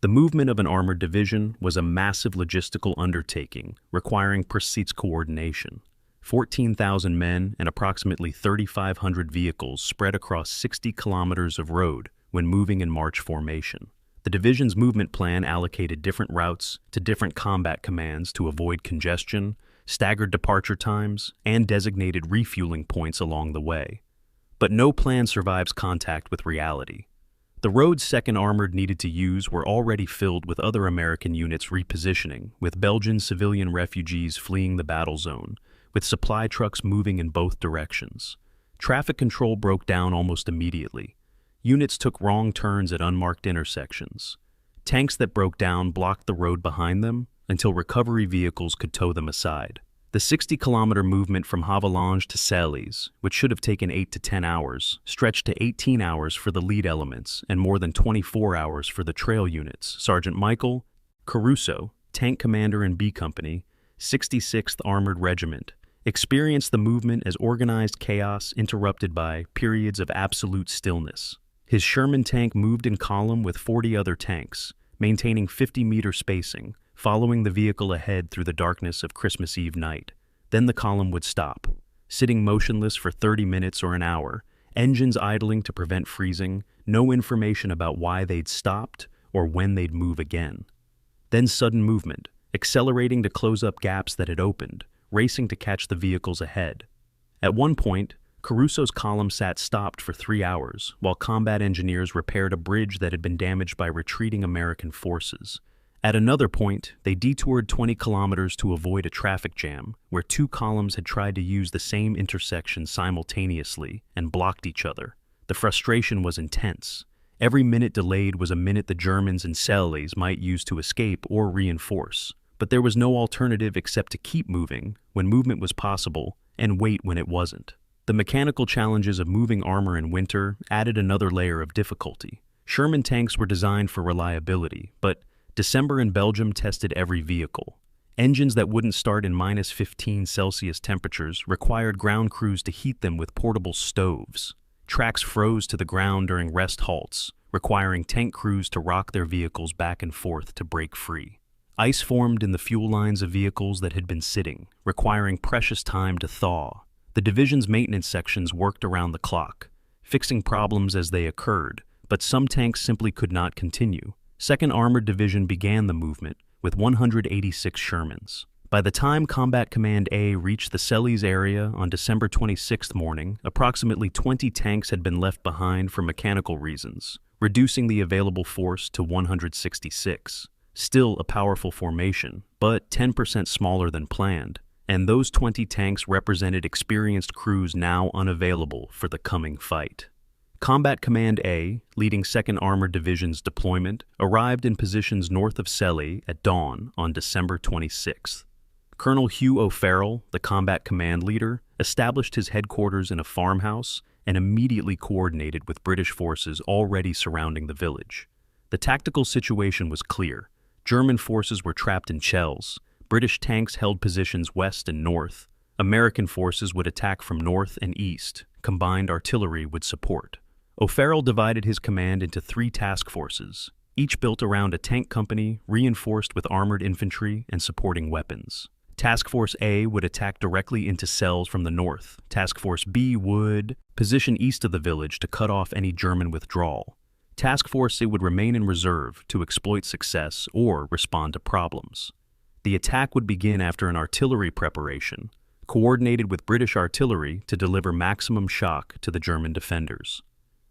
The movement of an armored division was a massive logistical undertaking requiring precise coordination. 14,000 men and approximately 3,500 vehicles spread across 60 kilometers of road when moving in march formation. The division's movement plan allocated different routes to different combat commands to avoid congestion, staggered departure times, and designated refueling points along the way. But no plan survives contact with reality. The roads 2nd Armored needed to use were already filled with other American units repositioning, with Belgian civilian refugees fleeing the battle zone, with supply trucks moving in both directions. Traffic control broke down almost immediately. Units took wrong turns at unmarked intersections. Tanks that broke down blocked the road behind them until recovery vehicles could tow them aside. The 60-kilometer movement from Havelange to Celles, which should have taken 8 to 10 hours, stretched to 18 hours for the lead elements and more than 24 hours for the trail units. Sergeant Michael Caruso, tank commander in B Company, 66th Armored Regiment, experienced the movement as organized chaos interrupted by periods of absolute stillness. His Sherman tank moved in column with 40 other tanks, maintaining 50-meter spacing, following the vehicle ahead through the darkness of Christmas Eve night. Then the column would stop, sitting motionless for 30 minutes or an hour, engines idling to prevent freezing, no information about why they'd stopped or when they'd move again. Then sudden movement, accelerating to close up gaps that had opened, racing to catch the vehicles ahead. At one point, Caruso's column sat stopped for 3 hours, while combat engineers repaired a bridge that had been damaged by retreating American forces. At another point, they detoured 20 kilometers to avoid a traffic jam, where 2 columns had tried to use the same intersection simultaneously and blocked each other. The frustration was intense. Every minute delayed was a minute the Germans in Celles might use to escape or reinforce. But there was no alternative except to keep moving when movement was possible and wait when it wasn't. The mechanical challenges of moving armor in winter added another layer of difficulty. Sherman tanks were designed for reliability, but December in Belgium tested every vehicle. Engines that wouldn't start in minus 15 Celsius temperatures required ground crews to heat them with portable stoves. Tracks froze to the ground during rest halts, requiring tank crews to rock their vehicles back and forth to break free. Ice formed in the fuel lines of vehicles that had been sitting, requiring precious time to thaw. The division's maintenance sections worked around the clock, fixing problems as they occurred, but some tanks simply could not continue. 2nd Armored Division began the movement with 186 Shermans. By the time Combat Command A reached the Celles area on December 26th morning, approximately 20 tanks had been left behind for mechanical reasons, reducing the available force to 166. Still a powerful formation, but 10% smaller than planned, and those 20 tanks represented experienced crews now unavailable for the coming fight. Combat Command A, leading 2nd Armored Division's deployment, arrived in positions north of Celles at dawn on December 26th. Colonel Hugh O'Farrell, the combat command leader, established his headquarters in a farmhouse and immediately coordinated with British forces already surrounding the village. The tactical situation was clear. German forces were trapped in Chelles. British tanks held positions west and north. American forces would attack from north and east. Combined artillery would support. O'Farrell divided his command into 3 task forces, each built around a tank company reinforced with armored infantry and supporting weapons. Task Force A would attack directly into Celles from the north. Task Force B would position east of the village to cut off any German withdrawal. Task Force A would remain in reserve to exploit success or respond to problems. The attack would begin after an artillery preparation, coordinated with British artillery to deliver maximum shock to the German defenders.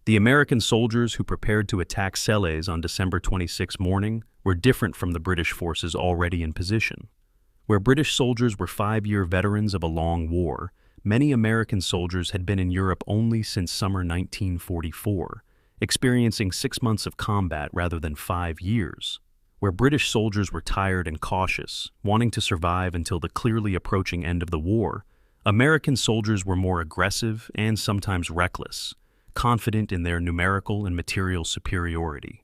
The American soldiers who prepared to attack Celles on December 26 morning were different from the British forces already in position. Where British soldiers were 5-year veterans of a long war, many American soldiers had been in Europe only since summer 1944, experiencing 6 months of combat rather than 5 years. Where British soldiers were tired and cautious, wanting to survive until the clearly approaching end of the war, American soldiers were more aggressive and sometimes reckless, confident in their numerical and material superiority.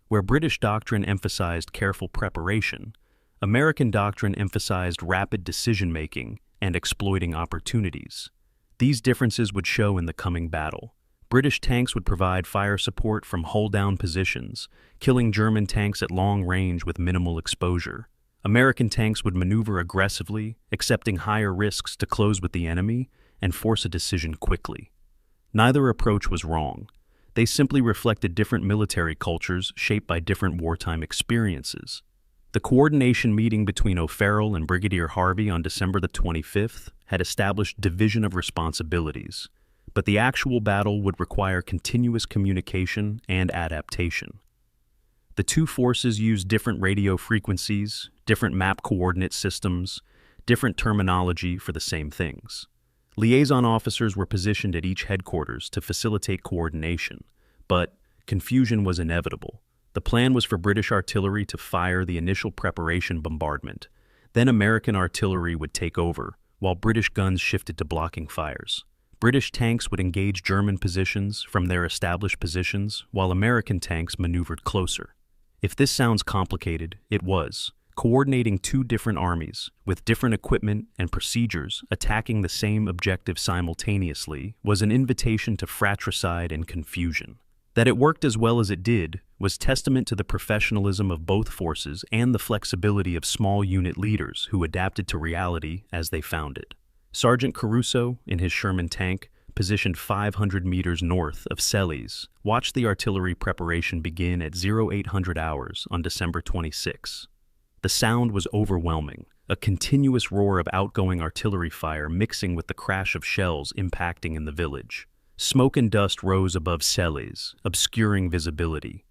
Where British doctrine emphasized careful preparation, American doctrine emphasized rapid decision-making and exploiting opportunities. These differences would show in the coming battle. British tanks would provide fire support from hull-down positions, killing German tanks at long range with minimal exposure. American tanks would maneuver aggressively, accepting higher risks to close with the enemy and force a decision quickly. Neither approach was wrong. They simply reflected different military cultures shaped by different wartime experiences. The coordination meeting between O'Farrell and Brigadier Harvey on December the 25th had established division of responsibilities. but the actual battle would require continuous communication and adaptation. The two forces used different radio frequencies, different map coordinate systems, different terminology for the same things. Liaison officers were positioned at each headquarters to facilitate coordination, but confusion was inevitable. The plan was for British artillery to fire the initial preparation bombardment. Then American artillery would take over, while British guns shifted to blocking fires. British tanks would engage German positions from their established positions, while American tanks maneuvered closer. If this sounds complicated, it was. Coordinating two different armies, with different equipment and procedures, attacking the same objective simultaneously, was an invitation to fratricide and confusion. That it worked as well as it did was testament to the professionalism of both forces and the flexibility of small unit leaders who adapted to reality as they found it. Sergeant Caruso, in his Sherman tank, positioned 500 meters north of Cellies, watched the artillery preparation begin at 0800 hours on December 26. The sound was overwhelming, a continuous roar of outgoing artillery fire mixing with the crash of shells impacting in the village. Smoke and dust rose above Cellies, obscuring visibility.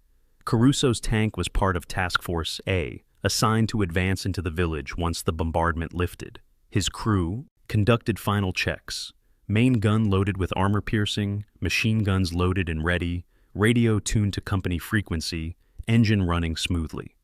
Caruso's tank was part of Task Force A, assigned to advance into the village once the bombardment lifted. His crew conducted final checks, main gun loaded with armor-piercing, machine guns loaded and ready, radio tuned to company frequency, engine running smoothly.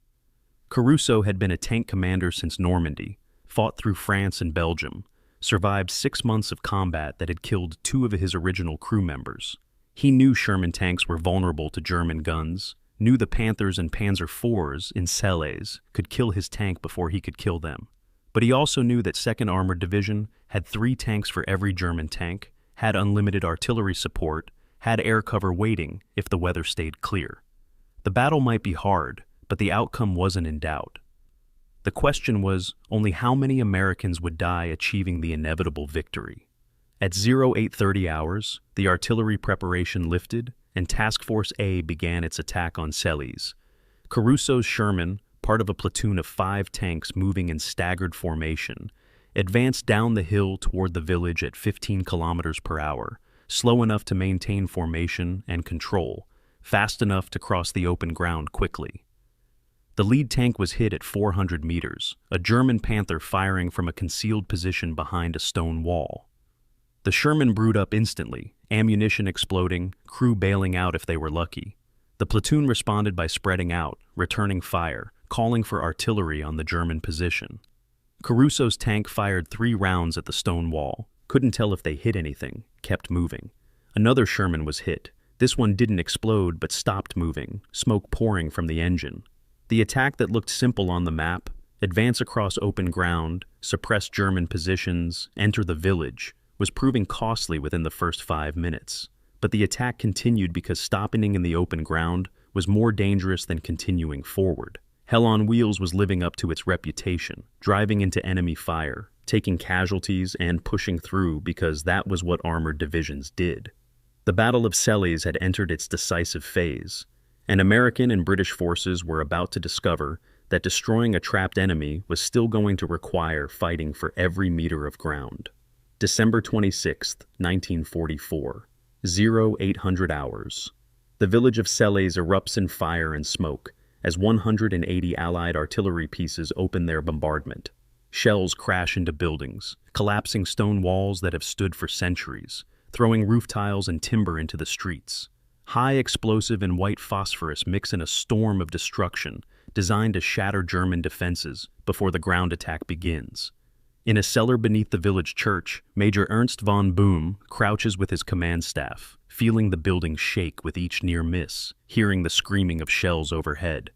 Caruso had been a tank commander since Normandy, fought through France and Belgium, survived 6 months of combat that had killed 2 of his original crew members. He knew Sherman tanks were vulnerable to German guns, knew the Panthers and Panzer IVs in Cellies could kill his tank before he could kill them. But he also knew that 2nd Armored Division had 3 tanks for every German tank, had unlimited artillery support, had air cover waiting if the weather stayed clear. The battle might be hard, but the outcome wasn't in doubt. The question was only how many Americans would die achieving the inevitable victory. At 0830 hours, the artillery preparation lifted, and Task Force A began its attack on Cellies. Caruso's Sherman, part of a platoon of 5 tanks moving in staggered formation, advanced down the hill toward the village at 15 kilometers per hour, slow enough to maintain formation and control, fast enough to cross the open ground quickly. The lead tank was hit at 400 meters, a German Panther firing from a concealed position behind a stone wall. The Sherman brewed up instantly, ammunition exploding, crew bailing out if they were lucky. The platoon responded by spreading out, returning fire, calling for artillery on the German position. Caruso's tank fired 3 rounds at the stone wall, couldn't tell if they hit anything, kept moving. Another Sherman was hit. This one didn't explode but stopped moving, smoke pouring from the engine. The attack that looked simple on the map, advance across open ground, suppress German positions, enter the village, was proving costly within the first 5 minutes. But the attack continued because stopping in the open ground was more dangerous than continuing forward. Hell on Wheels was living up to its reputation, driving into enemy fire, taking casualties and pushing through because that was what armored divisions did. The Battle of Cellies had entered its decisive phase, and American and British forces were about to discover that destroying a trapped enemy was still going to require fighting for every meter of ground. December 26, 1944, 0800 hours. The village of Cellies erupts in fire and smoke as 180 Allied artillery pieces open their bombardment. Shells crash into buildings, collapsing stone walls that have stood for centuries, throwing roof tiles and timber into the streets. High explosive and white phosphorus mix in a storm of destruction designed to shatter German defenses before the ground attack begins. In a cellar beneath the village church, Major Ernst von Boom crouches with his command staff, feeling the building shake with each near miss, hearing the screaming of shells overhead.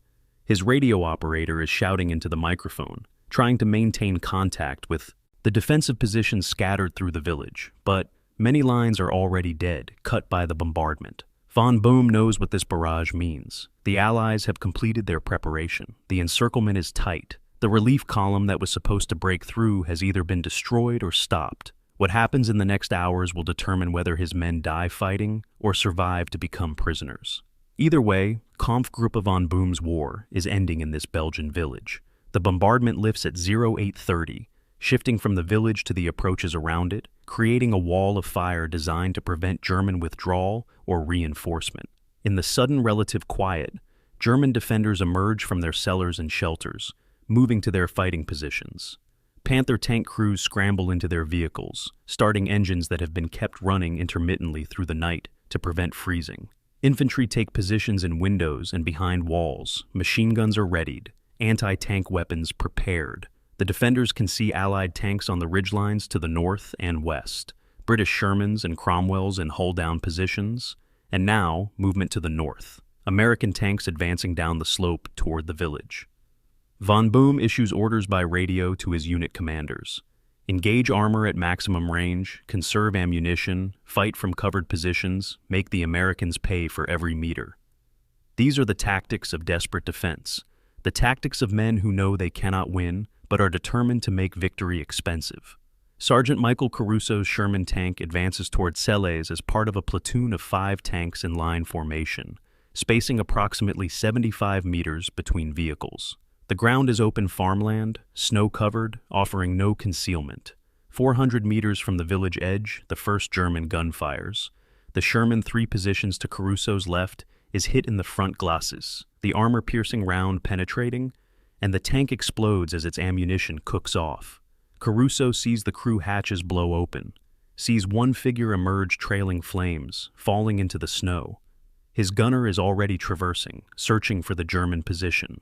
His radio operator is shouting into the microphone, trying to maintain contact with the defensive positions scattered through the village, but many lines are already dead, cut by the bombardment. Von Boom knows what this barrage means. The Allies have completed their preparation. The encirclement is tight. The relief column that was supposed to break through has either been destroyed or stopped. What happens in the next hours will determine whether his men die fighting or survive to become prisoners. Either way, Kampfgruppe von Boom's war is ending in this Belgian village. The bombardment lifts at 0830. shifting from the village to the approaches around it, creating a wall of fire designed to prevent German withdrawal or reinforcement. In the sudden relative quiet, German defenders emerge from their cellars and shelters, moving to their fighting positions. Panther tank crews scramble into their vehicles, starting engines that have been kept running intermittently through the night to prevent freezing. Infantry take positions in windows and behind walls, machine guns are readied, anti-tank weapons prepared. The defenders can see Allied tanks on the ridgelines to the north and west, British Shermans and Cromwells in hull-down positions, and now movement to the north, American tanks advancing down the slope toward the village. Von Boom issues orders by radio to his unit commanders. Engage armor at maximum range, conserve ammunition, fight from covered positions, make the Americans pay for every meter. These are the tactics of desperate defense, the tactics of men who know they cannot win, but are determined to make victory expensive. Sergeant Michael Caruso's Sherman tank advances toward Selles as part of a platoon of 5 tanks in line formation, spacing approximately 75 meters between vehicles. The ground is open farmland, snow-covered, offering no concealment. 400 meters from the village edge, the first German gun fires. The Sherman 3 positions to Caruso's left is hit in the front glacis, the armor-piercing round penetrating, and the tank explodes as its ammunition cooks off. Caruso sees the crew hatches blow open, sees one figure emerge trailing flames, falling into the snow. His gunner is already traversing, searching for the German position.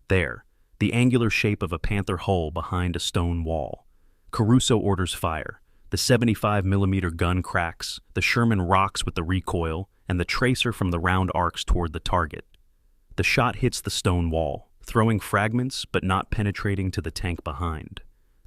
There, the angular shape of a Panther hull behind a stone wall. Caruso orders fire. The 75mm gun cracks, the Sherman rocks with the recoil, and the tracer from the round arcs toward the target. The shot hits the stone wall, throwing fragments but not penetrating to the tank behind.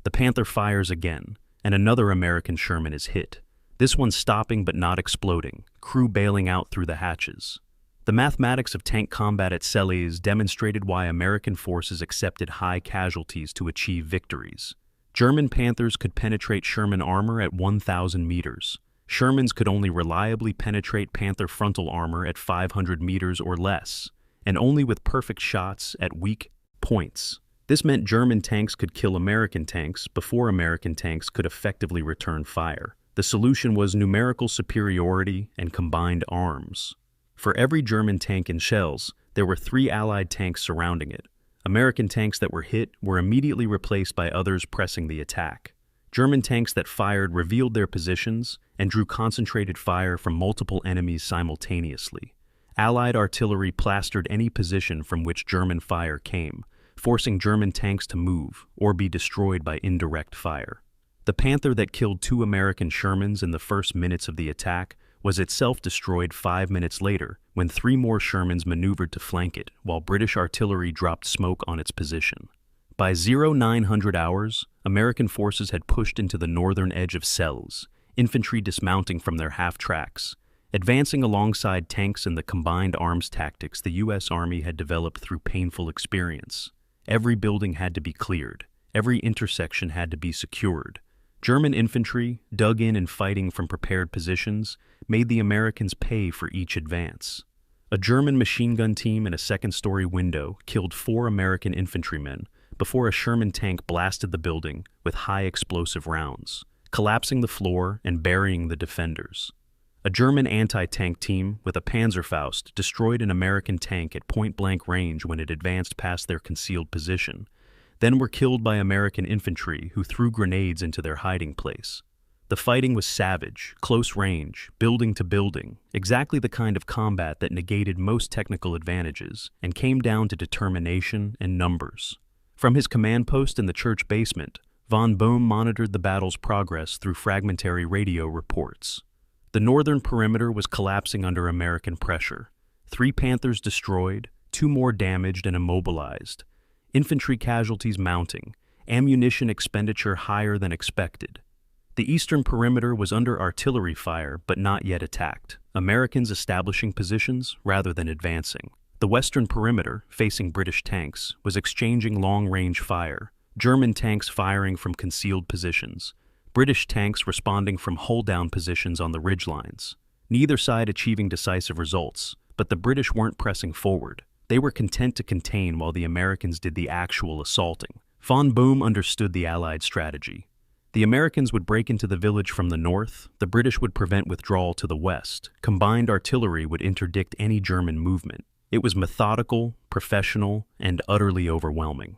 The Panther fires again, and another American Sherman is hit. This one stopping but not exploding, crew bailing out through the hatches. The mathematics of tank combat at Selles demonstrated why American forces accepted high casualties to achieve victories. German Panthers could penetrate Sherman armor at 1,000 meters. Shermans could only reliably penetrate Panther frontal armor at 500 meters or less, and only with perfect shots at weak points. This meant German tanks could kill American tanks before American tanks could effectively return fire. The solution was numerical superiority and combined arms. For every German tank in shells, there were 3 Allied tanks surrounding it. American tanks that were hit were immediately replaced by others pressing the attack. German tanks that fired revealed their positions and drew concentrated fire from multiple enemies simultaneously. Allied artillery plastered any position from which German fire came, forcing German tanks to move or be destroyed by indirect fire. The Panther that killed 2 American Shermans in the first minutes of the attack was itself destroyed 5 minutes later when 3 more Shermans maneuvered to flank it while British artillery dropped smoke on its position. By 0900 hours, American forces had pushed into the northern edge of Selles, infantry dismounting from their half-tracks, advancing alongside tanks in the combined arms tactics the U.S. Army had developed through painful experience. Every building had to be cleared, every intersection had to be secured. German infantry, dug in and fighting from prepared positions, made the Americans pay for each advance. A German machine gun team in a second-story window killed 4 American infantrymen before a Sherman tank blasted the building with high explosive rounds, collapsing the floor and burying the defenders. A German anti-tank team with a Panzerfaust destroyed an American tank at point-blank range when it advanced past their concealed position, then were killed by American infantry who threw grenades into their hiding place. The fighting was savage, close range, building to building, exactly the kind of combat that negated most technical advantages and came down to determination and numbers. From his command post in the church basement, von Bohm monitored the battle's progress through fragmentary radio reports. The northern perimeter was collapsing under American pressure. 3 Panthers destroyed, 2 more damaged and immobilized. Infantry casualties mounting, ammunition expenditure higher than expected. The eastern perimeter was under artillery fire but not yet attacked, Americans establishing positions rather than advancing. The western perimeter, facing British tanks, was exchanging long-range fire, German tanks firing from concealed positions, British tanks responding from hull-down positions on the ridgelines. Neither side achieving decisive results, but the British weren't pressing forward. They were content to contain while the Americans did the actual assaulting. Von Boehm understood the Allied strategy. The Americans would break into the village from the north, the British would prevent withdrawal to the west, combined artillery would interdict any German movement. It was methodical, professional, and utterly overwhelming.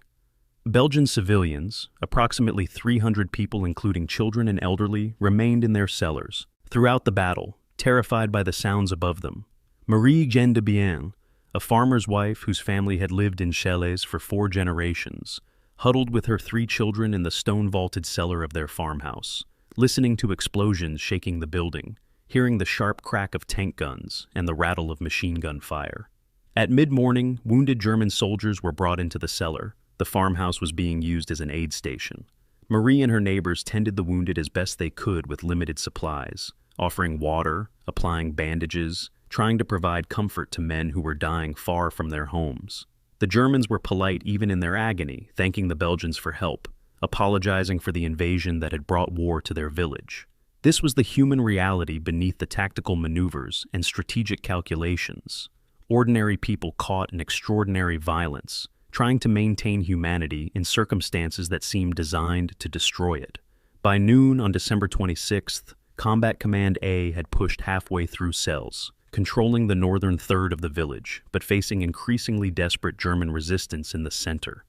Belgian civilians, approximately 300 people including children and elderly, remained in their cellars. Throughout the battle, terrified by the sounds above them, Marie Jeanne de Bien, a farmer's wife whose family had lived in chalets for 4 generations, huddled with her 3 children in the stone-vaulted cellar of their farmhouse, listening to explosions shaking the building, hearing the sharp crack of tank guns and the rattle of machine gun fire. At mid-morning, wounded German soldiers were brought into the cellar. The farmhouse was being used as an aid station. Marie and her neighbors tended the wounded as best they could with limited supplies, offering water, applying bandages, trying to provide comfort to men who were dying far from their homes. The Germans were polite even in their agony, thanking the Belgians for help, apologizing for the invasion that had brought war to their village. This was the human reality beneath the tactical maneuvers and strategic calculations. Ordinary people caught in extraordinary violence, trying to maintain humanity in circumstances that seemed designed to destroy it. By noon on December 26th, Combat Command A had pushed halfway through Celles, controlling the northern third of the village, but facing increasingly desperate German resistance in the center.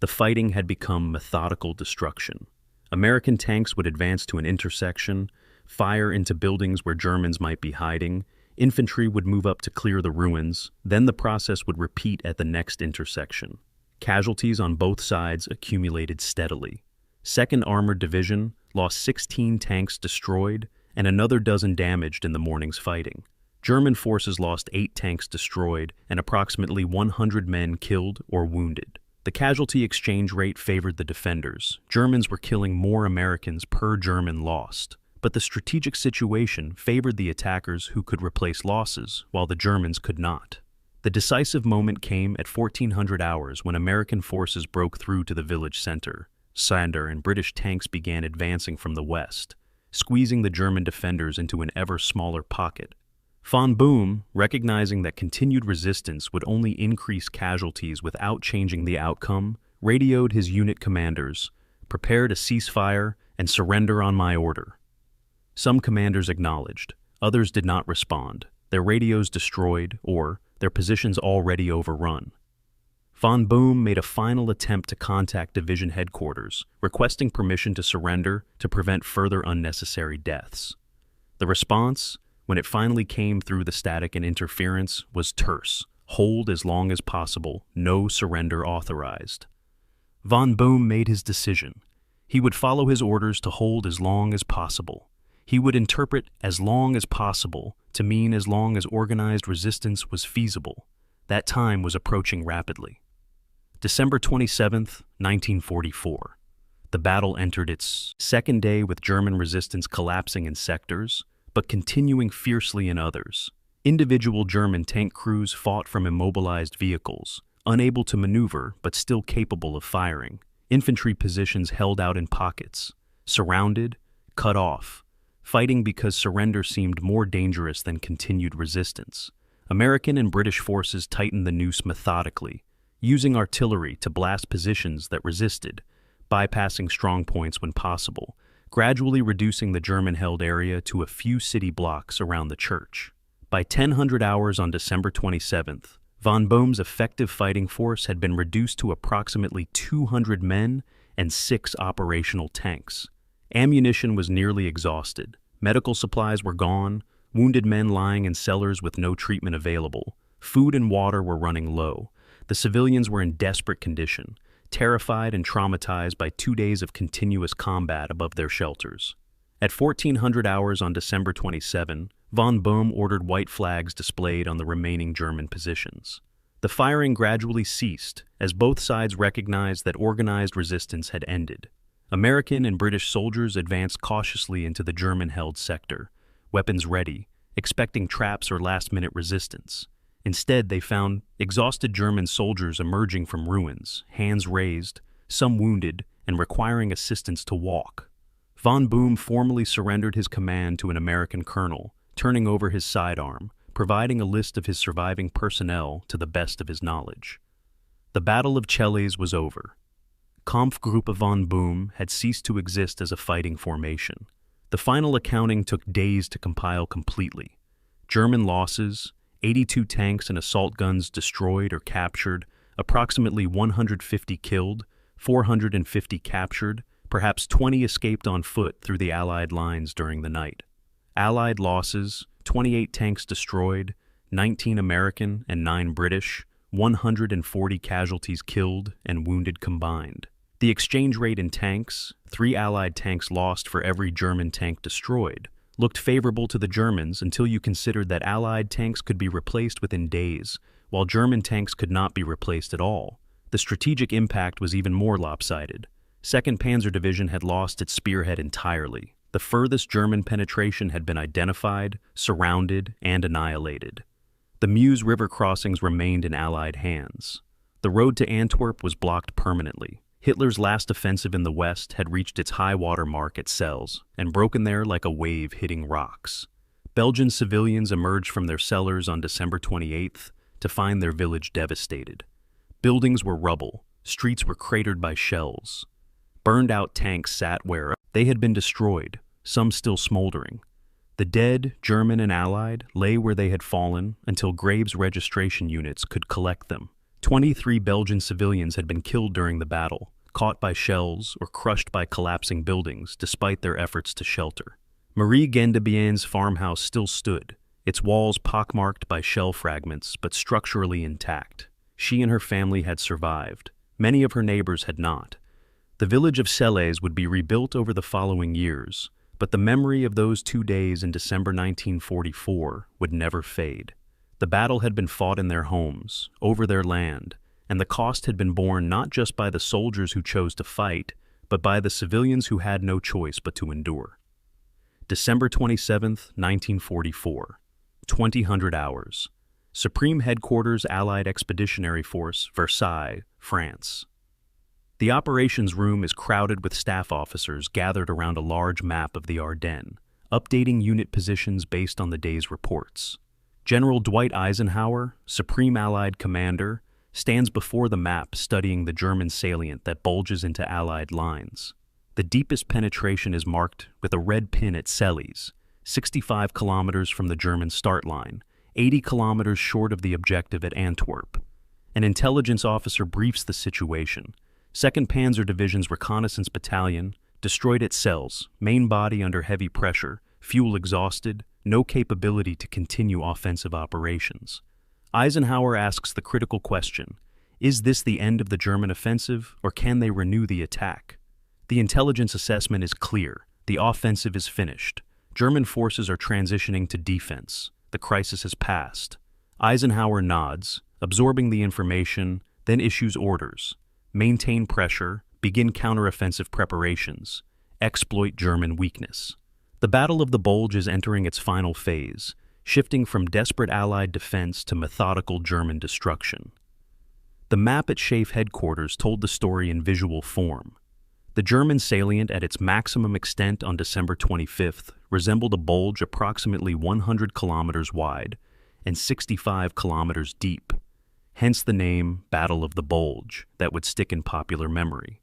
The fighting had become methodical destruction. American tanks would advance to an intersection, fire into buildings where Germans might be hiding, infantry would move up to clear the ruins, then the process would repeat at the next intersection. Casualties on both sides accumulated steadily. 2nd Armored Division lost 16 tanks destroyed and another dozen damaged in the morning's fighting. German forces lost 8 tanks destroyed and approximately 100 men killed or wounded. The casualty exchange rate favored the defenders. Germans were killing more Americans per German lost, but the strategic situation favored the attackers who could replace losses, while the Germans could not. The decisive moment came at 1400 hours when American forces broke through to the village center. Sander and British tanks began advancing from the west, squeezing the German defenders into an ever smaller pocket. Von Boehm, recognizing that continued resistance would only increase casualties without changing the outcome, radioed his unit commanders, "Prepare to cease fire and surrender on my order." Some commanders acknowledged, others did not respond, their radios destroyed or their positions already overrun. Von Boehm made a final attempt to contact division headquarters, requesting permission to surrender to prevent further unnecessary deaths. The response, when it finally came through the static and interference, was terse: hold as long as possible, no surrender authorized. Von Boehm made his decision. He would follow his orders to hold as long as possible. He would interpret as long as possible to mean as long as organized resistance was feasible. That time was approaching rapidly. December 27th, 1944. The battle entered its 2nd day with German resistance collapsing in sectors, but continuing fiercely in others. Individual German tank crews fought from immobilized vehicles, unable to maneuver but still capable of firing. Infantry positions held out in pockets, surrounded, cut off, fighting because surrender seemed more dangerous than continued resistance. American and British forces tightened the noose methodically, using artillery to blast positions that resisted, bypassing strong points when possible, gradually reducing the German-held area to a few city blocks around the church. By 1000 hours on December 27th, von Boehm's effective fighting force had been reduced to approximately 200 men and 6 operational tanks. Ammunition was nearly exhausted. Medical supplies were gone, wounded men lying in cellars with no treatment available. Food and water were running low. The civilians were in desperate condition, terrified and traumatized by 2 days of continuous combat above their shelters. At 1400 hours on December 27, von Boehm ordered white flags displayed on the remaining German positions. The firing gradually ceased as both sides recognized that organized resistance had ended. American and British soldiers advanced cautiously into the German-held sector, weapons ready, expecting traps or last-minute resistance. Instead, they found exhausted German soldiers emerging from ruins, hands raised, some wounded, and requiring assistance to walk. Von Boehm formally surrendered his command to an American colonel, turning over his sidearm, providing a list of his surviving personnel to the best of his knowledge. The Battle of Chenogne was over. Kampfgruppe von Boom had ceased to exist as a fighting formation. The final accounting took days to compile completely. German losses: 82 tanks and assault guns destroyed or captured, approximately 150 killed, 450 captured, perhaps 20 escaped on foot through the Allied lines during the night. Allied losses: 28 tanks destroyed, 19 American and 9 British, 140 casualties killed and wounded combined. The exchange rate in tanks, 3 Allied tanks lost for every German tank destroyed, looked favorable to the Germans until you considered that Allied tanks could be replaced within days, while German tanks could not be replaced at all. The strategic impact was even more lopsided. 2nd Panzer Division had lost its spearhead entirely. The furthest German penetration had been identified, surrounded, and annihilated. The Meuse River crossings remained in Allied hands. The road to Antwerp was blocked permanently. Hitler's last offensive in the west had reached its high water mark at Celles and broken there like a wave hitting rocks. Belgian civilians emerged from their cellars on December 28th to find their village devastated. Buildings were rubble, streets were cratered by shells. Burned-out tanks sat where they had been destroyed, some still smoldering. The dead, German and Allied, lay where they had fallen until Graves registration units could collect them. 23 Belgian civilians had been killed during the battle, caught by shells or crushed by collapsing buildings despite their efforts to shelter. Marie Gendebien's farmhouse still stood, its walls pockmarked by shell fragments but structurally intact. She and her family had survived. Many of her neighbors had not. The village of Celles would be rebuilt over the following years, but the memory of those 2 days in December 1944 would never fade. The battle had been fought in their homes, over their land, and the cost had been borne not just by the soldiers who chose to fight, but by the civilians who had no choice but to endure. December 27, 1944, 2000 hours. Supreme Headquarters Allied Expeditionary Force, Versailles, France. The operations room is crowded with staff officers gathered around a large map of the Ardennes, updating unit positions based on the day's reports. General Dwight Eisenhower, Supreme Allied Commander, stands before the map studying the German salient that bulges into Allied lines. The deepest penetration is marked with a red pin at Celles, 65 kilometers from the German start line, 80 kilometers short of the objective at Antwerp. An intelligence officer briefs the situation. 2nd Panzer Division's reconnaissance battalion, destroyed at Celles, main body under heavy pressure, fuel exhausted, no capability to continue offensive operations. Eisenhower asks the critical question: is this the end of the German offensive, or can they renew the attack? The intelligence assessment is clear. The offensive is finished. German forces are transitioning to defense. The crisis has passed. Eisenhower nods, absorbing the information, then issues orders. Maintain pressure, begin counteroffensive preparations, exploit German weakness. The Battle of the Bulge is entering its final phase, shifting from desperate Allied defense to methodical German destruction. The map at SHAEF headquarters told the story in visual form. The German salient at its maximum extent on December 25th resembled a bulge approximately 100 kilometers wide and 65 kilometers deep, hence the name Battle of the Bulge that would stick in popular memory.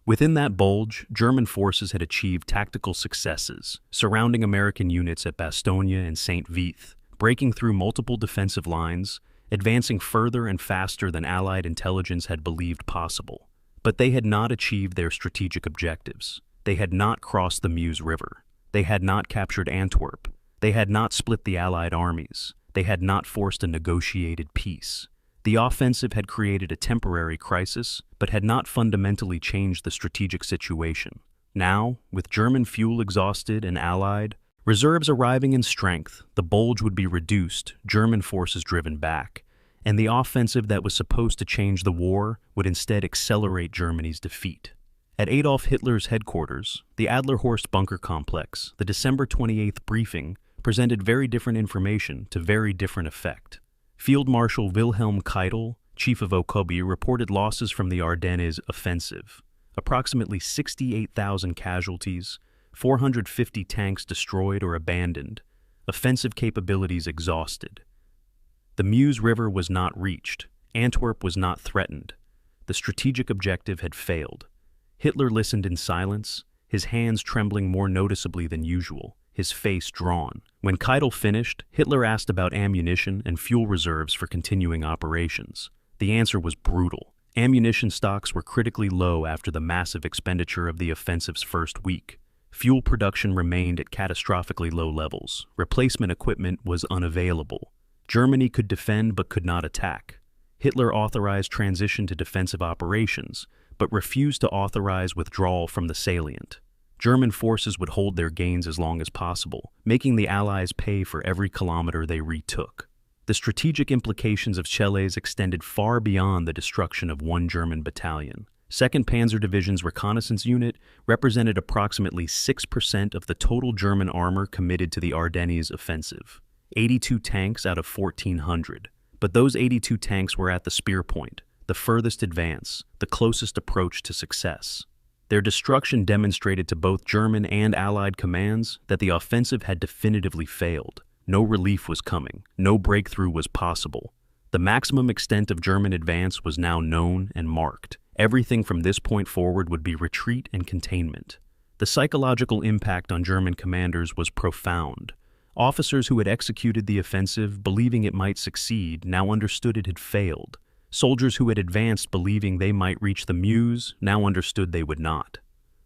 Within that bulge, German forces had achieved tactical successes, surrounding American units at Bastogne and St. Vith, breaking through multiple defensive lines, advancing further and faster than Allied intelligence had believed possible. But they had not achieved their strategic objectives. They had not crossed the Meuse River. They had not captured Antwerp. They had not split the Allied armies. They had not forced a negotiated peace. The offensive had created a temporary crisis, but had not fundamentally changed the strategic situation. Now, with German fuel exhausted and Allied reserves arriving in strength, the bulge would be reduced, German forces driven back, and the offensive that was supposed to change the war would instead accelerate Germany's defeat. At Adolf Hitler's headquarters, the Adlerhorst bunker complex, the December 28th briefing presented very different information to very different effect. Field Marshal Wilhelm Keitel, chief of OKB, reported losses from the Ardennes offensive, approximately 68,000 casualties, 450 tanks destroyed or abandoned, offensive capabilities exhausted. The Meuse River was not reached, Antwerp was not threatened. The strategic objective had failed. Hitler listened in silence, his hands trembling more noticeably than usual, his face drawn. When Keitel finished, Hitler asked about ammunition and fuel reserves for continuing operations. The answer was brutal. Ammunition stocks were critically low after the massive expenditure of the offensive's first week. Fuel production remained at catastrophically low levels. Replacement equipment was unavailable. Germany could defend but could not attack. Hitler authorized transition to defensive operations, but refused to authorize withdrawal from the salient. German forces would hold their gains as long as possible, making the Allies pay for every kilometer they retook. The strategic implications of Chelles extended far beyond the destruction of one German battalion. 2nd Panzer Division's reconnaissance unit represented approximately 6% of the total German armor committed to the Ardennes offensive. 82 tanks out of 1,400. But those 82 tanks were at the spear point, the furthest advance, the closest approach to success. Their destruction demonstrated to both German and Allied commands that the offensive had definitively failed. No relief was coming, no breakthrough was possible. The maximum extent of German advance was now known and marked. Everything from this point forward would be retreat and containment. The psychological impact on German commanders was profound. Officers who had executed the offensive, believing it might succeed, now understood it had failed. Soldiers who had advanced believing they might reach the Meuse now understood they would not.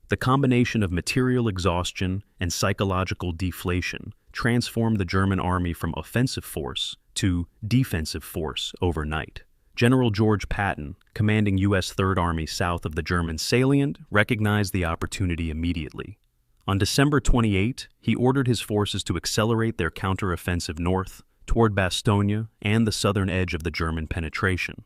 The combination of material exhaustion and psychological deflation transformed the German army from offensive force to defensive force overnight. General George Patton, commanding U.S. Third Army south of the German salient, recognized the opportunity immediately. On December 28, he ordered his forces to accelerate their counteroffensive north toward Bastogne and the southern edge of the German penetration.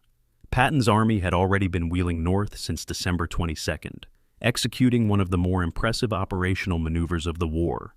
Patton's army had already been wheeling north since December 22nd, executing one of the more impressive operational maneuvers of the war,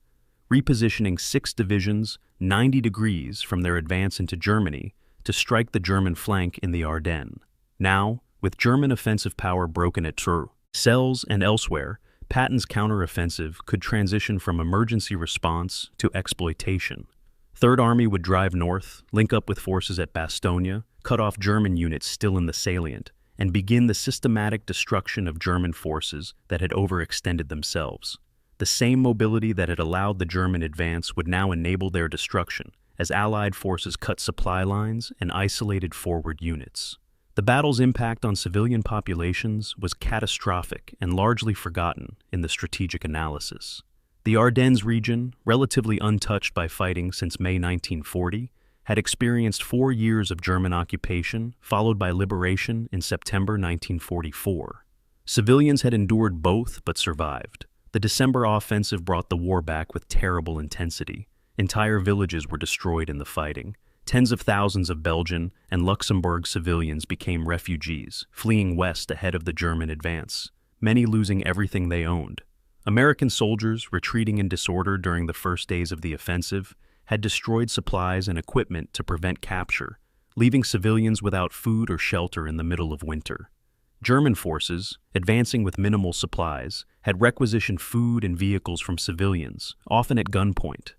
repositioning 6 divisions 90 degrees from their advance into Germany to strike the German flank in the Ardennes. Now, with German offensive power broken at Tours, Celles, and elsewhere, Patton's counteroffensive could transition from emergency response to exploitation. Third Army would drive north, link up with forces at Bastogne, cut off German units still in the salient, and begin the systematic destruction of German forces that had overextended themselves. The same mobility that had allowed the German advance would now enable their destruction, as Allied forces cut supply lines and isolated forward units. The battle's impact on civilian populations was catastrophic and largely forgotten in the strategic analysis. The Ardennes region, relatively untouched by fighting since May 1940, had experienced 4 years of German occupation, followed by liberation in September 1944. Civilians had endured both but survived. The December offensive brought the war back with terrible intensity. Entire villages were destroyed in the fighting. Tens of thousands of Belgian and Luxembourg civilians became refugees, fleeing west ahead of the German advance, many losing everything they owned. American soldiers, retreating in disorder during the first days of the offensive, had destroyed supplies and equipment to prevent capture, leaving civilians without food or shelter in the middle of winter. German forces, advancing with minimal supplies, had requisitioned food and vehicles from civilians, often at gunpoint.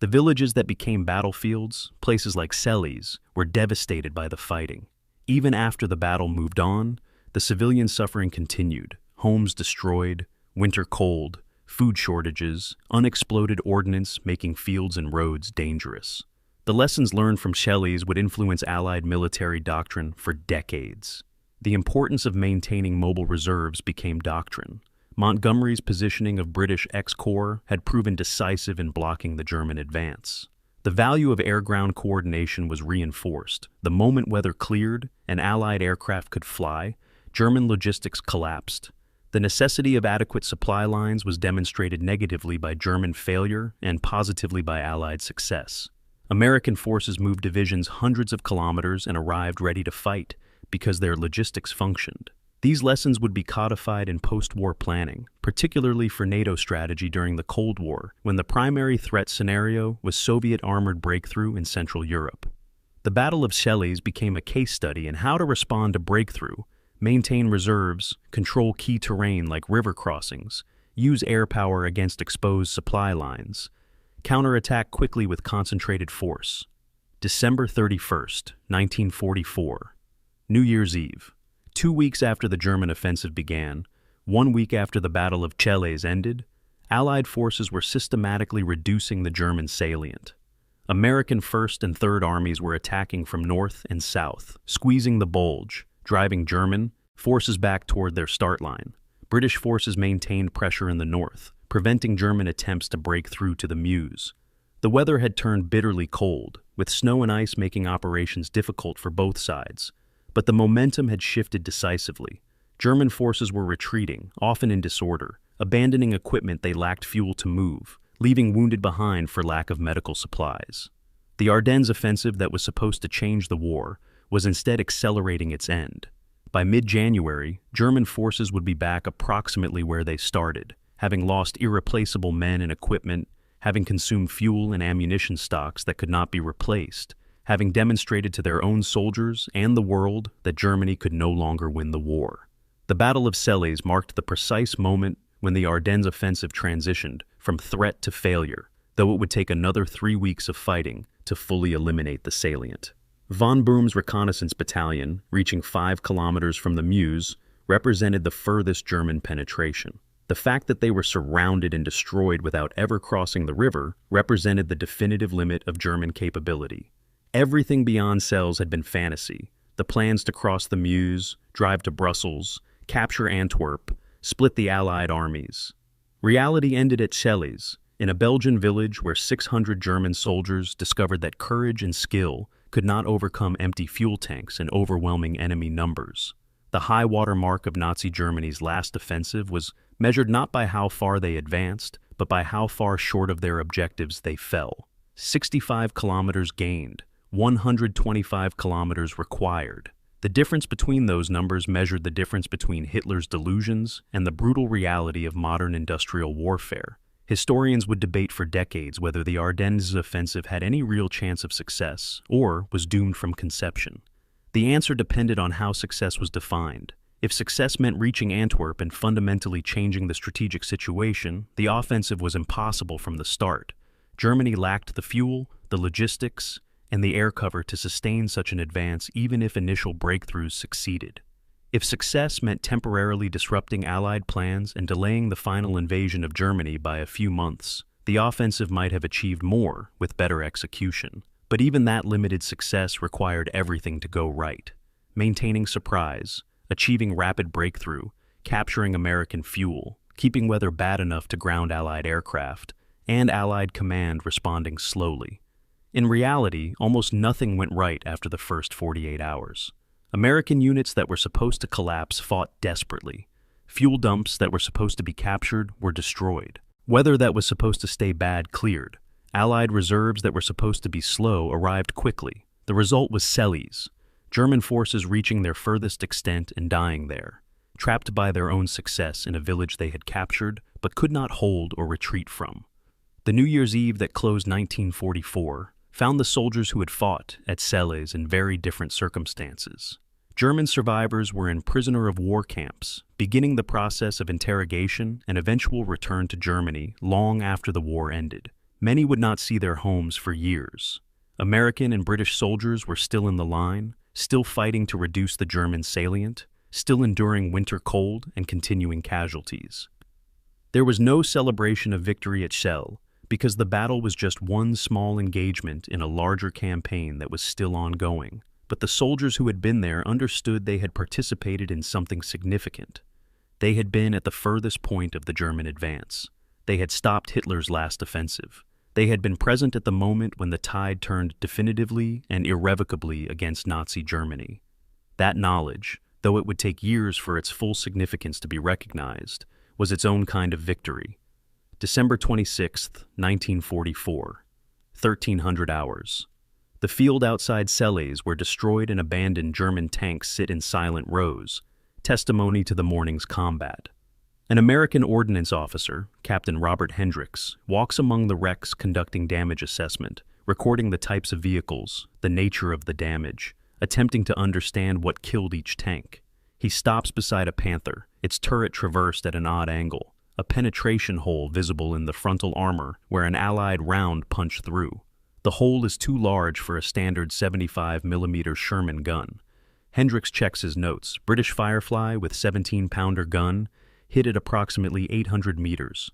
The villages that became battlefields, places like Celles, were devastated by the fighting. Even after the battle moved on, the civilian suffering continued, homes destroyed, winter cold, food shortages, unexploded ordnance making fields and roads dangerous. The lessons learned from Chelles would influence Allied military doctrine for decades. The importance of maintaining mobile reserves became doctrine. Montgomery's positioning of British X-Corps had proven decisive in blocking the German advance. The value of air-ground coordination was reinforced. The moment weather cleared and Allied aircraft could fly, German logistics collapsed. The necessity of adequate supply lines was demonstrated negatively by German failure and positively by Allied success. American forces moved divisions hundreds of kilometers and arrived ready to fight because their logistics functioned. These lessons would be codified in post-war planning, particularly for NATO strategy during the Cold War, when the primary threat scenario was Soviet armored breakthrough in Central Europe. The Battle of Chelles became a case study in how to respond to breakthrough, maintain reserves, control key terrain like river crossings, use air power against exposed supply lines, counterattack quickly with concentrated force. December 31st, 1944. New Year's Eve. 2 weeks after the German offensive began, 1 week after the Battle of Chenogne ended, Allied forces were systematically reducing the German salient. American 1st and 3rd Armies were attacking from north and south, squeezing the Bulge, driving German forces back toward their start line. British forces maintained pressure in the north, preventing German attempts to break through to the Meuse. The weather had turned bitterly cold, with snow and ice making operations difficult for both sides. But the momentum had shifted decisively. German forces were retreating, often in disorder, abandoning equipment they lacked fuel to move, leaving wounded behind for lack of medical supplies. The Ardennes offensive that was supposed to change the war was instead accelerating its end. By mid-January, German forces would be back approximately where they started, having lost irreplaceable men and equipment, having consumed fuel and ammunition stocks that could not be replaced, having demonstrated to their own soldiers and the world that Germany could no longer win the war. The Battle of Chenogne marked the precise moment when the Ardennes offensive transitioned from threat to failure, though it would take another 3 weeks of fighting to fully eliminate the salient. Von Boehm's reconnaissance battalion, reaching 5 kilometers from the Meuse, represented the furthest German penetration. The fact that they were surrounded and destroyed without ever crossing the river represented the definitive limit of German capability. Everything beyond Celles had been fantasy. The plans to cross the Meuse, drive to Brussels, capture Antwerp, split the Allied armies. Reality ended at Chelles, in a Belgian village where 600 German soldiers discovered that courage and skill could not overcome empty fuel tanks and overwhelming enemy numbers. The high water mark of Nazi Germany's last offensive was measured not by how far they advanced, but by how far short of their objectives they fell. 65 kilometers gained, 125 kilometers required. The difference between those numbers measured the difference between Hitler's delusions and the brutal reality of modern industrial warfare. Historians would debate for decades whether the Ardennes offensive had any real chance of success, or was doomed from conception. The answer depended on how success was defined. If success meant reaching Antwerp and fundamentally changing the strategic situation, the offensive was impossible from the start. Germany lacked the fuel, the logistics, and the air cover to sustain such an advance even if initial breakthroughs succeeded. If success meant temporarily disrupting Allied plans and delaying the final invasion of Germany by a few months, the offensive might have achieved more with better execution. But even that limited success required everything to go right. Maintaining surprise, achieving rapid breakthrough, capturing American fuel, keeping weather bad enough to ground Allied aircraft, and Allied command responding slowly. In reality, almost nothing went right after the first 48 hours. American units that were supposed to collapse fought desperately. Fuel dumps that were supposed to be captured were destroyed. Weather that was supposed to stay bad cleared. Allied reserves that were supposed to be slow arrived quickly. The result was Celles, German forces reaching their furthest extent and dying there, trapped by their own success in a village they had captured but could not hold or retreat from. The New Year's Eve that closed 1944 found the soldiers who had fought at Celles in very different circumstances. German survivors were in prisoner of war camps, beginning the process of interrogation and eventual return to Germany long after the war ended. Many would not see their homes for years. American and British soldiers were still in the line, still fighting to reduce the German salient, still enduring winter cold and continuing casualties. There was no celebration of victory at Chelles, because the battle was just one small engagement in a larger campaign that was still ongoing. But the soldiers who had been there understood they had participated in something significant. They had been at the furthest point of the German advance. They had stopped Hitler's last offensive. They had been present at the moment when the tide turned definitively and irrevocably against Nazi Germany. That knowledge, though it would take years for its full significance to be recognized, was its own kind of victory. December 26, 1944, 1300 hours. The field outside Celles where destroyed and abandoned German tanks sit in silent rows, testimony to the morning's combat. An American ordnance officer, Captain Robert Hendricks, walks among the wrecks conducting damage assessment, recording the types of vehicles, the nature of the damage, attempting to understand what killed each tank. He stops beside a Panther, its turret traversed at an odd angle, a penetration hole visible in the frontal armor where an Allied round punched through. The hole is too large for a standard 75mm Sherman gun. Hendricks checks his notes. British Firefly with 17-pounder gun hit at approximately 800 meters.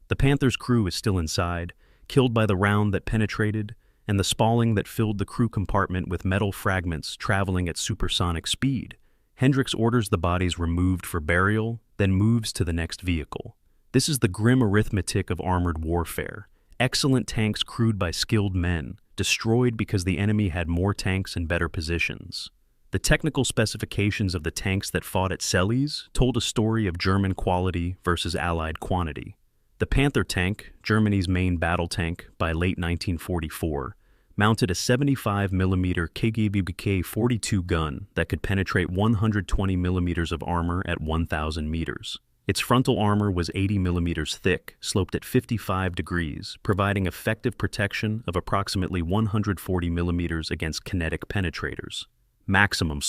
The Panther's crew is still inside, killed by the round that penetrated, and the spalling that filled the crew compartment with metal fragments traveling at supersonic speed. Hendricks orders the bodies removed for burial, then moves to the next vehicle. This is the grim arithmetic of armored warfare. Excellent tanks crewed by skilled men, destroyed because the enemy had more tanks and better positions. The technical specifications of the tanks that fought at Selles told a story of German quality versus Allied quantity. The Panther tank, Germany's main battle tank by late 1944, mounted a 75mm KGB-42 gun that could penetrate 120mm of armor at 1,000 meters. Its frontal armor was 80mm thick, sloped at 55 degrees, providing effective protection of approximately 140mm against kinetic penetrators. Maximum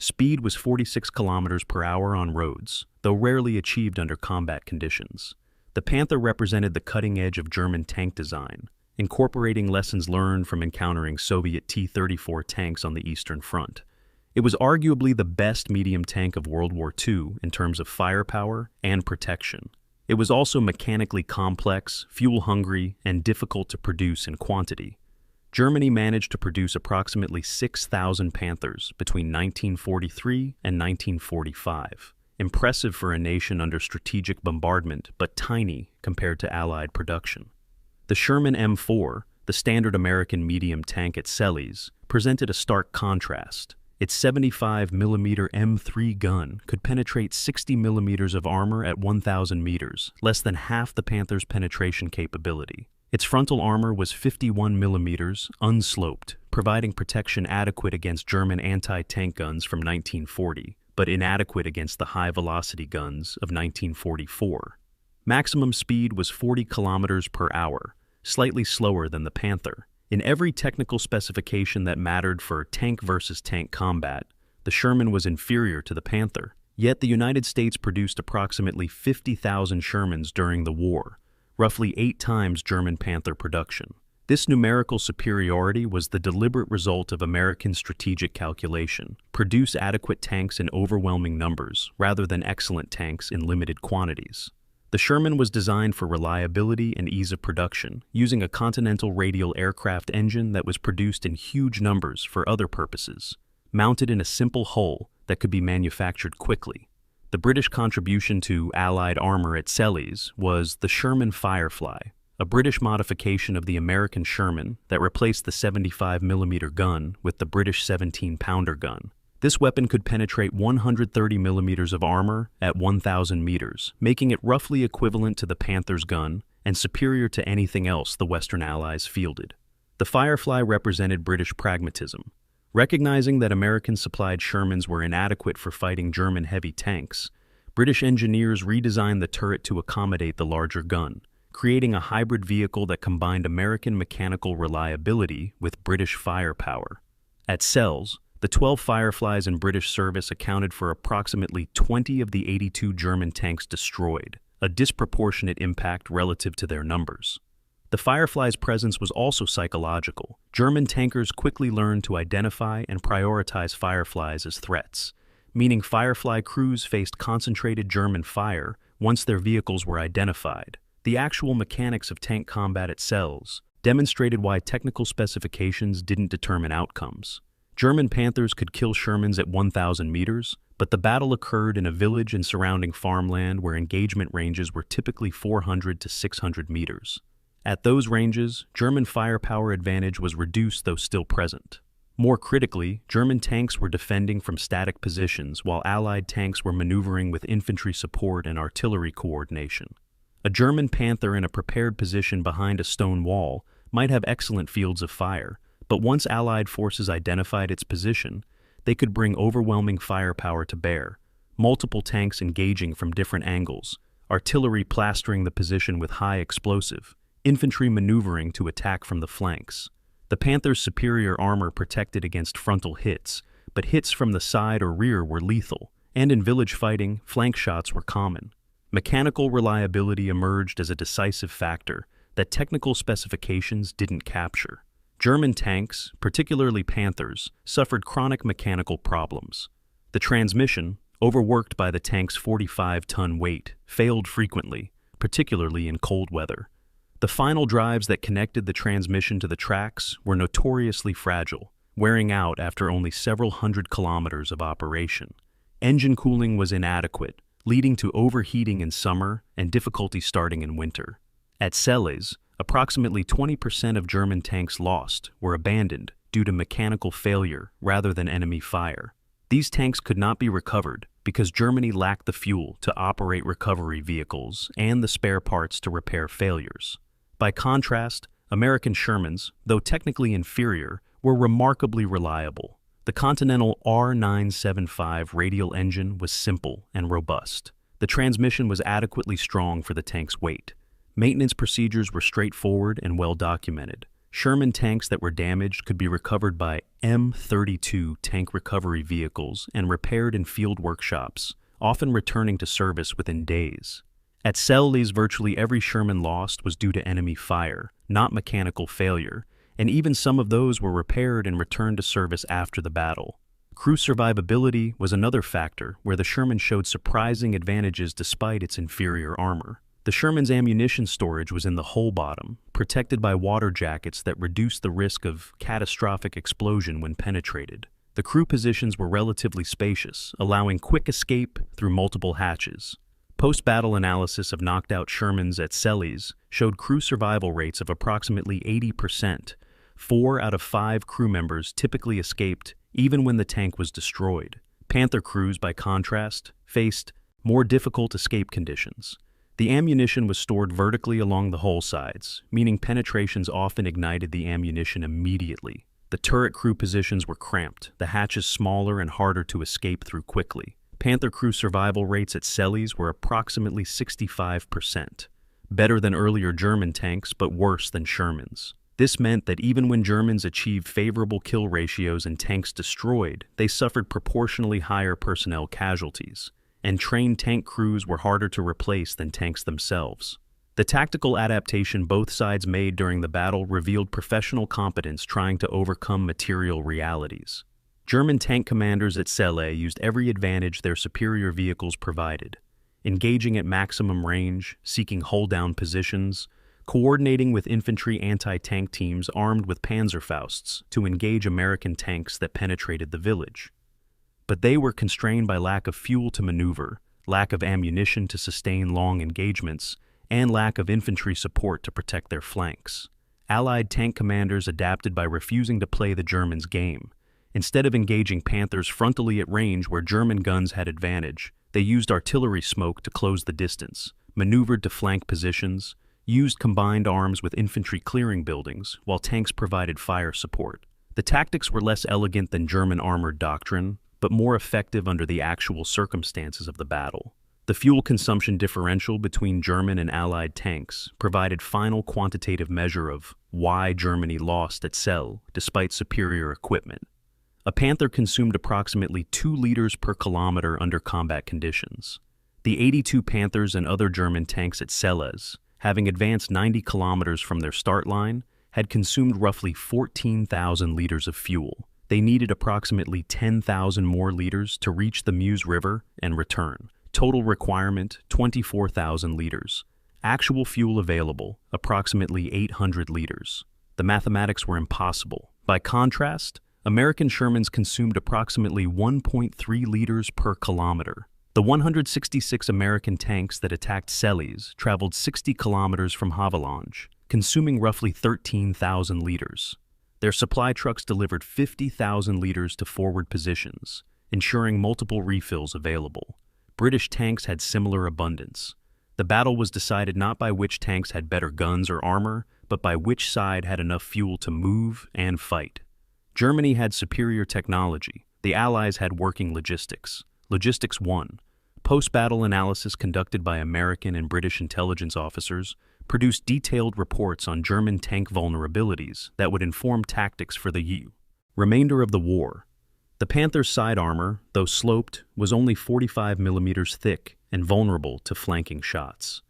speed was 46 kilometers per hour on roads, though rarely achieved under combat conditions. The Panther represented the cutting edge of German tank design, incorporating lessons learned from encountering Soviet T-34 tanks on the Eastern Front. It was arguably the best medium tank of World War II in terms of firepower and protection. It was also mechanically complex, fuel-hungry, and difficult to produce in quantity. Germany managed to produce approximately 6,000 Panthers between 1943 and 1945. Impressive for a nation under strategic bombardment, but tiny compared to Allied production. The Sherman M4, the standard American medium tank at Selles, presented a stark contrast. Its 75mm M3 gun could penetrate 60mm of armor at 1,000 meters, less than half the Panther's penetration capability. Its frontal armor was 51mm, unsloped, providing protection adequate against German anti-tank guns from 1940, but inadequate against the high-velocity guns of 1944. Maximum speed was 40 kilometers per hour, slightly slower than the Panther. In every technical specification that mattered for tank versus tank combat, the Sherman was inferior to the Panther. Yet the United States produced approximately 50,000 Shermans during the war, roughly 8 times German Panther production. This numerical superiority was the deliberate result of American strategic calculation: produce adequate tanks in overwhelming numbers rather than excellent tanks in limited quantities. The Sherman was designed for reliability and ease of production, using a Continental radial aircraft engine that was produced in huge numbers for other purposes, mounted in a simple hull that could be manufactured quickly. The British contribution to Allied armor at Selles was the Sherman Firefly, a British modification of the American Sherman that replaced the 75mm gun with the British 17-pounder gun. This weapon could penetrate 130mm of armor at 1,000 meters, making it roughly equivalent to the Panther's gun and superior to anything else the Western Allies fielded. The Firefly represented British pragmatism. Recognizing that American-supplied Shermans were inadequate for fighting German heavy tanks, British engineers redesigned the turret to accommodate the larger gun, creating a hybrid vehicle that combined American mechanical reliability with British firepower. At Selles, the 12 Fireflies in British service accounted for approximately 20 of the 82 German tanks destroyed, a disproportionate impact relative to their numbers. The Firefly's presence was also psychological. German tankers quickly learned to identify and prioritize Fireflies as threats, meaning Firefly crews faced concentrated German fire once their vehicles were identified. The actual mechanics of tank combat at Selles demonstrated why technical specifications didn't determine outcomes. German Panthers could kill Shermans at 1,000 meters, but the battle occurred in a village and surrounding farmland where engagement ranges were typically 400 to 600 meters. At those ranges, German firepower advantage was reduced though still present. More critically, German tanks were defending from static positions while Allied tanks were maneuvering with infantry support and artillery coordination. A German Panther in a prepared position behind a stone wall might have excellent fields of fire, but once Allied forces identified its position, they could bring overwhelming firepower to bear, multiple tanks engaging from different angles, artillery plastering the position with high explosive, infantry maneuvering to attack from the flanks. The Panther's superior armor protected against frontal hits, but hits from the side or rear were lethal, and in village fighting, flank shots were common. Mechanical reliability emerged as a decisive factor that technical specifications didn't capture. German tanks, particularly Panthers, suffered chronic mechanical problems. The transmission, overworked by the tank's 45-ton weight, failed frequently, particularly in cold weather. The final drives that connected the transmission to the tracks were notoriously fragile, wearing out after only several hundred kilometers of operation. Engine cooling was inadequate, leading to overheating in summer and difficulty starting in winter. At Selles, approximately 20% of German tanks lost were abandoned due to mechanical failure rather than enemy fire. These tanks could not be recovered because Germany lacked the fuel to operate recovery vehicles and the spare parts to repair failures. By contrast, American Shermans, though technically inferior, were remarkably reliable. The Continental R975 radial engine was simple and robust. The transmission was adequately strong for the tank's weight. Maintenance procedures were straightforward and well documented. Sherman tanks that were damaged could be recovered by M32 tank recovery vehicles and repaired in field workshops, often returning to service within days. At Selles, virtually every Sherman lost was due to enemy fire, not mechanical failure, and even some of those were repaired and returned to service after the battle. Crew survivability was another factor where the Sherman showed surprising advantages despite its inferior armor. The Sherman's ammunition storage was in the hull bottom, protected by water jackets that reduced the risk of catastrophic explosion when penetrated. The crew positions were relatively spacious, allowing quick escape through multiple hatches. Post-battle analysis of knocked-out Shermans at Selles showed crew survival rates of approximately 80%. 4 out of 5 crew members typically escaped even when the tank was destroyed. Panther crews, by contrast, faced more difficult escape conditions. The ammunition was stored vertically along the hull sides, meaning penetrations often ignited the ammunition immediately. The turret crew positions were cramped, the hatches smaller and harder to escape through quickly. Panther crew survival rates at Selles were approximately 65%, better than earlier German tanks but worse than Shermans. This meant that even when Germans achieved favorable kill ratios and tanks destroyed, they suffered proportionally higher personnel casualties, and trained tank crews were harder to replace than tanks themselves. The tactical adaptation both sides made during the battle revealed professional competence trying to overcome material realities. German tank commanders at Selles used every advantage their superior vehicles provided, engaging at maximum range, seeking hull-down positions, coordinating with infantry anti-tank teams armed with Panzerfausts to engage American tanks that penetrated the village. But they were constrained by lack of fuel to maneuver, lack of ammunition to sustain long engagements, and lack of infantry support to protect their flanks. Allied tank commanders adapted by refusing to play the Germans' game. Instead of engaging Panthers frontally at range where German guns had advantage, they used artillery smoke to close the distance, maneuvered to flank positions, used combined arms with infantry clearing buildings, while tanks provided fire support. The tactics were less elegant than German armored doctrine, but more effective under the actual circumstances of the battle. The fuel consumption differential between German and Allied tanks provided final quantitative measure of why Germany lost at Selles despite superior equipment. A Panther consumed approximately 2 liters per kilometer under combat conditions. The 82 Panthers and other German tanks at Selles, having advanced 90 kilometers from their start line, had consumed roughly 14,000 liters of fuel. They needed approximately 10,000 more liters to reach the Meuse River and return. Total requirement, 24,000 liters. Actual fuel available, approximately 800 liters. The mathematics were impossible. By contrast, American Shermans consumed approximately 1.3 liters per kilometer. The 166 American tanks that attacked Selles traveled 60 kilometers from Havelange, consuming roughly 13,000 liters. Their supply trucks delivered 50,000 liters to forward positions, ensuring multiple refills available. British tanks had similar abundance. The battle was decided not by which tanks had better guns or armor, but by which side had enough fuel to move and fight. Germany had superior technology. The Allies had working logistics. Logistics won. Post-battle analysis conducted by American and British intelligence officers produced detailed reports on German tank vulnerabilities that would inform tactics for the EU. Remainder of the war. The Panther's side armor, though sloped, was only 45 millimeters thick and vulnerable to flanking shots.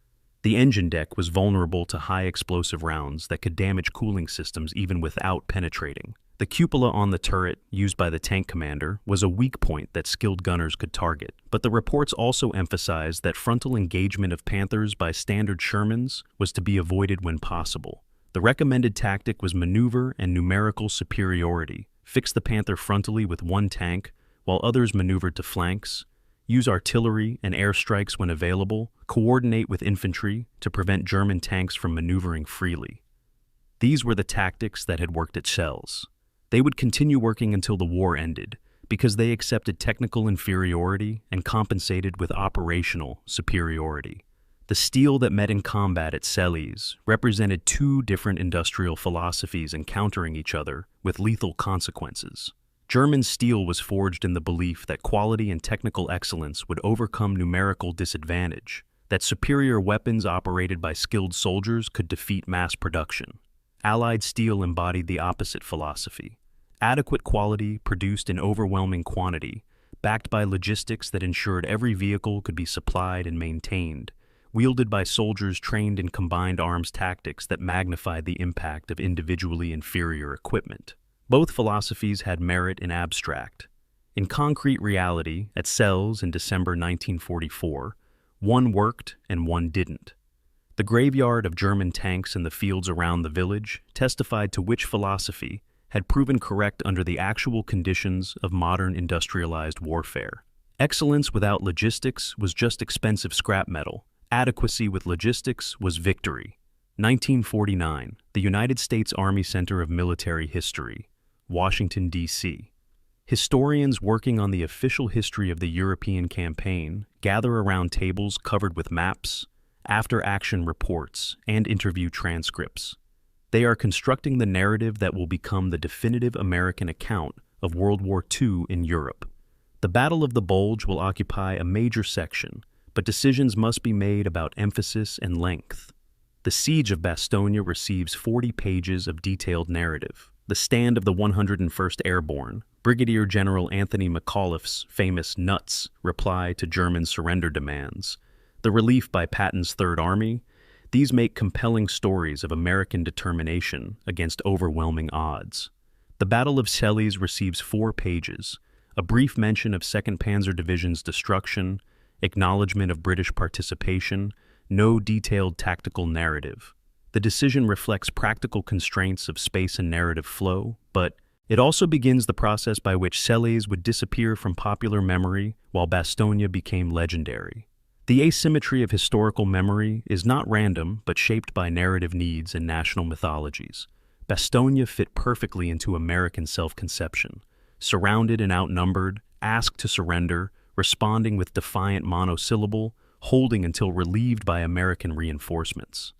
The engine deck was vulnerable to high explosive rounds that could damage cooling systems even without penetrating. The cupola on the turret, used by the tank commander, was a weak point that skilled gunners could target, but the reports also emphasized that frontal engagement of Panthers by standard Shermans was to be avoided when possible. The recommended tactic was maneuver and numerical superiority. Fix the Panther frontally with one tank, while others maneuvered to flanks. Use artillery and airstrikes when available. Coordinate with infantry to prevent German tanks from maneuvering freely. These were the tactics that had worked at Celles. They would continue working until the war ended, because they accepted technical inferiority and compensated with operational superiority. The steel that met in combat at Celles represented two different industrial philosophies encountering each other with lethal consequences. German steel was forged in the belief that quality and technical excellence would overcome numerical disadvantage, that superior weapons operated by skilled soldiers could defeat mass production. Allied steel embodied the opposite philosophy. Adequate quality produced in overwhelming quantity, backed by logistics that ensured every vehicle could be supplied and maintained, wielded by soldiers trained in combined arms tactics that magnified the impact of individually inferior equipment. Both philosophies had merit in abstract. In concrete reality, at Celles in December 1944, one worked and one didn't. The graveyard of German tanks in the fields around the village testified to which philosophy had proven correct under the actual conditions of modern industrialized warfare. Excellence without logistics was just expensive scrap metal. Adequacy with logistics was victory. 1949, the United States Army Center of Military History, Washington, D.C. Historians working on the official history of the European campaign gather around tables covered with maps, after-action reports, and interview transcripts. They are constructing the narrative that will become the definitive American account of World War II in Europe. The Battle of the Bulge will occupy a major section, but decisions must be made about emphasis and length. The Siege of Bastogne receives 40 pages of detailed narrative. The stand of the 101st Airborne, Brigadier General Anthony McAuliffe's famous "Nuts" reply to German surrender demands, the relief by Patton's Third Army, these make compelling stories of American determination against overwhelming odds. The Battle of Celles receives 4 pages, a brief mention of 2nd Panzer Division's destruction, acknowledgement of British participation, no detailed tactical narrative. The decision reflects practical constraints of space and narrative flow, but it also begins the process by which Celles would disappear from popular memory while Bastogne became legendary. The asymmetry of historical memory is not random, but shaped by narrative needs and national mythologies. Bastogne fit perfectly into American self-conception. Surrounded and outnumbered, asked to surrender, responding with defiant monosyllable, holding until relieved by American reinforcements.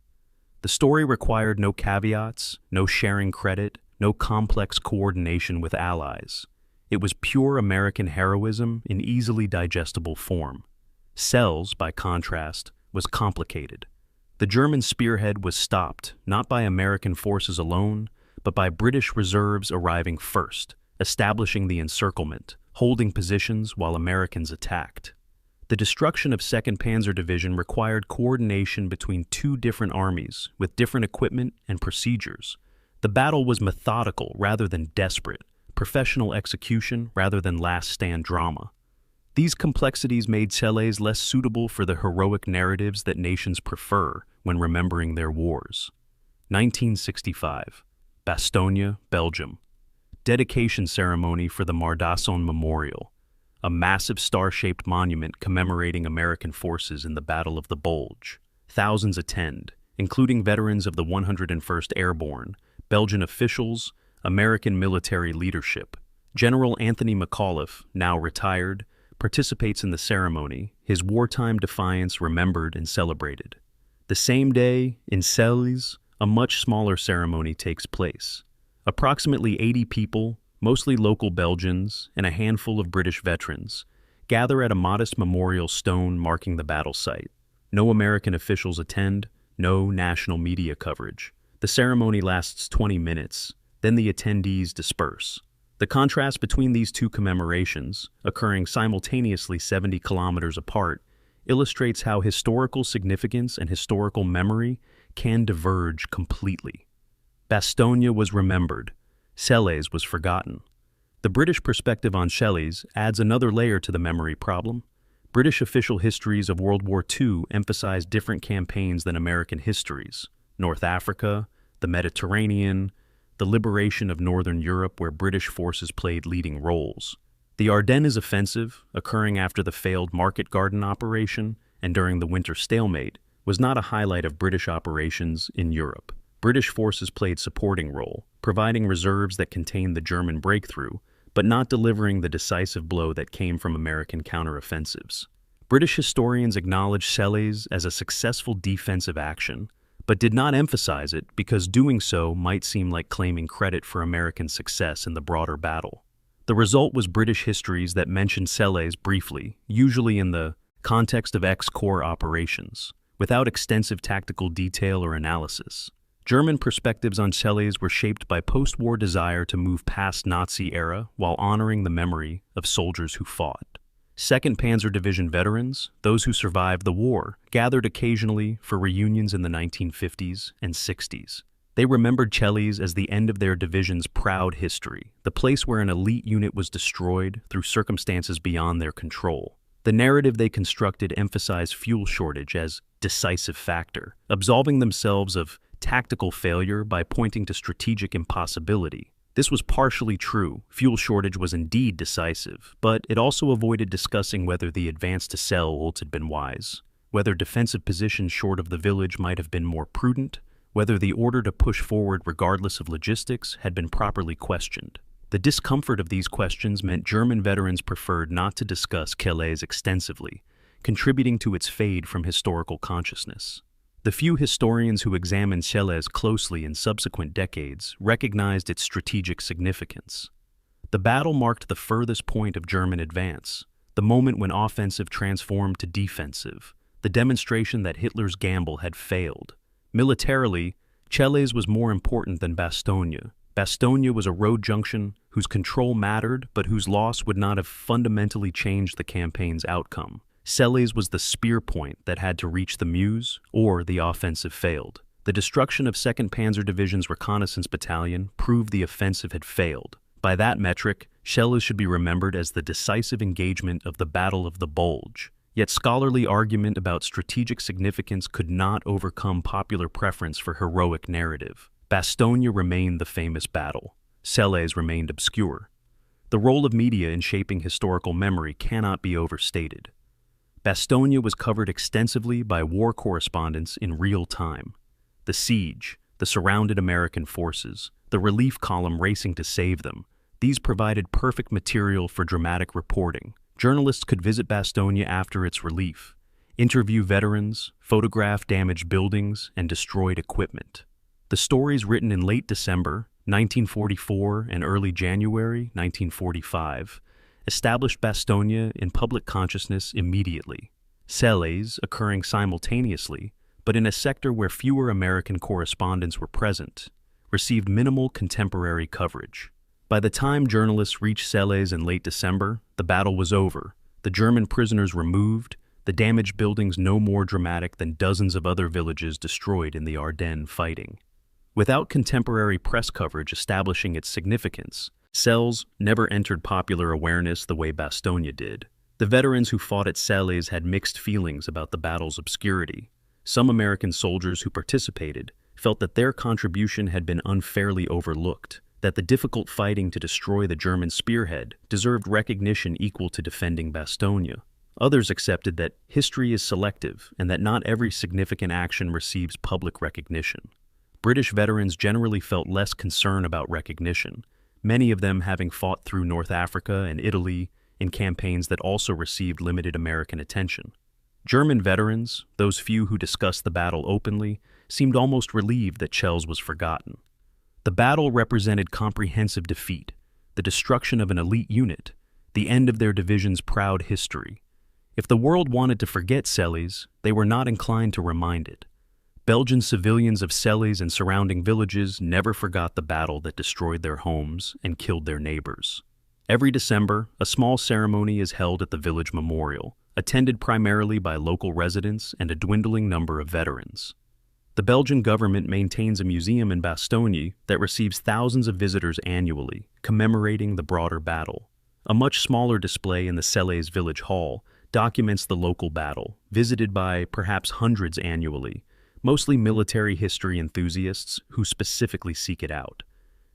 The story required no caveats, no sharing credit, no complex coordination with allies. It was pure American heroism in easily digestible form. Celles, by contrast, was complicated. The German spearhead was stopped, not by American forces alone, but by British reserves arriving first, establishing the encirclement, holding positions while Americans attacked. The destruction of 2nd Panzer Division required coordination between 2 different armies with different equipment and procedures. The battle was methodical rather than desperate, professional execution rather than last-stand drama. These complexities made Celles less suitable for the heroic narratives that nations prefer when remembering their wars. 1965. Bastogne, Belgium. Dedication ceremony for the Bastogne Memorial, a massive star-shaped monument commemorating American forces in the Battle of the Bulge. Thousands attend, including veterans of the 101st Airborne, Belgian officials, American military leadership. General Anthony McAuliffe, now retired, participates in the ceremony, his wartime defiance remembered and celebrated. The same day, in Celles, a much smaller ceremony takes place. Approximately 80 people, mostly local Belgians, and a handful of British veterans, gather at a modest memorial stone marking the battle site. No American officials attend, no national media coverage. The ceremony lasts 20 minutes, then the attendees disperse. The contrast between these 2 commemorations, occurring simultaneously 70 kilometers apart, illustrates how historical significance and historical memory can diverge completely. Bastogne was remembered. Selles was forgotten. The British perspective on Selles adds another layer to the memory problem. British official histories of World War II emphasize different campaigns than American histories. North Africa, the Mediterranean, the liberation of Northern Europe where British forces played leading roles. The Ardennes offensive, occurring after the failed Market Garden operation and during the Winter Stalemate, was not a highlight of British operations in Europe. British forces played supporting role, providing reserves that contained the German breakthrough, but not delivering the decisive blow that came from American counteroffensives. British historians acknowledge Selles as a successful defensive action, but did not emphasize it because doing so might seem like claiming credit for American success in the broader battle. The result was British histories that mentioned Selles briefly, usually in the context of ex-corps operations, without extensive tactical detail or analysis. German perspectives on Selles were shaped by post-war desire to move past Nazi era while honoring the memory of soldiers who fought. 2nd Panzer Division veterans, those who survived the war, gathered occasionally for reunions in the 1950s and 60s. They remembered Selles as the end of their division's proud history, the place where an elite unit was destroyed through circumstances beyond their control. The narrative they constructed emphasized fuel shortage as decisive factor, absolving themselves of tactical failure by pointing to strategic impossibility. This was partially true. Fuel shortage was indeed decisive, but it also avoided discussing whether the advance to Selles had been wise, whether defensive positions short of the village might have been more prudent, whether the order to push forward regardless of logistics had been properly questioned. The discomfort of these questions meant German veterans preferred not to discuss Selles extensively, contributing to its fade from historical consciousness. The few historians who examined Selles closely in subsequent decades recognized its strategic significance. The battle marked the furthest point of German advance, the moment when offensive transformed to defensive, the demonstration that Hitler's gamble had failed. Militarily, Selles was more important than Bastogne. Bastogne was a road junction whose control mattered, but whose loss would not have fundamentally changed the campaign's outcome. Selles was the spear point that had to reach the Meuse, or the offensive failed. The destruction of 2nd Panzer Division's reconnaissance battalion proved the offensive had failed. By that metric, Selles should be remembered as the decisive engagement of the Battle of the Bulge. Yet scholarly argument about strategic significance could not overcome popular preference for heroic narrative. Bastogne remained the famous battle. Selles remained obscure. The role of media in shaping historical memory cannot be overstated. Bastogne was covered extensively by war correspondents in real time. The siege, the surrounded American forces, the relief column racing to save them, these provided perfect material for dramatic reporting. Journalists could visit Bastogne after its relief, interview veterans, photograph damaged buildings, and destroyed equipment. The stories written in late December 1944 and early January 1945 established Bastogne in public consciousness immediately. Selles, occurring simultaneously, but in a sector where fewer American correspondents were present, received minimal contemporary coverage. By the time journalists reached Selles in late December, the battle was over, the German prisoners removed, the damaged buildings no more dramatic than dozens of other villages destroyed in the Ardennes fighting. Without contemporary press coverage establishing its significance, Selles never entered popular awareness the way Bastogne did. The veterans who fought at Selles had mixed feelings about the battle's obscurity. Some American soldiers who participated felt that their contribution had been unfairly overlooked, that the difficult fighting to destroy the German spearhead deserved recognition equal to defending Bastogne. Others accepted that history is selective and that not every significant action receives public recognition. British veterans generally felt less concern about recognition, many of them having fought through North Africa and Italy in campaigns that also received limited American attention. German veterans, those few who discussed the battle openly, seemed almost relieved that Selles was forgotten. The battle represented comprehensive defeat, the destruction of an elite unit, the end of their division's proud history. If the world wanted to forget Selles, they were not inclined to remind it. Belgian civilians of Selles and surrounding villages never forgot the battle that destroyed their homes and killed their neighbors. Every December, a small ceremony is held at the village memorial, attended primarily by local residents and a dwindling number of veterans. The Belgian government maintains a museum in Bastogne that receives thousands of visitors annually, commemorating the broader battle. A much smaller display in the Selles village hall documents the local battle, visited by perhaps hundreds annually, mostly military history enthusiasts who specifically seek it out.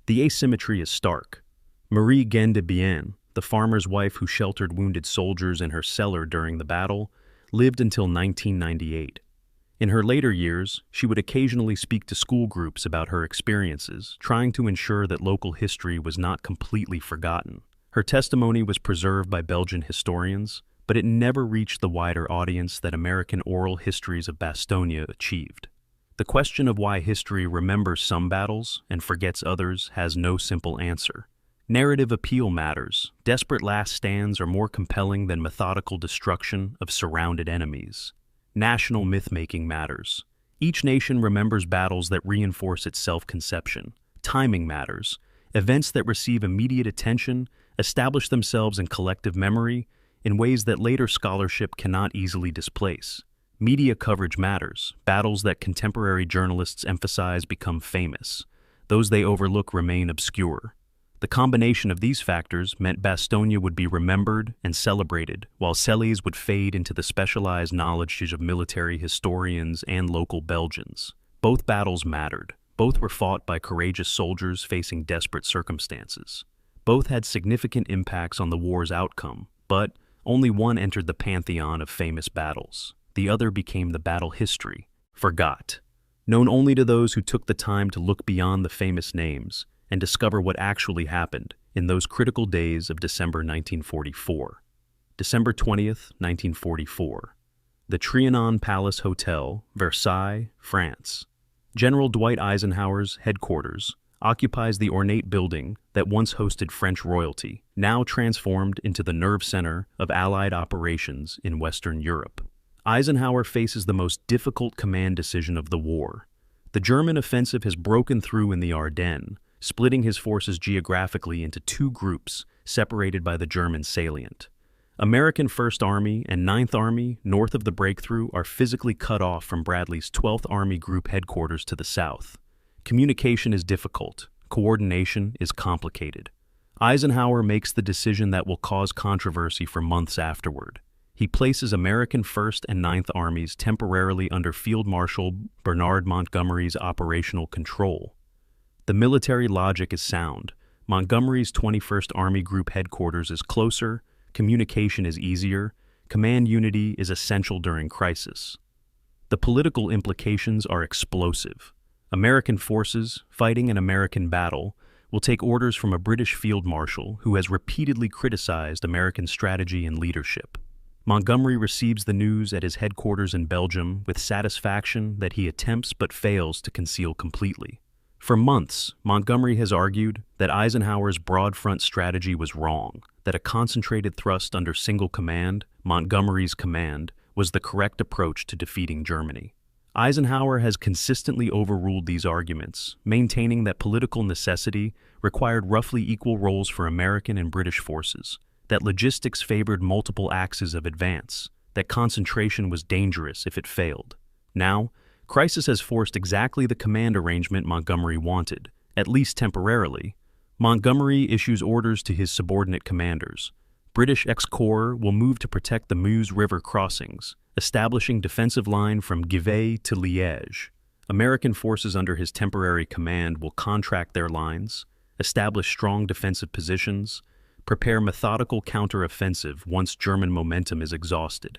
The asymmetry is stark. Marie Gendebien, the farmer's wife who sheltered wounded soldiers in her cellar during the battle, lived until 1998. In her later years, she would occasionally speak to school groups about her experiences, trying to ensure that local history was not completely forgotten. Her testimony was preserved by Belgian historians, but it never reached the wider audience that American oral histories of Bastogne achieved. The question of why history remembers some battles and forgets others has no simple answer. Narrative appeal matters. Desperate last stands are more compelling than methodical destruction of surrounded enemies. National myth-making matters. Each nation remembers battles that reinforce its self-conception. Timing matters. Events that receive immediate attention establish themselves in collective memory in ways that later scholarship cannot easily displace. Media coverage matters. Battles that contemporary journalists emphasize become famous. Those they overlook remain obscure. The combination of these factors meant Bastogne would be remembered and celebrated, while Selles would fade into the specialized knowledge of military historians and local Belgians. Both battles mattered. Both were fought by courageous soldiers facing desperate circumstances. Both had significant impacts on the war's outcome, but only one entered the pantheon of famous battles. The other became the battle history, forgot, known only to those who took the time to look beyond the famous names and discover what actually happened in those critical days of December 1944. December 20th, 1944. The Trianon Palace Hotel, Versailles, France. General Dwight Eisenhower's headquarters occupies the ornate building that once hosted French royalty, now transformed into the nerve center of Allied operations in Western Europe. Eisenhower faces the most difficult command decision of the war. The German offensive has broken through in the Ardennes, splitting his forces geographically into two groups separated by the German salient. American 1st Army and 9th Army, north of the breakthrough, are physically cut off from Bradley's 12th Army Group headquarters to the south. Communication is difficult. Coordination is complicated. Eisenhower makes the decision that will cause controversy for months afterward. He places American 1st and 9th Armies temporarily under Field Marshal Bernard Montgomery's operational control. The military logic is sound. Montgomery's 21st Army Group headquarters is closer, communication is easier, command unity is essential during crisis. The political implications are explosive. American forces, fighting an American battle, will take orders from a British field marshal who has repeatedly criticized American strategy and leadership. Montgomery receives the news at his headquarters in Belgium with satisfaction that he attempts but fails to conceal completely. For months, Montgomery has argued that Eisenhower's broad front strategy was wrong, that a concentrated thrust under single command, Montgomery's command, was the correct approach to defeating Germany. Eisenhower has consistently overruled these arguments, maintaining that political necessity required roughly equal roles for American and British forces, that logistics favored multiple axes of advance, that concentration was dangerous if it failed. Now, crisis has forced exactly the command arrangement Montgomery wanted, at least temporarily. Montgomery issues orders to his subordinate commanders. British X-Corps will move to protect the Meuse River crossings, establishing defensive line from Givet to Liège. American forces under his temporary command will contract their lines, establish strong defensive positions, prepare methodical counter-offensive once German momentum is exhausted.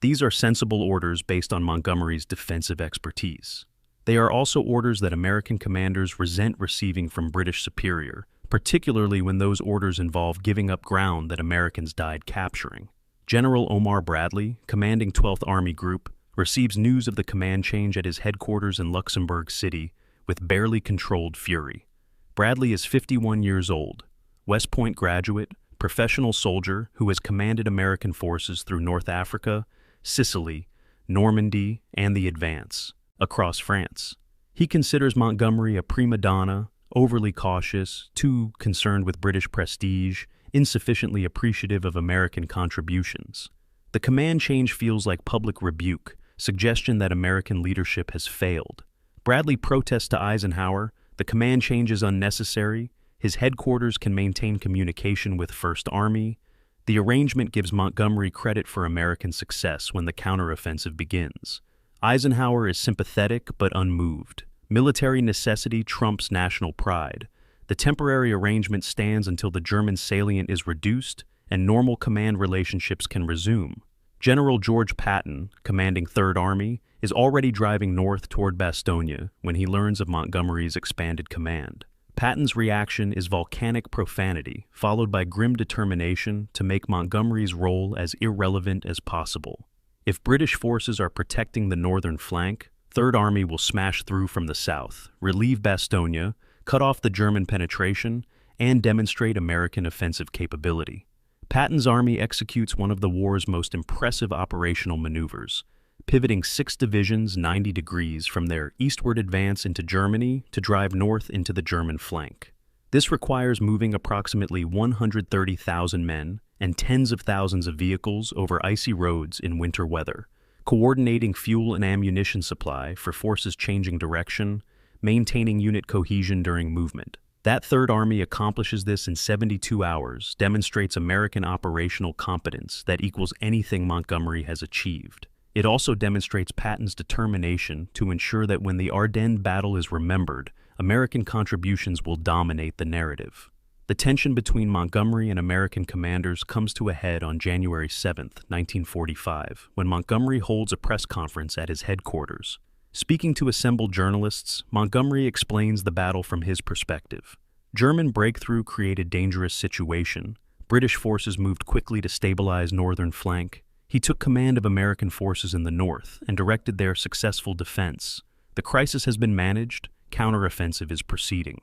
These are sensible orders based on Montgomery's defensive expertise. They are also orders that American commanders resent receiving from British superior, particularly when those orders involve giving up ground that Americans died capturing. General Omar Bradley, commanding 12th Army Group, receives news of the command change at his headquarters in Luxembourg City with barely controlled fury. Bradley is 51 years old, West Point graduate, professional soldier who has commanded American forces through North Africa, Sicily, Normandy, and the advance across France. He considers Montgomery a prima donna, overly cautious, too concerned with British prestige, insufficiently appreciative of American contributions. The command change feels like public rebuke, suggestion that American leadership has failed. Bradley protests to Eisenhower, the command change is unnecessary, his headquarters can maintain communication with First Army. The arrangement gives Montgomery credit for American success when the counteroffensive begins. Eisenhower is sympathetic but unmoved. Military necessity trumps national pride. The temporary arrangement stands until the German salient is reduced and normal command relationships can resume. General George Patton, commanding Third Army, is already driving north toward Bastogne when he learns of Montgomery's expanded command. Patton's reaction is volcanic profanity, followed by grim determination to make Montgomery's role as irrelevant as possible. If British forces are protecting the northern flank, Third Army will smash through from the south, relieve Bastogne, cut off the German penetration, and demonstrate American offensive capability. Patton's army executes one of the war's most impressive operational maneuvers, pivoting 6 divisions 90 degrees from their eastward advance into Germany to drive north into the German flank. This requires moving approximately 130,000 men and tens of thousands of vehicles over icy roads in winter weather, coordinating fuel and ammunition supply for forces changing direction, maintaining unit cohesion during movement. That Third Army accomplishes this in 72 hours, demonstrates American operational competence that equals anything Montgomery has achieved. It also demonstrates Patton's determination to ensure that when the Ardennes battle is remembered, American contributions will dominate the narrative. The tension between Montgomery and American commanders comes to a head on January 7, 1945, when Montgomery holds a press conference at his headquarters. Speaking to assembled journalists, Montgomery explains the battle from his perspective. German breakthrough created dangerous situation. British forces moved quickly to stabilize northern flank. He took command of American forces in the north and directed their successful defense. The crisis has been managed. Counteroffensive is proceeding.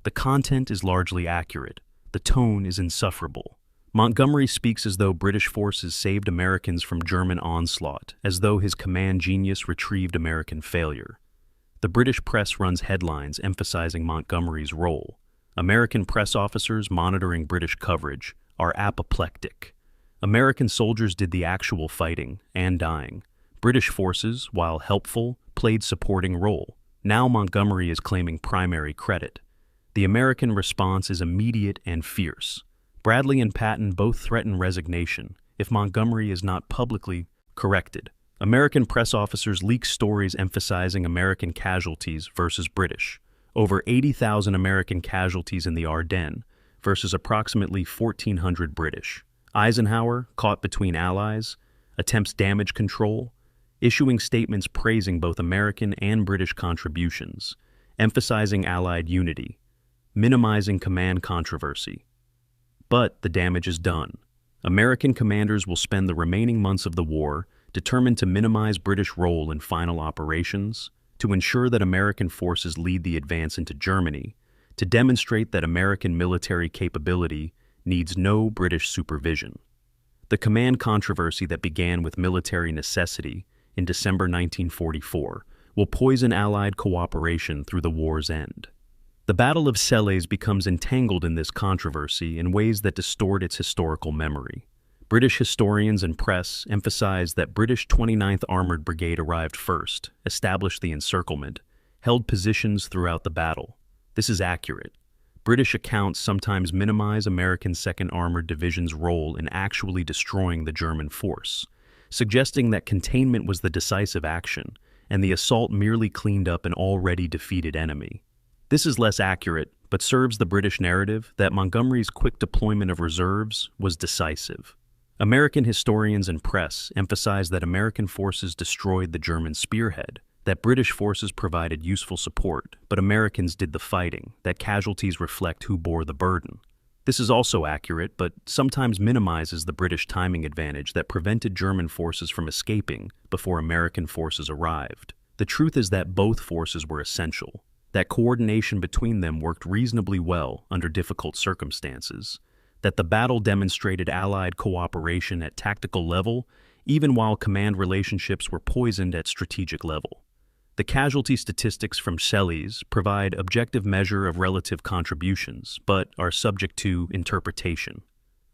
The content is largely accurate. The tone is insufferable. Montgomery speaks as though British forces saved Americans from German onslaught, as though his command genius retrieved American failure. The British press runs headlines emphasizing Montgomery's role. American press officers monitoring British coverage are apoplectic. American soldiers did the actual fighting and dying. British forces, while helpful, played supporting role. Now Montgomery is claiming primary credit. The American response is immediate and fierce. Bradley and Patton both threaten resignation if Montgomery is not publicly corrected. American press officers leak stories emphasizing American casualties versus British. Over 80,000 American casualties in the Ardennes versus approximately 1,400 British. Eisenhower, caught between allies, attempts damage control, issuing statements praising both American and British contributions, emphasizing Allied unity, minimizing command controversy. But the damage is done. American commanders will spend the remaining months of the war determined to minimize British role in final operations, to ensure that American forces lead the advance into Germany, to demonstrate that American military capability needs no British supervision. The command controversy that began with military necessity in December 1944 will poison Allied cooperation through the war's end. The Battle of Chenogne becomes entangled in this controversy in ways that distort its historical memory. British historians and press emphasize that British 29th Armored Brigade arrived first, established the encirclement, held positions throughout the battle. This is accurate. British accounts sometimes minimize American 2nd Armored Division's role in actually destroying the German force, suggesting that containment was the decisive action, and the assault merely cleaned up an already defeated enemy. This is less accurate, but serves the British narrative that Montgomery's quick deployment of reserves was decisive. American historians and press emphasize that American forces destroyed the German spearhead, that British forces provided useful support, but Americans did the fighting, that casualties reflect who bore the burden. This is also accurate, but sometimes minimizes the British timing advantage that prevented German forces from escaping before American forces arrived. The truth is that both forces were essential, that coordination between them worked reasonably well under difficult circumstances, that the battle demonstrated Allied cooperation at tactical level, even while command relationships were poisoned at strategic level. The casualty statistics from Chenogne provide objective measure of relative contributions, but are subject to interpretation.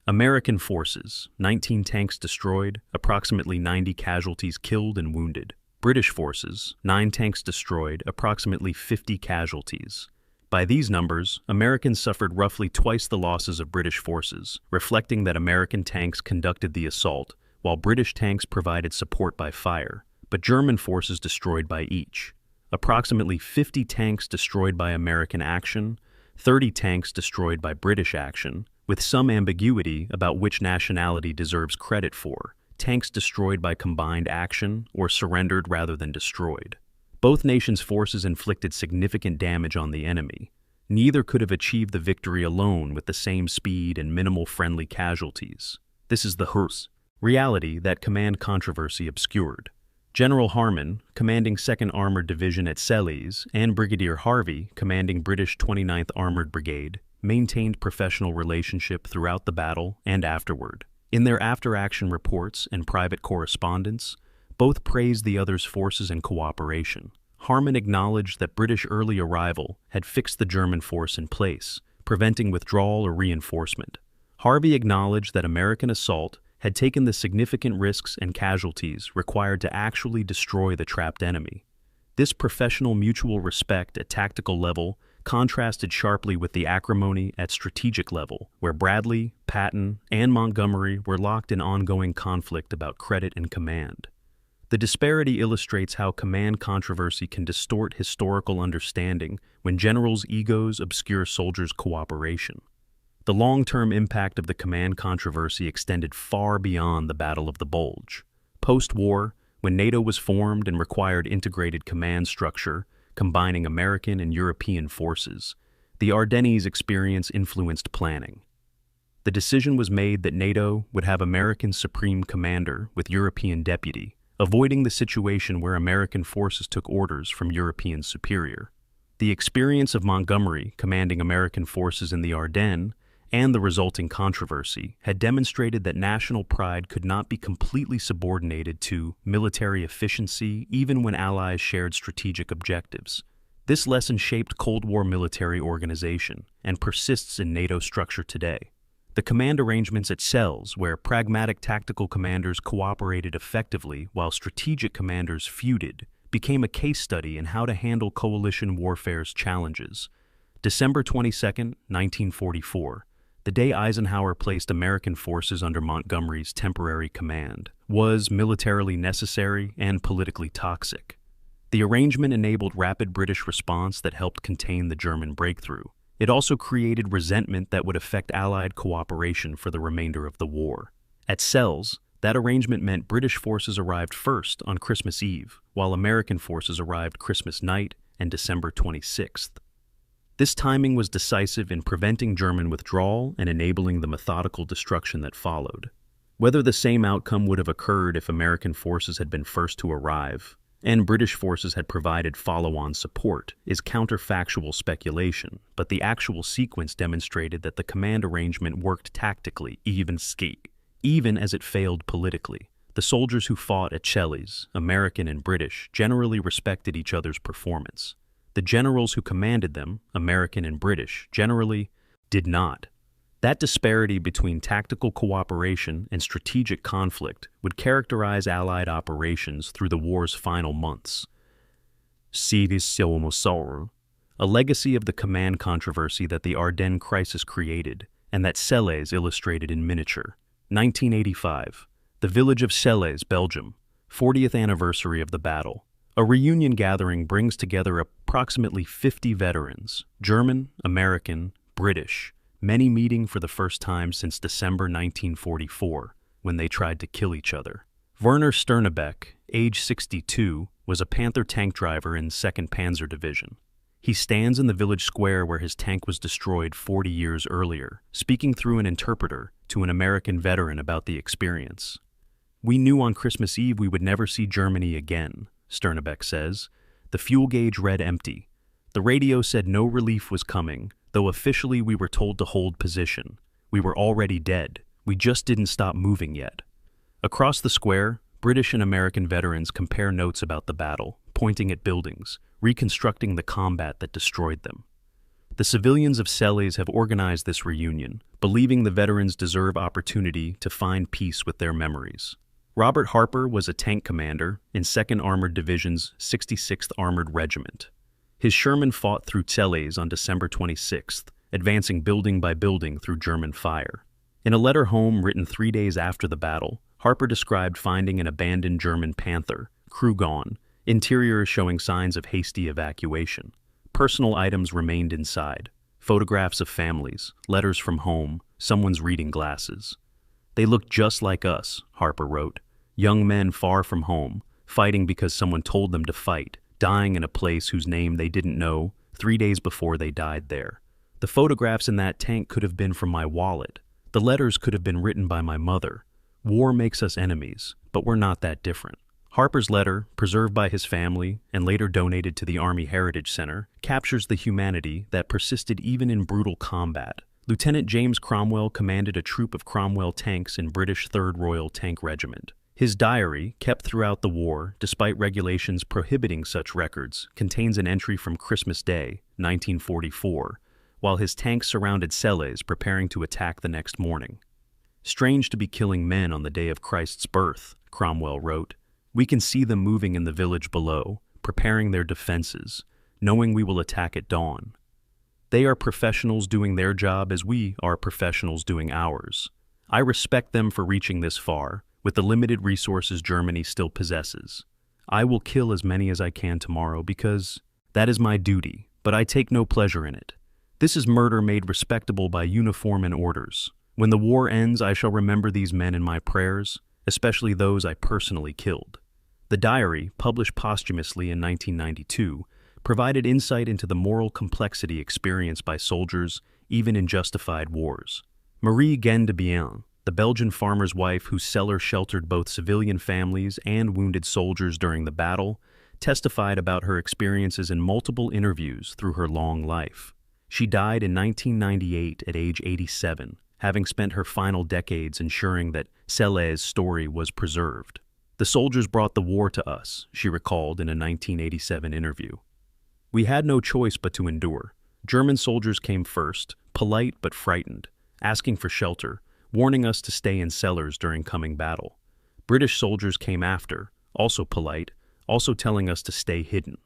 American forces, 19 tanks destroyed, approximately 90 casualties killed and wounded. British forces, 9 tanks destroyed, approximately 50 casualties. By these numbers, Americans suffered roughly twice the losses of British forces, reflecting that American tanks conducted the assault, while British tanks provided support by fire, but German forces destroyed by each. Approximately 50 tanks destroyed by American action, 30 tanks destroyed by British action, with some ambiguity about which nationality deserves credit for, tanks destroyed by combined action or surrendered rather than destroyed. Both nations' forces inflicted significant damage on the enemy. Neither could have achieved the victory alone with the same speed and minimal friendly casualties. This is the reality that command controversy obscured. General Harmon, commanding 2nd Armored Division at Selles, and Brigadier Harvey, commanding British 29th Armored Brigade, maintained professional relationship throughout the battle and afterward. In their after-action reports and private correspondence, both praised the other's forces and cooperation. Harmon acknowledged that British early arrival had fixed the German force in place, preventing withdrawal or reinforcement. Harvey acknowledged that American assault had taken the significant risks and casualties required to actually destroy the trapped enemy. This professional mutual respect at tactical level contrasted sharply with the acrimony at strategic level, where Bradley, Patton, and Montgomery were locked in ongoing conflict about credit and command. The disparity illustrates how command controversy can distort historical understanding when generals' egos obscure soldiers' cooperation. The long-term impact of the command controversy extended far beyond the Battle of the Bulge. Post-war, when NATO was formed and required integrated command structure, combining American and European forces, the Ardennes experience influenced planning. The decision was made that NATO would have American supreme commander with European deputy, avoiding the situation where American forces took orders from European superior. The experience of Montgomery commanding American forces in the Ardennes and the resulting controversy had demonstrated that national pride could not be completely subordinated to military efficiency even when allies shared strategic objectives. This lesson shaped Cold War military organization and persists in NATO structure today. The command arrangements at Selles, where pragmatic tactical commanders cooperated effectively while strategic commanders feuded, became a case study in how to handle coalition warfare's challenges. December 22, 1944, the day Eisenhower placed American forces under Montgomery's temporary command, was militarily necessary and politically toxic. The arrangement enabled rapid British response that helped contain the German breakthrough. It also created resentment that would affect Allied cooperation for the remainder of the war. At Selles, that arrangement meant British forces arrived first on Christmas Eve, while American forces arrived Christmas night and December 26th. This timing was decisive in preventing German withdrawal and enabling the methodical destruction that followed. Whether the same outcome would have occurred if American forces had been first to arrive, and British forces had provided follow-on support, is counterfactual speculation, but the actual sequence demonstrated that the command arrangement worked tactically, even as it failed politically. The soldiers who fought at Selles, American and British, generally respected each other's performance. The generals who commanded them, American and British, generally did not. That disparity between tactical cooperation and strategic conflict would characterize Allied operations through the war's final months. A legacy of the command controversy that the Ardennes crisis created, and that Selles illustrated in miniature. 1985, the village of Selles, Belgium, 40th anniversary of the battle. A reunion gathering brings together approximately 50 veterans, German, American, British, many meeting for the first time since December 1944, when they tried to kill each other. Werner Sternebeck, age 62, was a Panther tank driver in 2nd Panzer Division. He stands in the village square where his tank was destroyed 40 years earlier, speaking through an interpreter to an American veteran about the experience. "We knew on Christmas Eve we would never see Germany again," Sternebeck says. "The fuel gauge read empty. The radio said no relief was coming, though officially we were told to hold position. We were already dead. We just didn't stop moving yet." Across the square, British and American veterans compare notes about the battle, pointing at buildings, reconstructing the combat that destroyed them. The civilians of Selles have organized this reunion, believing the veterans deserve opportunity to find peace with their memories. Robert Harper was a tank commander in 2nd Armored Division's 66th Armored Regiment. His Sherman fought through Selles on December 26th, advancing building by building through German fire. In a letter home written 3 days after the battle, Harper described finding an abandoned German Panther, crew gone, interior showing signs of hasty evacuation. Personal items remained inside. Photographs of families, letters from home, someone's reading glasses. They looked just like us, Harper wrote. Young men far from home, fighting because someone told them to fight, dying in a place whose name they didn't know 3 days before they died there. The photographs in that tank could have been from my wallet. The letters could have been written by my mother. War makes us enemies, but we're not that different. Harper's letter, preserved by his family and later donated to the Army Heritage Center, captures the humanity that persisted even in brutal combat. Lieutenant James Cromwell commanded a troop of Cromwell tanks in British 3rd Royal Tank Regiment. His diary, kept throughout the war, despite regulations prohibiting such records, contains an entry from Christmas Day, 1944, while his tanks surrounded Selles preparing to attack the next morning. "Strange to be killing men on the day of Christ's birth," Cromwell wrote. "We can see them moving in the village below, preparing their defenses, knowing we will attack at dawn. They are professionals doing their job as we are professionals doing ours. I respect them for reaching this far, with the limited resources Germany still possesses. I will kill as many as I can tomorrow because that is my duty, but I take no pleasure in it. This is murder made respectable by uniform and orders. When the war ends, I shall remember these men in my prayers, especially those I personally killed." The diary, published posthumously in 1992, provided insight into the moral complexity experienced by soldiers even in justified wars. Marie Gendebien, the Belgian farmer's wife whose cellar sheltered both civilian families and wounded soldiers during the battle, testified about her experiences in multiple interviews through her long life. She died in 1998 at age 87, having spent her final decades ensuring that Selles' story was preserved. "The soldiers brought the war to us," she recalled in a 1987 interview. "We had no choice but to endure. German soldiers came first, polite but frightened, asking for shelter, warning us to stay in cellars during coming battle. British soldiers came after, also polite, also telling us to stay hidden.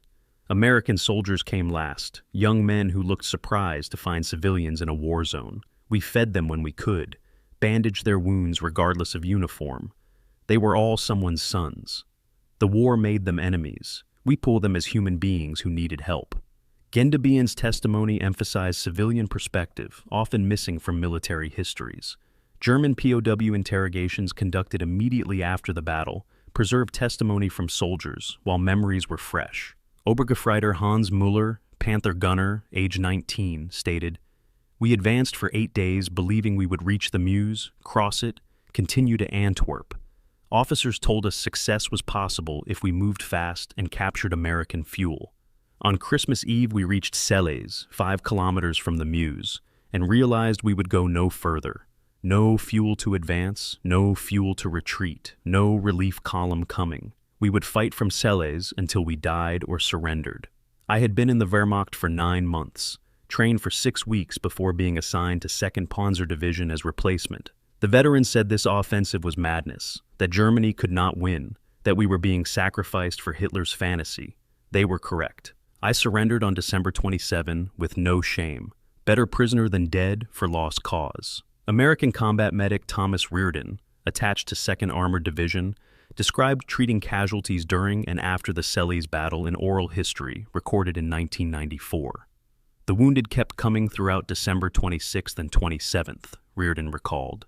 American soldiers came last, young men who looked surprised to find civilians in a war zone. We fed them when we could, bandaged their wounds regardless of uniform. They were all someone's sons. The war made them enemies. We pull them as human beings who needed help." Gendebien's testimony emphasized civilian perspective, often missing from military histories. German POW interrogations conducted immediately after the battle preserved testimony from soldiers while memories were fresh. Obergefreiter Hans Müller, Panther gunner, age 19, stated, "We advanced for 8 days believing we would reach the Meuse, cross it, continue to Antwerp. Officers told us success was possible if we moved fast and captured American fuel. On Christmas Eve we reached Selles, 5 kilometers from the Meuse, and realized we would go no further. No fuel to advance, no fuel to retreat, no relief column coming. We would fight from Selles until we died or surrendered. I had been in the Wehrmacht for 9 months, trained for 6 weeks before being assigned to 2nd Panzer Division as replacement. The veterans said this offensive was madness, that Germany could not win, that we were being sacrificed for Hitler's fantasy. They were correct. I surrendered on December 27 with no shame. Better prisoner than dead for lost cause." American combat medic Thomas Reardon, attached to 2nd Armored Division, described treating casualties during and after the Selles battle in oral history recorded in 1994. "The wounded kept coming throughout December 26th and 27th, Reardon recalled.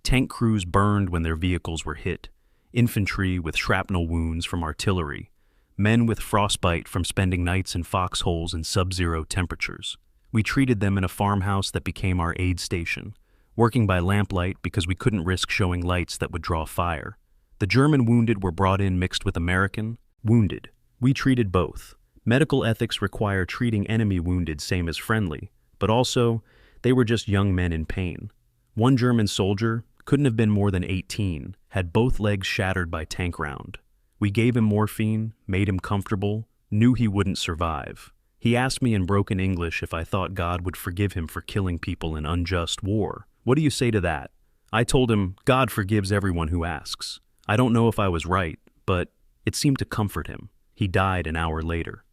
Tank crews burned when their vehicles were hit, infantry with shrapnel wounds from artillery, men with frostbite from spending nights in foxholes in sub-zero temperatures. We treated them in a farmhouse that became our aid station, working by lamplight because we couldn't risk showing lights that would draw fire. The German wounded were brought in mixed with American wounded. We treated both. Medical ethics require treating enemy wounded same as friendly, but also, they were just young men in pain. One German soldier, couldn't have been more than 18, had both legs shattered by tank round. We gave him morphine, made him comfortable, knew he wouldn't survive. He asked me in broken English if I thought God would forgive him for killing people in unjust war. What do you say to that? I told him, God forgives everyone who asks. I don't know if I was right, but it seemed to comfort him. He died an hour later.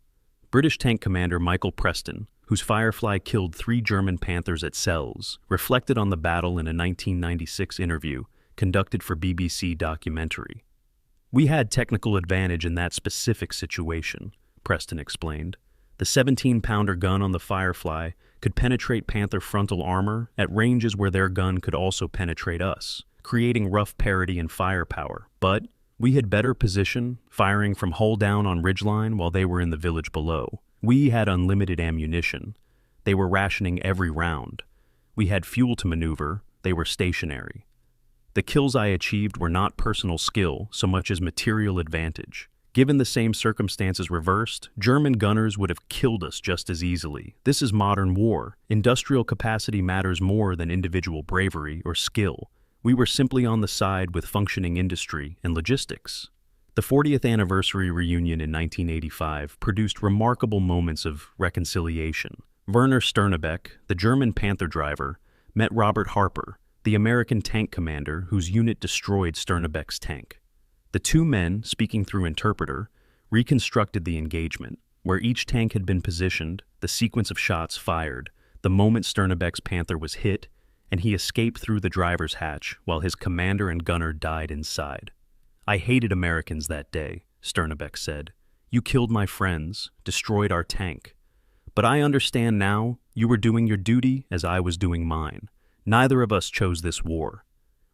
British tank commander Michael Preston, whose Firefly killed 3 German Panthers at Selz, reflected on the battle in a 1996 interview conducted for BBC documentary. We had technical advantage in that specific situation, Preston explained. The 17-pounder gun on the Firefly could penetrate Panther frontal armor at ranges where their gun could also penetrate us, creating rough parity in firepower. But we had better position, firing from hull down on ridgeline while they were in the village below. We had unlimited ammunition. They were rationing every round. We had fuel to maneuver. They were stationary. The kills I achieved were not personal skill so much as material advantage. Given the same circumstances reversed, German gunners would have killed us just as easily. This is modern war. Industrial capacity matters more than individual bravery or skill. We were simply on the side with functioning industry and logistics. The 40th anniversary reunion in 1985 produced remarkable moments of reconciliation. Werner Sternebeck, the German Panther driver, met Robert Harper, the American tank commander whose unit destroyed Sternebeck's tank. The two men, speaking through interpreter, reconstructed the engagement, where each tank had been positioned, the sequence of shots fired, the moment Sternebeck's Panther was hit, and he escaped through the driver's hatch while his commander and gunner died inside. I hated Americans that day, Sternebeck said. You killed my friends, destroyed our tank. But I understand now you were doing your duty as I was doing mine. Neither of us chose this war.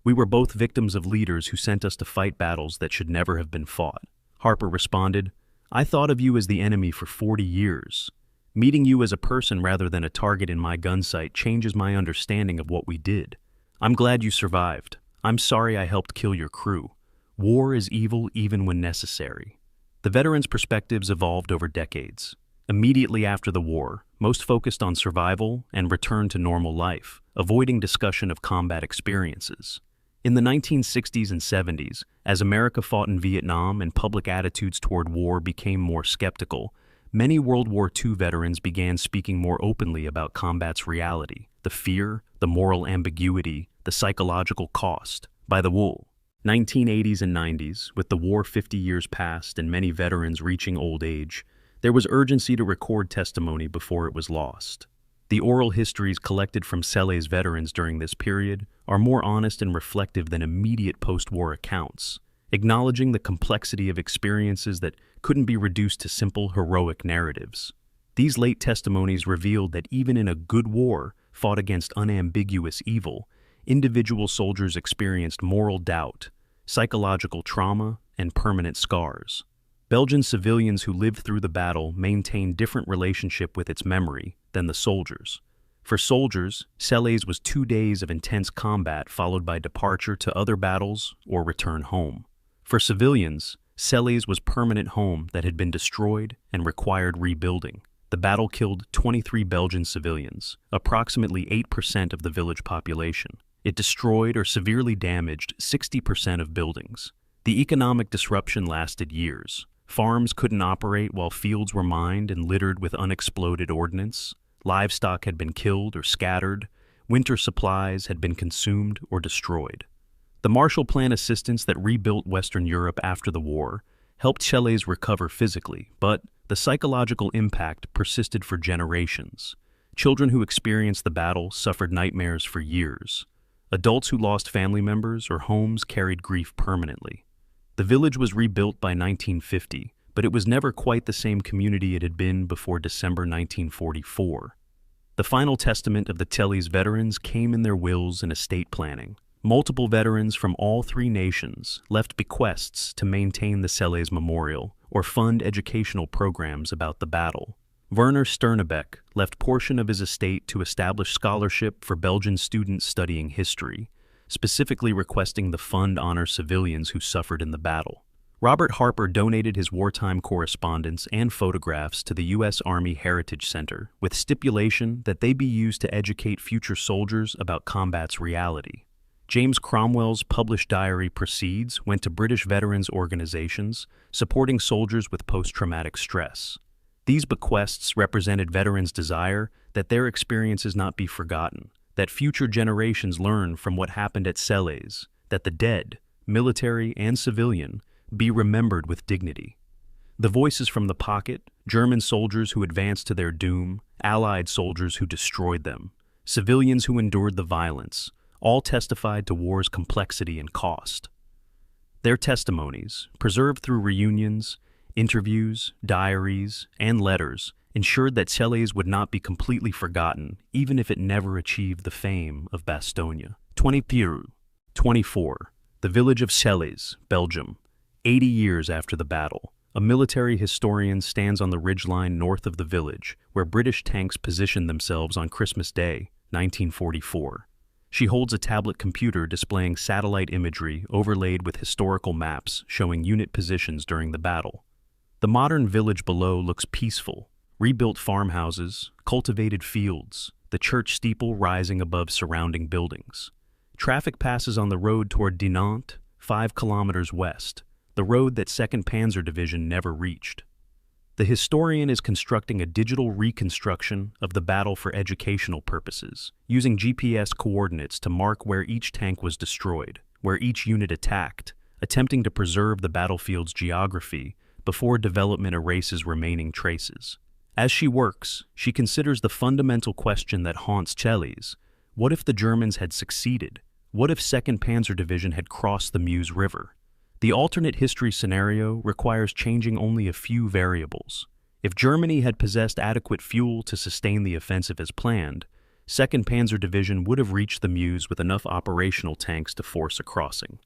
We were both victims of leaders who sent us to fight battles that should never have been fought. Harper responded, I thought of you as the enemy for 40 years. Meeting you as a person rather than a target in my gun sight changes my understanding of what we did. I'm glad you survived. I'm sorry I helped kill your crew. War is evil even when necessary. The veterans' perspectives evolved over decades. Immediately after the war, most focused on survival and return to normal life, avoiding discussion of combat experiences. In the 1960s and 70s, as America fought in Vietnam and public attitudes toward war became more skeptical, many World War II veterans began speaking more openly about combat's reality, the fear, the moral ambiguity, the psychological cost. By the 1980s and 90s, with the war 50 years past and many veterans reaching old age, there was urgency to record testimony before it was lost. The oral histories collected from Selle's veterans during this period are more honest and reflective than immediate post-war accounts, acknowledging the complexity of experiences that couldn't be reduced to simple heroic narratives. These late testimonies revealed that even in a good war fought against unambiguous evil, individual soldiers experienced moral doubt, psychological trauma, and permanent scars. Belgian civilians who lived through the battle maintained different relationship with its memory than the soldiers. For soldiers, Selle's was 2 days of intense combat followed by departure to other battles or return home. For civilians, Selle's was permanent home that had been destroyed and required rebuilding. The battle killed 23 Belgian civilians, approximately 8% of the village population. It destroyed or severely damaged 60% of buildings. The economic disruption lasted years. Farms couldn't operate while fields were mined and littered with unexploded ordnance. Livestock had been killed or scattered. Winter supplies had been consumed or destroyed. The Marshall Plan assistance that rebuilt Western Europe after the war helped Selle's recover physically, but the psychological impact persisted for generations. Children who experienced the battle suffered nightmares for years. Adults who lost family members or homes carried grief permanently. The village was rebuilt by 1950, but it was never quite the same community it had been before December 1944. The final testament of the Selle's veterans came in their wills and estate planning. Multiple veterans from all 3 nations left bequests to maintain the Selle's memorial or fund educational programs about the battle. Werner Sternebeck left portion of his estate to establish scholarship for Belgian students studying history, specifically requesting the fund honor civilians who suffered in the battle. Robert Harper donated his wartime correspondence and photographs to the U.S. Army Heritage Center, with stipulation that they be used to educate future soldiers about combat's reality. James Cromwell's published diary Proceeds went to British veterans organizations supporting soldiers with post-traumatic stress. These bequests represented veterans' desire that their experiences not be forgotten, that future generations learn from what happened at Selles, that the dead, military and civilian, be remembered with dignity. The voices from the pocket, German soldiers who advanced to their doom, Allied soldiers who destroyed them, civilians who endured the violence, all testified to war's complexity and cost. Their testimonies, preserved through reunions, interviews, diaries, and letters, ensured that Selles would not be completely forgotten, even if it never achieved the fame of Bastogne. 24. The village of Selles, Belgium. 80 years after the battle, a military historian stands on the ridgeline north of the village, where British tanks positioned themselves on Christmas Day, 1944. She holds a tablet computer displaying satellite imagery overlaid with historical maps showing unit positions during the battle. The modern village below looks peaceful. Rebuilt farmhouses, cultivated fields, the church steeple rising above surrounding buildings. Traffic passes on the road toward Dinant, 5 kilometers west, the road that 2nd Panzer Division never reached. The historian is constructing a digital reconstruction of the battle for educational purposes, using GPS coordinates to mark where each tank was destroyed, where each unit attacked, attempting to preserve the battlefield's geography before development erases remaining traces. As she works, she considers the fundamental question that haunts Selles. What if the Germans had succeeded? What if 2nd Panzer Division had crossed the Meuse River? The alternate history scenario requires changing only a few variables. If Germany had possessed adequate fuel to sustain the offensive as planned, 2nd Panzer Division would have reached the Meuse with enough operational tanks to force a crossing.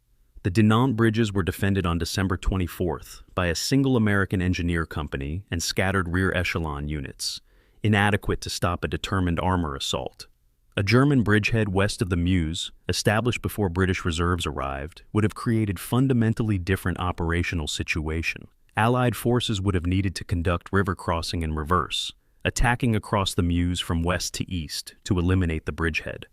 The Dinant bridges were defended on December 24th by a single American engineer company and scattered rear echelon units, inadequate to stop a determined armor assault. A German bridgehead west of the Meuse, established before British reserves arrived, would have created fundamentally different operational situation. Allied forces would have needed to conduct river crossing in reverse, attacking across the Meuse from west to east to eliminate the bridgehead.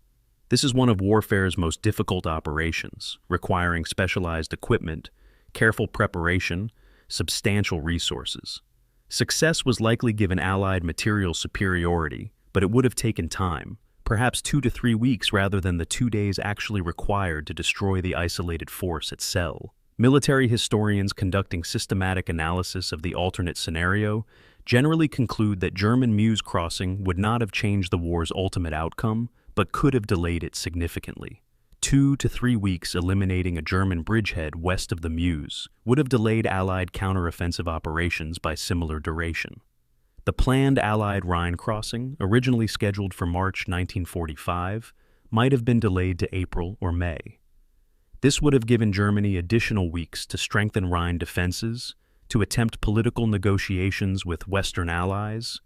This is one of warfare's most difficult operations, requiring specialized equipment, careful preparation, substantial resources. Success was likely given Allied material superiority, but it would have taken time, perhaps 2 to 3 weeks rather than the 2 days actually required to destroy the isolated force at Celle. Military historians conducting systematic analysis of the alternate scenario generally conclude that German Meuse crossing would not have changed the war's ultimate outcome, but could have delayed it significantly. 2 to 3 weeks eliminating a German bridgehead west of the Meuse would have delayed Allied counteroffensive operations by similar duration. The planned Allied Rhine crossing, originally scheduled for March 1945, might have been delayed to April or May. This would have given Germany additional weeks to strengthen Rhine defenses, to attempt political negotiations with Western allies,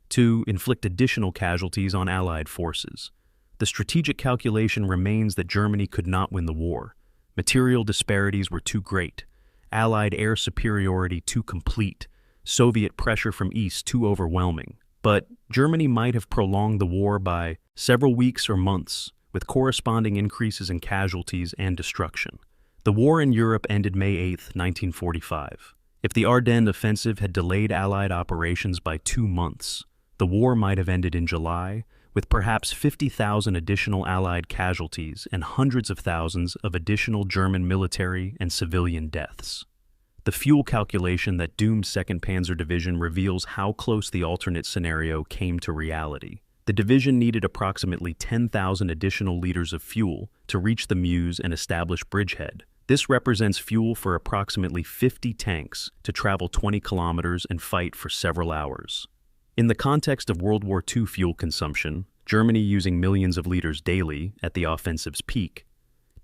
to inflict additional casualties on Allied forces. The strategic calculation remains that Germany could not win the war. Material disparities were too great, Allied air superiority too complete, Soviet pressure from east too overwhelming. But Germany might have prolonged the war by several weeks or months, with corresponding increases in casualties and destruction. The war in Europe ended May 8, 1945. If the Ardennes offensive had delayed Allied operations by 2 months, the war might have ended in July, with perhaps 50,000 additional Allied casualties and hundreds of thousands of additional German military and civilian deaths. The fuel calculation that doomed 2nd Panzer Division reveals how close the alternate scenario came to reality. The division needed approximately 10,000 additional liters of fuel to reach the Meuse and establish bridgehead. This represents fuel for approximately 50 tanks to travel 20 kilometers and fight for several hours. In the context of World War II fuel consumption, Germany using millions of liters daily at the offensive's peak,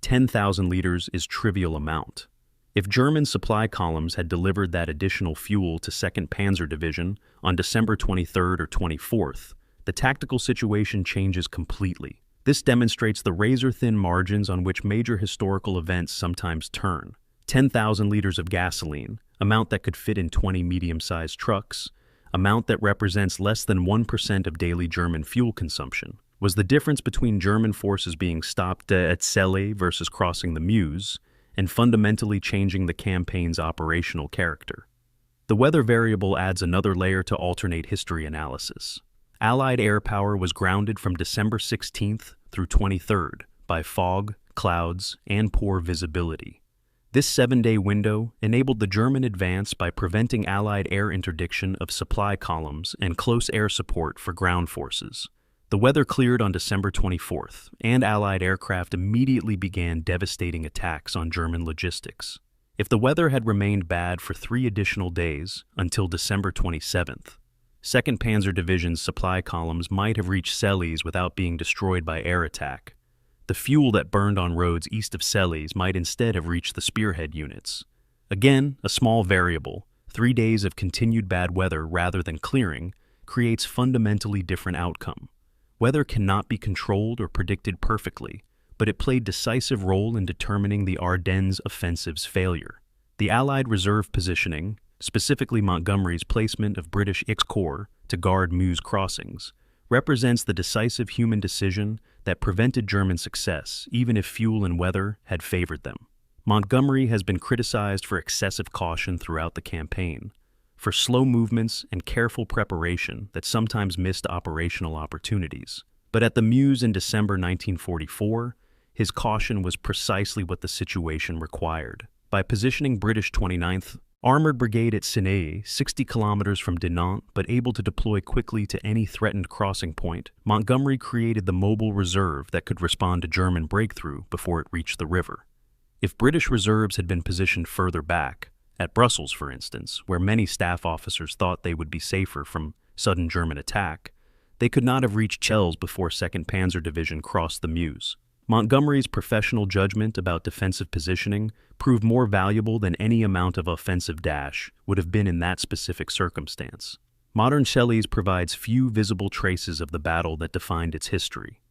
10,000 liters is a trivial amount. If German supply columns had delivered that additional fuel to 2nd Panzer Division on December 23rd or 24th, the tactical situation changes completely. This demonstrates the razor-thin margins on which major historical events sometimes turn. 10,000 liters of gasoline, amount that could fit in 20 medium-sized trucks, amount that represents less than 1% of daily German fuel consumption, was the difference between German forces being stopped at Celle versus crossing the Meuse, and fundamentally changing the campaign's operational character. The weather variable adds another layer to alternate history analysis. Allied air power was grounded from December 16th through 23rd by fog, clouds, and poor visibility. This 7-day window enabled the German advance by preventing Allied air interdiction of supply columns and close air support for ground forces. The weather cleared on December 24th, and Allied aircraft immediately began devastating attacks on German logistics. If the weather had remained bad for 3 additional days, until December 27th, 2nd Panzer Division's supply columns might have reached Celles without being destroyed by air attack. The fuel that burned on roads east of Celles might instead have reached the spearhead units. Again, a small variable, 3 days of continued bad weather rather than clearing, creates fundamentally different outcome. Weather cannot be controlled or predicted perfectly, but it played decisive role in determining the Ardennes offensive's failure. The Allied reserve positioning, specifically Montgomery's placement of British X-Corps to guard Meuse crossings, represents the decisive human decision that prevented German success, even if fuel and weather had favored them. Montgomery has been criticized for excessive caution throughout the campaign, for slow movements and careful preparation that sometimes missed operational opportunities. But at the Meuse in December 1944, his caution was precisely what the situation required. By positioning British 29th Armored Brigade at Ciney, 60 kilometers from Dinant, but able to deploy quickly to any threatened crossing point, Montgomery created the mobile reserve that could respond to German breakthrough before it reached the river. If British reserves had been positioned further back, at Brussels for instance, where many staff officers thought they would be safer from sudden German attack, they could not have reached Chelles before 2nd Panzer Division crossed the Meuse. Montgomery's professional judgment about defensive positioning proved more valuable than any amount of offensive dash would have been in that specific circumstance. Modern Celles provides few visible traces of the battle that defined its history.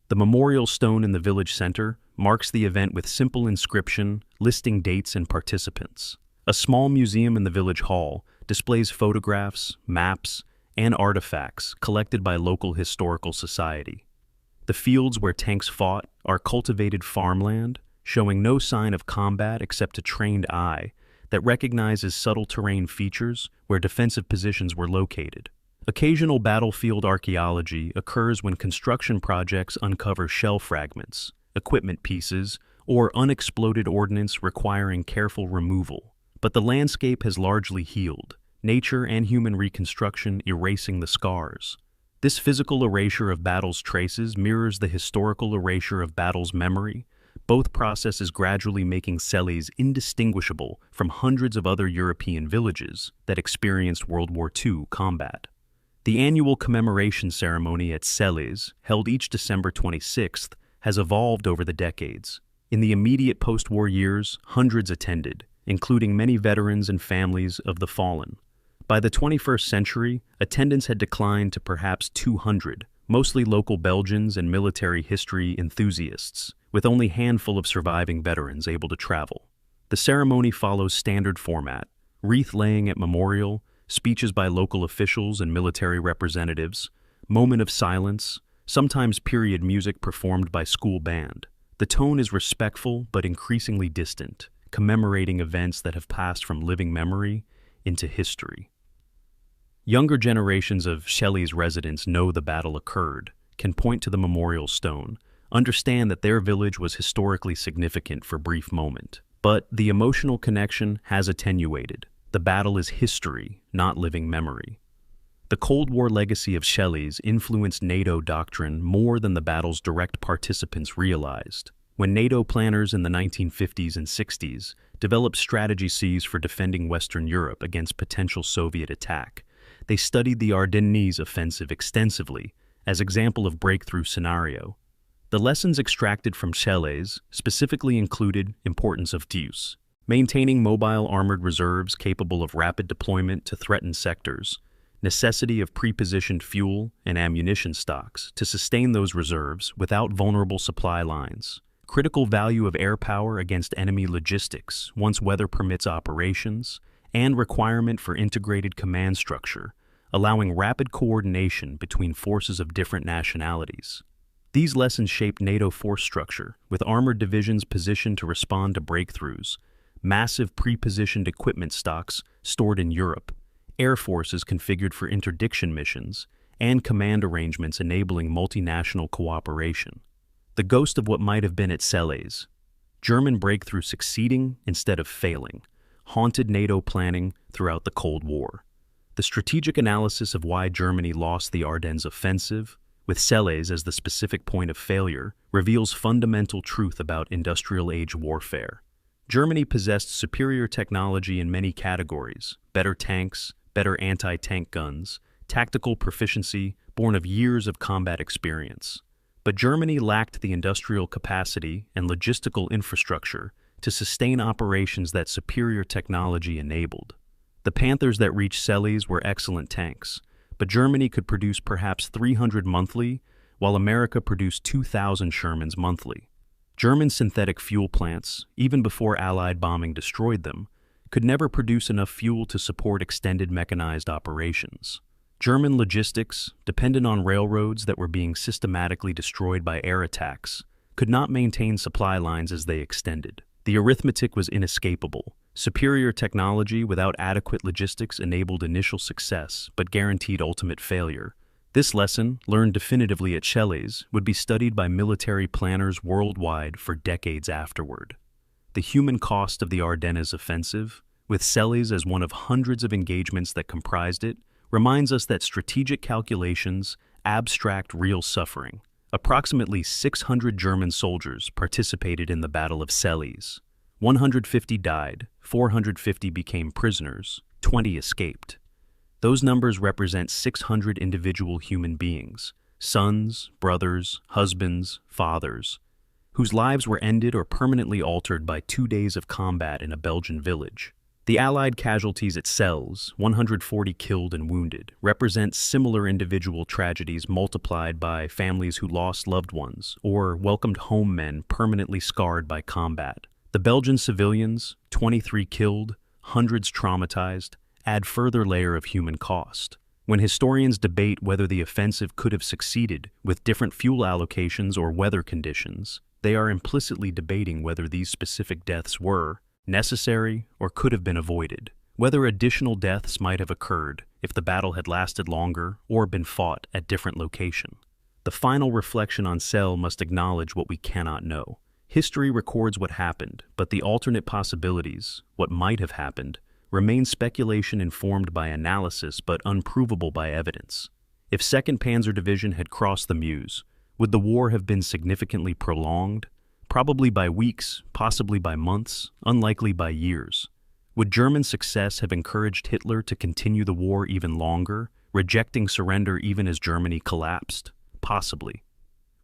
The memorial stone in the village center marks the event with simple inscription listing dates and participants. A small museum in the village hall displays photographs, maps, and artifacts collected by local historical society. The fields where tanks fought are cultivated farmland, showing no sign of combat except a trained eye that recognizes subtle terrain features where defensive positions were located. Occasional battlefield archaeology occurs when construction projects uncover shell fragments, equipment pieces, or unexploded ordnance requiring careful removal. But the landscape has largely healed, nature and human reconstruction erasing the scars. This physical erasure of battle's traces mirrors the historical erasure of battle's memory, both processes gradually making Celles indistinguishable from hundreds of other European villages that experienced World War II combat. The annual commemoration ceremony at Celles, held each December 26th, has evolved over the decades. In the immediate post-war years, hundreds attended, including many veterans and families of the fallen. By the 21st century, attendance had declined to perhaps 200, mostly local Belgians and military history enthusiasts, with only a handful of surviving veterans able to travel. The ceremony follows standard format: wreath laying at memorial, speeches by local officials and military representatives, moment of silence, sometimes period music performed by school band. The tone is respectful but increasingly distant, commemorating events that have passed from living memory into history. Younger generations of Celles residents know the battle occurred, can point to the memorial stone, understand that their village was historically significant for a brief moment. But the emotional connection has attenuated. The battle is history, not living memory. The Cold War legacy of Celles influenced NATO doctrine more than the battle's direct participants realized. When NATO planners in the 1950s and 60s developed strategies for defending Western Europe against potential Soviet attack, they studied the Ardennes offensive extensively as example of breakthrough scenario. The lessons extracted from Celles specifically included importance of Deus, maintaining mobile armored reserves capable of rapid deployment to threatened sectors, necessity of pre-positioned fuel and ammunition stocks to sustain those reserves without vulnerable supply lines, critical value of air power against enemy logistics once weather permits operations, and requirement for integrated command structure, allowing rapid coordination between forces of different nationalities. These lessons shaped NATO force structure, with armored divisions positioned to respond to breakthroughs, massive pre-positioned equipment stocks stored in Europe, air forces configured for interdiction missions, and command arrangements enabling multinational cooperation. The ghost of what might have been at Selles. German breakthrough succeeding instead of failing, haunted NATO planning throughout the Cold War. The strategic analysis of why Germany lost the Ardennes offensive, with Selles as the specific point of failure, reveals fundamental truth about industrial-age warfare. Germany possessed superior technology in many categories: better tanks, better anti-tank guns, tactical proficiency born of years of combat experience. But Germany lacked the industrial capacity and logistical infrastructure to sustain operations that superior technology enabled. The Panthers that reached Selles were excellent tanks, but Germany could produce perhaps 300 monthly, while America produced 2,000 Shermans monthly. German synthetic fuel plants, even before Allied bombing destroyed them, could never produce enough fuel to support extended mechanized operations. German logistics, dependent on railroads that were being systematically destroyed by air attacks, could not maintain supply lines as they extended. The arithmetic was inescapable. Superior technology without adequate logistics enabled initial success but guaranteed ultimate failure. This lesson, learned definitively at Selles, would be studied by military planners worldwide for decades afterward. The human cost of the Ardennes offensive, with Selles as one of hundreds of engagements that comprised it, reminds us that strategic calculations abstract real suffering. Approximately 600 German soldiers participated in the Battle of Selles. 150 died, 450 became prisoners, 20 escaped. Those numbers represent 600 individual human beings, sons, brothers, husbands, fathers, whose lives were ended or permanently altered by 2 days of combat in a Belgian village. The Allied casualties at Selles, 140 killed and wounded, represent similar individual tragedies multiplied by families who lost loved ones or welcomed home men permanently scarred by combat. The Belgian civilians, 23 killed, hundreds traumatized, add further layer of human cost. When historians debate whether the offensive could have succeeded with different fuel allocations or weather conditions, they are implicitly debating whether these specific deaths were necessary or could have been avoided, whether additional deaths might have occurred if the battle had lasted longer or been fought at different location. The final reflection on Selles must acknowledge what we cannot know. History records what happened, but the alternate possibilities, what might have happened, remain speculation informed by analysis but unprovable by evidence. If 2nd Panzer Division had crossed the Meuse, would the war have been significantly prolonged? Probably by weeks, possibly by months, unlikely by years. Would German success have encouraged Hitler to continue the war even longer, rejecting surrender even as Germany collapsed? Possibly.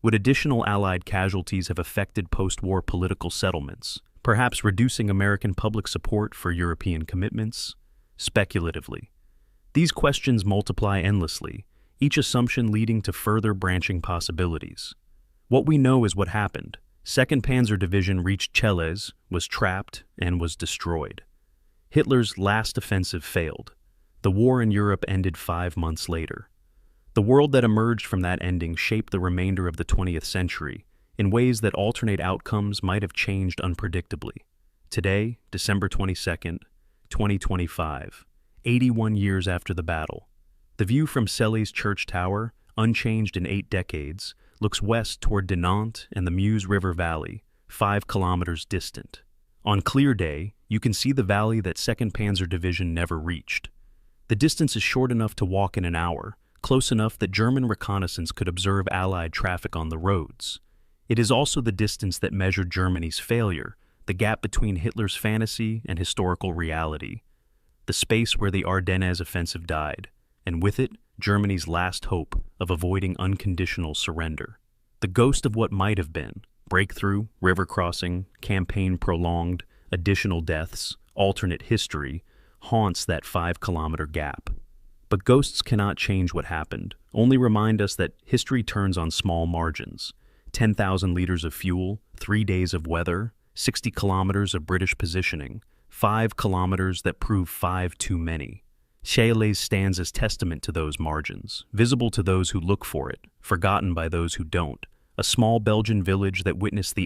Would additional Allied casualties have affected post-war political settlements, perhaps reducing American public support for European commitments? Speculatively. These questions multiply endlessly, each assumption leading to further branching possibilities. What we know is what happened. 2nd Panzer Division reached Selles, was trapped, and was destroyed. Hitler's last offensive failed. The war in Europe ended 5 months later. The world that emerged from that ending shaped the remainder of the 20th century in ways that alternate outcomes might have changed unpredictably. Today, December 22nd, 2025, 81 years after the battle, the view from Selles Church Tower, unchanged in 8 decades, looks west toward Dinant and the Meuse River Valley, 5 kilometers distant. On clear day, you can see the valley that 2nd Panzer Division never reached. The distance is short enough to walk in an hour, close enough that German reconnaissance could observe Allied traffic on the roads. It is also the distance that measured Germany's failure, the gap between Hitler's fantasy and historical reality, the space where the Ardennes offensive died, and with it, Germany's last hope of avoiding unconditional surrender. The ghost of what might have been, breakthrough, river crossing, campaign prolonged, additional deaths, alternate history, haunts that 5-kilometer gap. But ghosts cannot change what happened, only remind us that history turns on small margins. 10,000 liters of fuel, 3 days of weather, 60 kilometers of British positioning, 5 kilometers that prove 5 too many. Selles stands as testament to those margins, visible to those who look for it, forgotten by those who don't, a small Belgian village that witnessed the